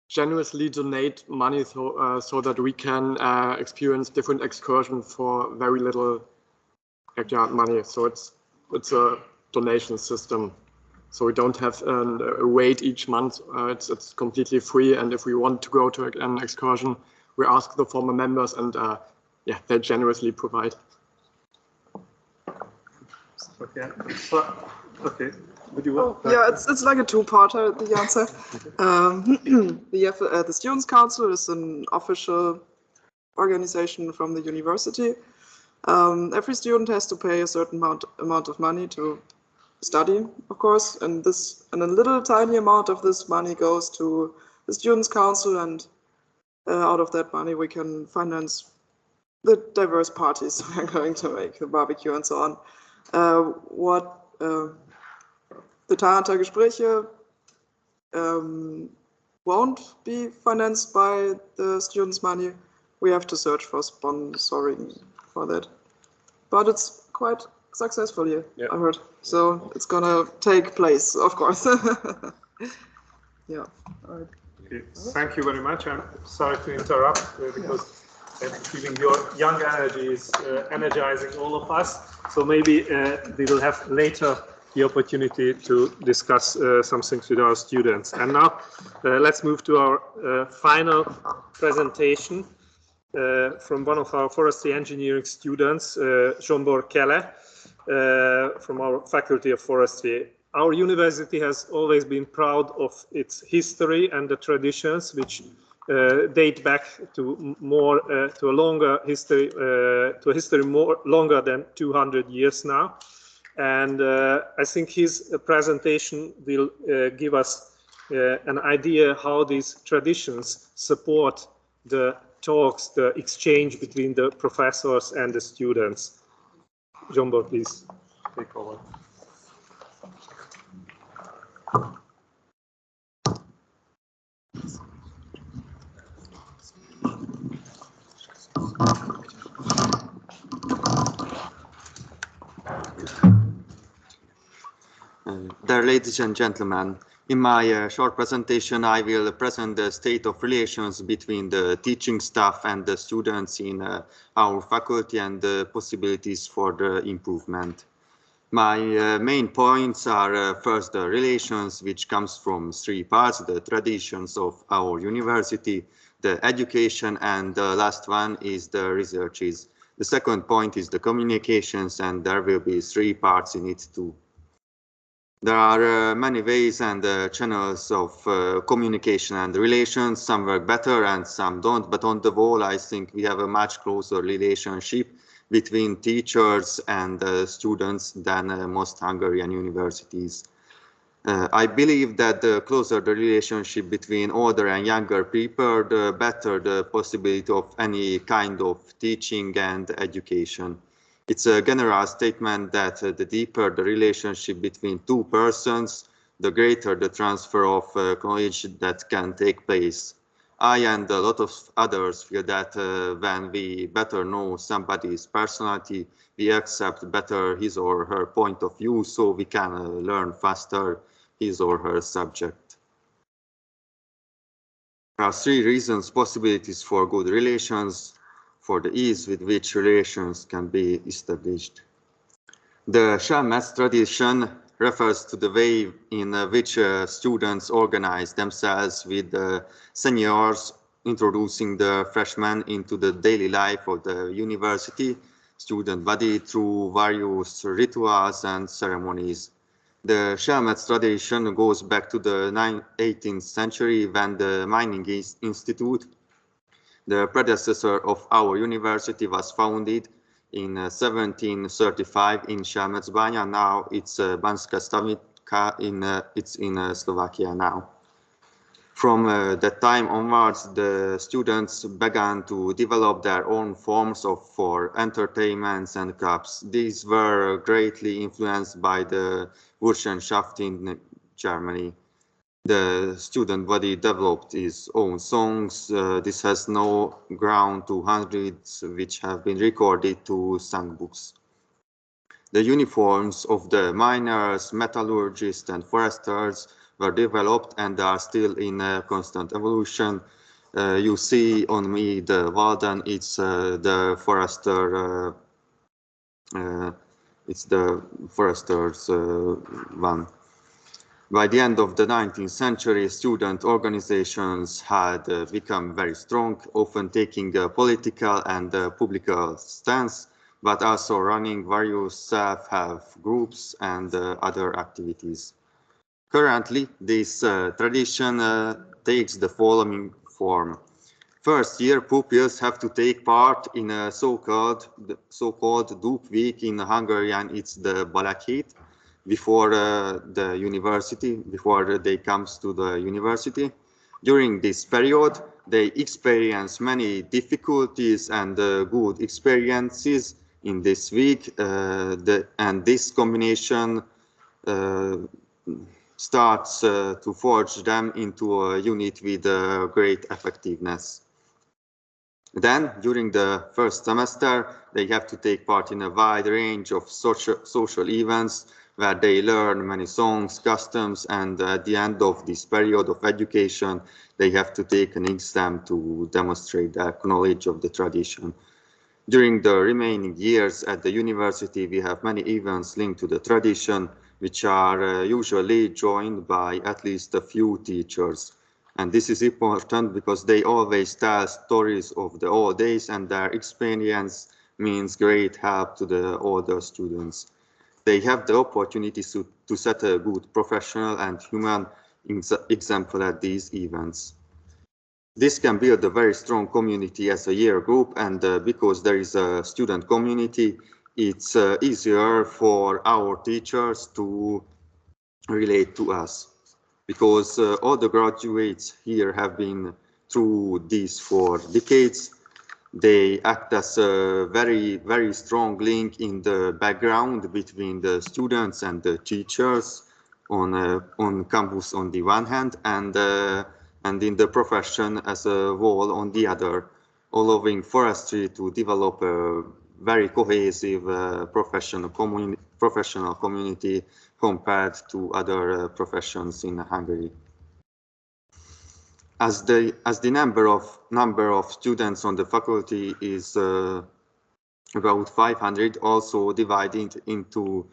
generously donate money so that we can experience different excursions for very little money. So it's a donation system. So we don't have a wait each month. It's completely free, and if we want to go to an excursion, we ask the former members, and they generously provide. Okay. Okay. Would you? Yeah, it's like a two-parter, the answer. The Students' Council is an official organization from the university, Every student has to pay a certain amount of money to study, of course, and a little tiny amount of this money goes to the Students' Council, and out of that money we can finance the diverse parties we're going to make, the barbecue and so on. The Taranta Gespräche won't be financed by the students' money. We have to search for sponsoring for that. But it's quite successful here, I heard. So it's gonna take place, of course. Yeah. All right. Okay. Thank you very much. I'm sorry to interrupt because I'm feeling your young energy is energizing all of us. So maybe we will have later the opportunity to discuss some things with our students. And now let's move to our final presentation from one of our forestry engineering students, Zsombor Kele, from our Faculty of Forestry. Our university has always been proud of its history and the traditions, which date back to to a longer history, to a history longer than 200 years now. And I think his presentation will give us an idea how these traditions support the talks, the exchange between the professors and the students. Zsombor, please take over. Dear ladies and gentlemen, in my short presentation, I will present the state of relations between the teaching staff and the students in our faculty and the possibilities for the improvement. My main points are first the relations, which comes from three parts: the traditions of our university, the education, and the last one is the researches. The second point is the communications, and there will be three parts in it too. There are many ways and channels of communication and relations. Some work better and some don't, but on the whole, I think we have a much closer relationship between teachers and students than most Hungarian universities. I believe that the closer the relationship between older and younger people, the better the possibility of any kind of teaching and education. It's a general statement that the deeper the relationship between two persons, the greater the transfer of knowledge that can take place. I and a lot of others feel that when we better know somebody's personality, we accept better his or her point of view, so we can learn faster his or her subject. There are three reasons, possibilities for good relations, for the ease with which relations can be established. The Shalmaz tradition refers to the way in which students organize themselves with seniors, introducing the freshmen into the daily life of the university student body through various rituals and ceremonies. The Shalmaz tradition goes back to the 18th century when the Mining Institute, the predecessor of our university, was founded in 1735 in Shalmazbánya. Now it's Banská Stavnica, it's in Slovakia now. From that time onwards, the students began to develop their own forms for entertainments and clubs. These were greatly influenced by the Burschenschaft in Germany. The student body developed its own songs. This has no ground to hundreds which have been recorded to songbooks. The uniforms of the miners, metallurgists, and foresters were developed and are still in constant evolution. You see on me the Walden, it's the forester, it's the forester's one. By the end of the 19th century, student organizations had become very strong, often taking a political and public stance, but also running various self-help groups and other activities. Currently, this tradition takes the following form. First year pupils have to take part in a so-called Duke Week. In Hungarian, it's the Balakit, before the university, before they comes to the university. During this period, they experience many difficulties and good experiences in this week, and this combination starts to forge them into a unit with great effectiveness. Then, during the first semester, they have to take part in a wide range of social events where they learn many songs, customs, and at the end of this period of education, they have to take an exam to demonstrate their knowledge of the tradition. During the remaining years at the university, we have many events linked to the tradition, which are usually joined by at least a few teachers. And this is important because they always tell stories of the old days, and their experience means great help to the older students. They have the opportunity to set a good professional and human example at these events. This can build a very strong community as a year group, and because there is a student community, it's easier for our teachers to relate to us. Because all the graduates here have been through this for decades. They act as a very, very strong link in the background between the students and the teachers on campus on the one hand, and in the profession as a whole on the other, allowing forestry to develop a very cohesive professional community compared to other professions in Hungary. As the number of students on the faculty is about 500, also divided into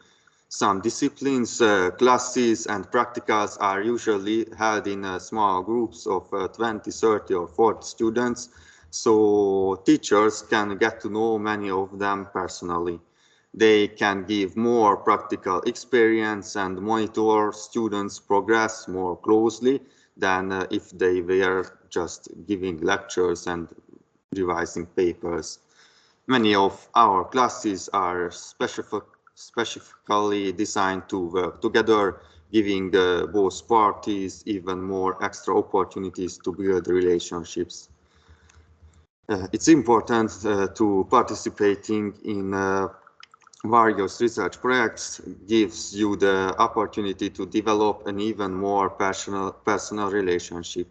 some disciplines, classes and practicals are usually held in small groups of 20, 30 or 40 students, so teachers can get to know many of them personally. They can give more practical experience and monitor students' progress more closely than if they were just giving lectures and revising papers. Many of our classes are specifically designed to work together, giving both parties even more extra opportunities to build relationships. It's important to participating in various research projects gives you the opportunity to develop an even more personal relationship.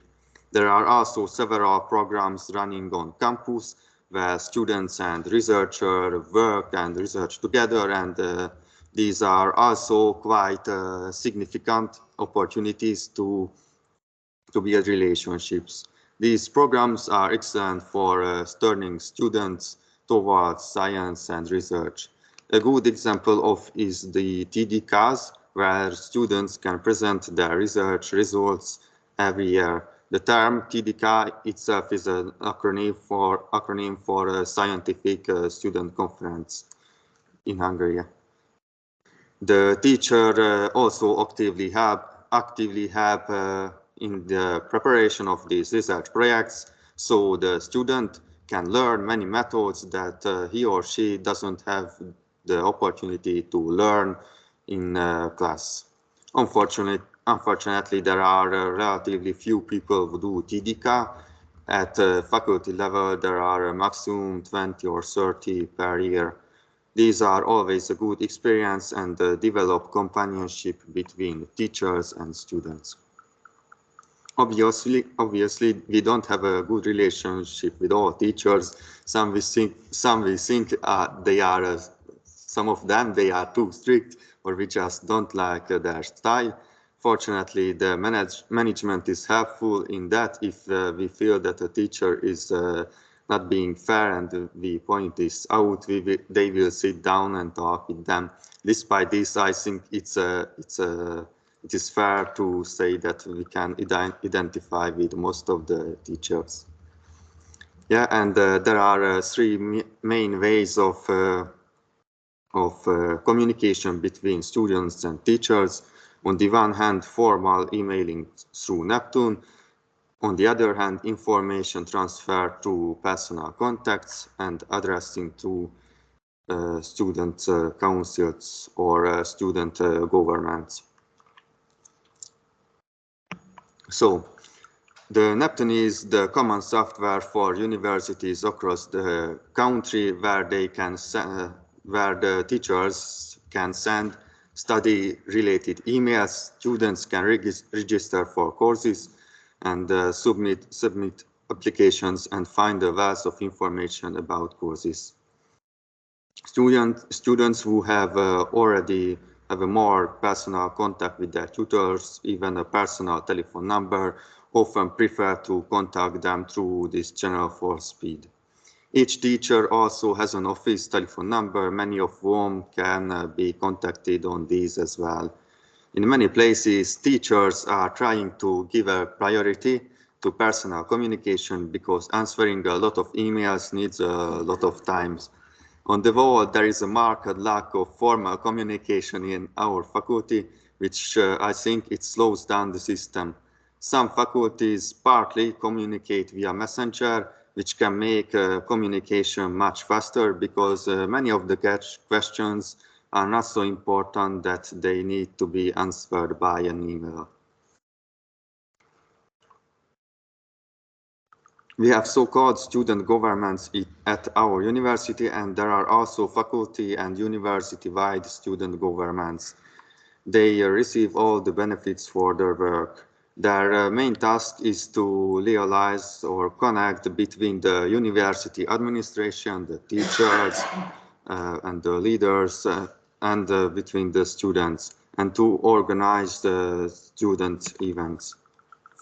There are also several programs running on campus where students and researchers work and research together, and these are also quite significant opportunities to build relationships. These programs are excellent for turning students towards science and research. A good example of is the TDCAs, where students can present their research results every year. The term TDCA itself is an acronym for a scientific student conference in Hungary. The teacher also actively help in the preparation of these research projects, so the student can learn many methods that he or she doesn't have the opportunity to learn in class. Unfortunately, there are relatively few people who do TDCA. At faculty level, there are a maximum 20 or 30 per year. These are always a good experience and develop companionship between teachers and students. Obviously, we don't have a good relationship with all teachers. Some we think they are. Some of them, they are too strict, or we just don't like their style. Fortunately, the management is helpful in that if we feel that a teacher is not being fair and we point this out, they will sit down and talk with them. Despite this, I think it is fair to say that we can identify with most of the teachers. Yeah, and there are three main ways of communication between students and teachers. On the one hand, formal emailing through Neptune. On the other hand, information transfer through personal contacts and addressing to student councils or student governments. So, the Neptune is the common software for universities across the country where they can where the teachers can send study-related emails, students can register for courses and submit applications and find a wealth of information about courses. Students who have already have a more personal contact with their tutors, even a personal telephone number, often prefer to contact them through this channel for speed. Each teacher also has an office telephone number, many of whom can be contacted on these as well. In many places, teachers are trying to give a priority to personal communication because answering a lot of emails needs a lot of time. On the whole, there is a marked lack of formal communication in our faculty, which I think it slows down the system. Some faculties partly communicate via messenger, which can make communication much faster because many of the questions are not so important that they need to be answered by an email. We have so-called student governments at our university, and there are also faculty and university-wide student governments. They receive all the benefits for their work. Their main task is to realize or connect between the university administration, the teachers, and the leaders, and between the students, and to organize the student events.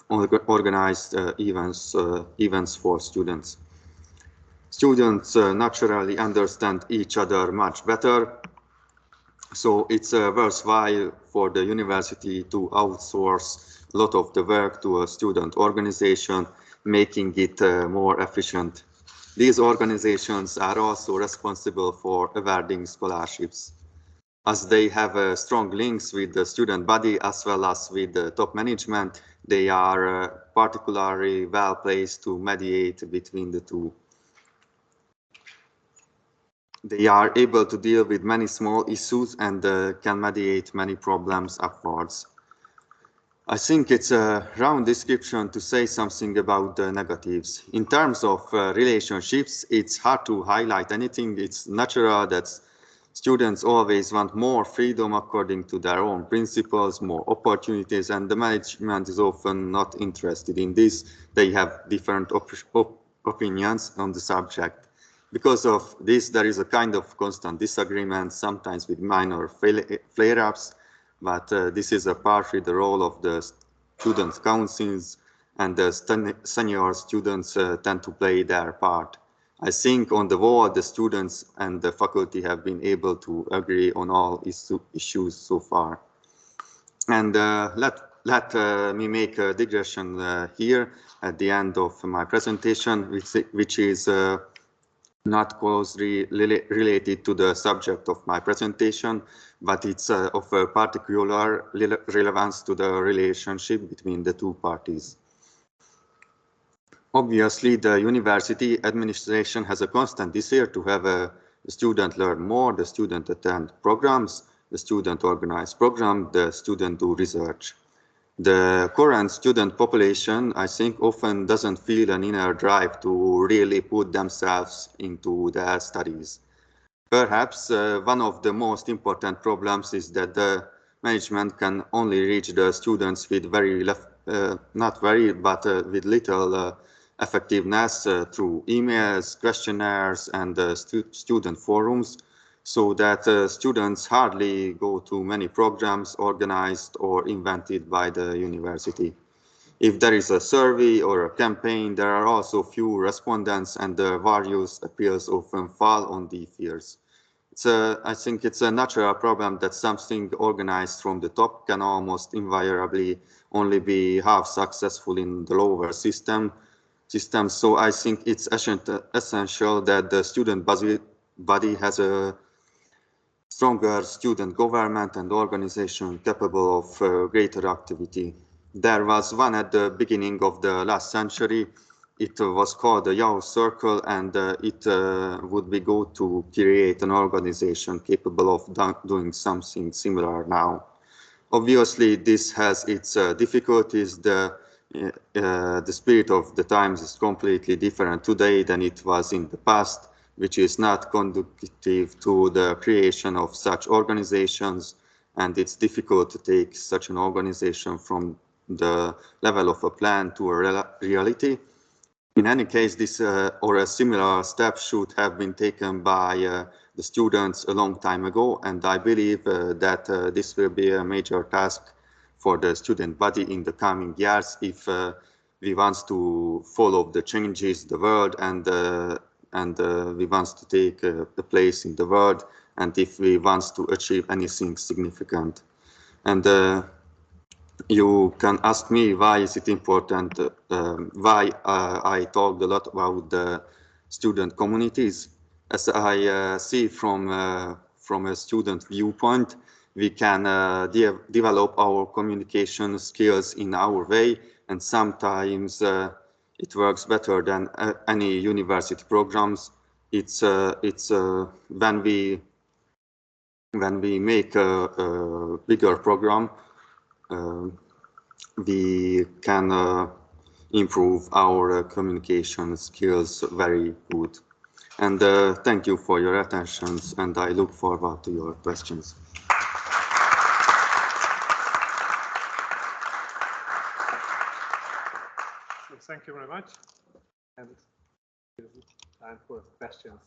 Organized events for students. Students naturally understand each other much better, so it's worthwhile for the university to outsource a lot of the work to a student organization, making it more efficient. These organizations are also responsible for awarding scholarships. As they have strong links with the student body as well as with the top management, they are particularly well placed to mediate between the two. They are able to deal with many small issues and can mediate many problems upwards. I think it's a round description to say something about the negatives. In terms of relationships, it's hard to highlight anything. It's natural that students always want more freedom according to their own principles, more opportunities, and the management is often not interested in this. They have different opinions on the subject. Because of this, there is a kind of constant disagreement, sometimes with minor flare-ups, but this is partly the role of the student councils, and the senior students tend to play their part. I think on the whole, the students and the faculty have been able to agree on all issues so far. And let me make a digression here at the end of my presentation, which is not closely related to the subject of my presentation, but it's of a particular relevance to the relationship between the two parties. Obviously, the university administration has a constant desire to have the student learn more, the student attend programs, the student organize programs, the student do research. The current student population, I think, often doesn't feel an inner drive to really put themselves into their studies. Perhaps one of the most important problems is that the management can only reach the students with with little effectiveness through emails, questionnaires, and student forums, so that students hardly go to many programs organized or invented by the university. If there is a survey or a campaign, there are also few respondents, and the various appeals often fall on deaf ears. I think it's a natural problem that something organized from the top can almost invariably only be half successful in the lower system. So I think it's essential that the student body has a stronger student government and organization capable of greater activity. There was one at the beginning of the last century. It was called the Yao Circle, and it would be good to create an organization capable of doing something similar now. Obviously, this has its difficulties. The spirit of the times is completely different today than it was in the past, which is not conducive to the creation of such organizations, and it's difficult to take such an organization from the level of a plan to a reality. In any case, this or a similar step should have been taken by the students a long time ago, and I believe that this will be a major task for the student body in the coming years if we want to follow the changes the world and we want to take a place in the world, and if we want to achieve anything significant. And you can ask me why is it important, why I talked a lot about the student communities. As I see from a student viewpoint, we can develop our communication skills in our way, and sometimes it works better than any university programs. It's when we make a bigger program, we can improve our communication skills very good. And thank you for your attention, and I look forward to your questions. So thank you very much, and time for questions.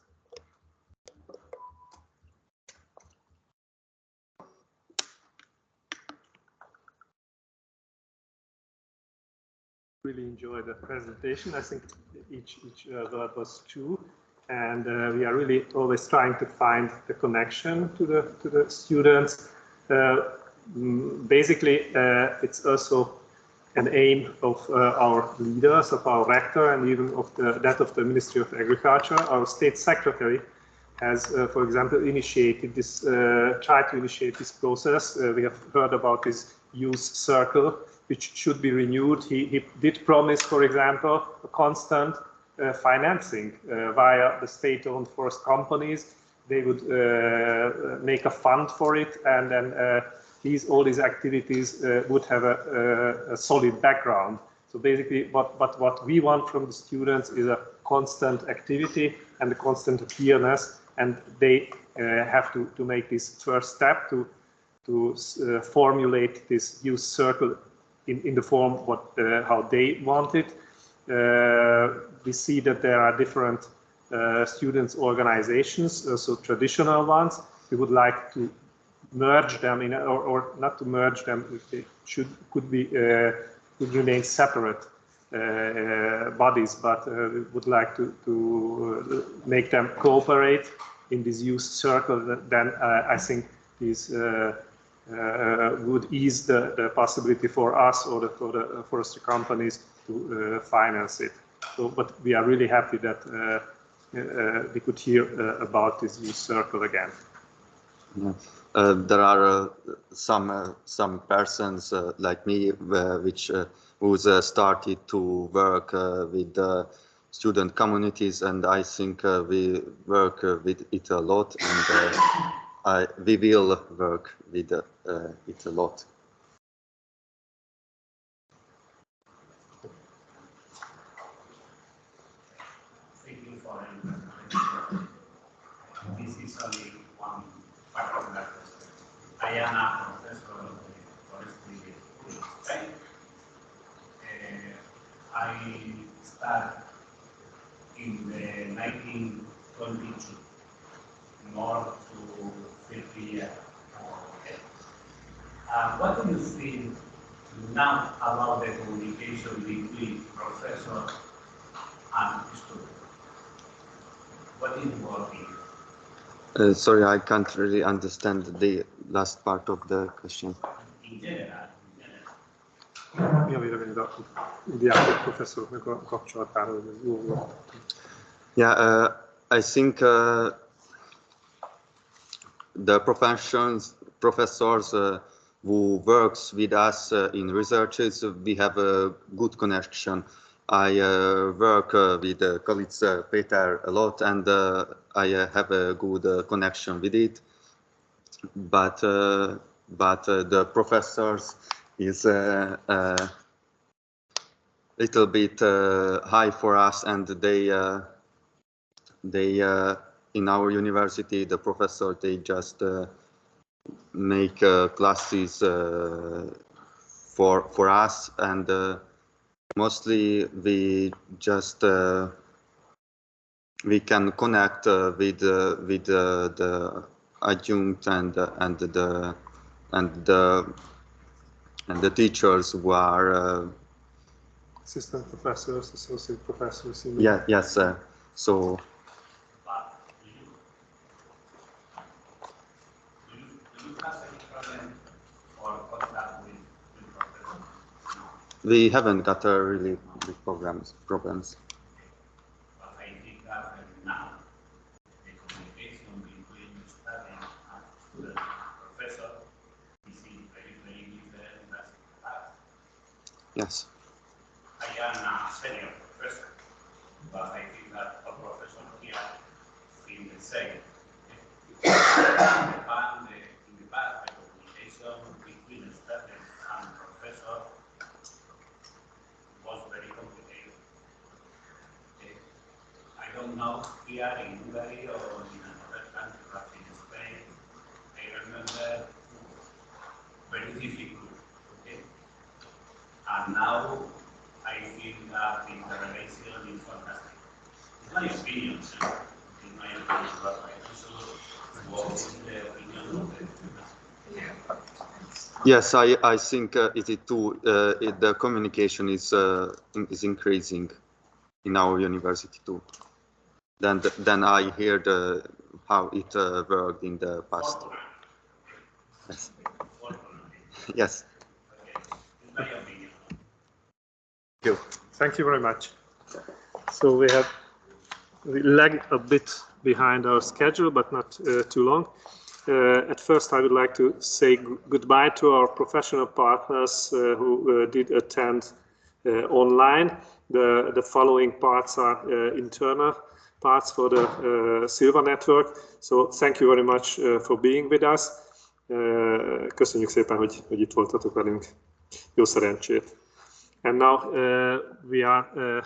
Really enjoyed the presentation. I think each word was true, and we are really always trying to find the connection to the students. Basically, it's also an aim of our leaders, of our rector, and even of that of the Ministry of Agriculture. Our state secretary has, for example, initiated this, tried to initiate this process. We have heard about this youth circle, which should be renewed. He did promise, for example, a constant financing via the state-owned forest companies. They would make a fund for it, and then all these activities would have a solid background. So basically, what we want from the students is a constant activity and a constant awareness, and they have to make this first step to formulate this youth circle in the form how they want it. We see that there are different students' organizations, so traditional ones. We would like to merge them in, or not to merge them. They could remain separate bodies, but we would like to make them cooperate in this youth circle. Then I think this would ease the possibility for us or for the forestry companies to finance it. So, but we are really happy that we could hear about this youth circle again. Yeah. There are some persons like me who started to work with student communities, and I think we work with it a lot, and we will work with it a lot. Thank you for this is only one part of that. I am a professor of forestry in Spain. I started in the 1922, more to 50 years. What do you think now about the communication between professor and student? What is working? Sorry, I can't really understand the last part of the question. In general. Yeah, I think the professors who works with us in researches. We have a good connection. I work with colleagues Peter a lot, and I have a good connection with it. But the professors is little bit high for us, and they in our university, the professor, they just make classes for us, and mostly we just we can connect with the adjunct and the teachers who are assistant professors, associate professors. Yeah, yes. So. We haven't got really big problems. But I think that now the communication between the student and student professor is very, very different than the past. Yes. I am a senior professor, but I think that a professor here feel the same. In the past, the communication between the student and professor was very complicated. I don't know here in Hungary or in another country, but in Spain, I remember very difficult. Okay? And now I think that the relation is fantastic. It's my opinion. In my opinion, but I also walk in the opinion of the Yes, I think it is too. The communication is increasing in our university too. Then I heard how it worked in the past. Yes. Yes. Thank you. Thank you very much. So we lag a bit behind our schedule, but not too long. At first, I would like to say goodbye to our professional partners who did attend online. The following parts are internal parts for the SILVA network. So thank you very much for being with us. Köszönjük szépen, hogy itt voltatok velünk. Jó szerencsét. And now we are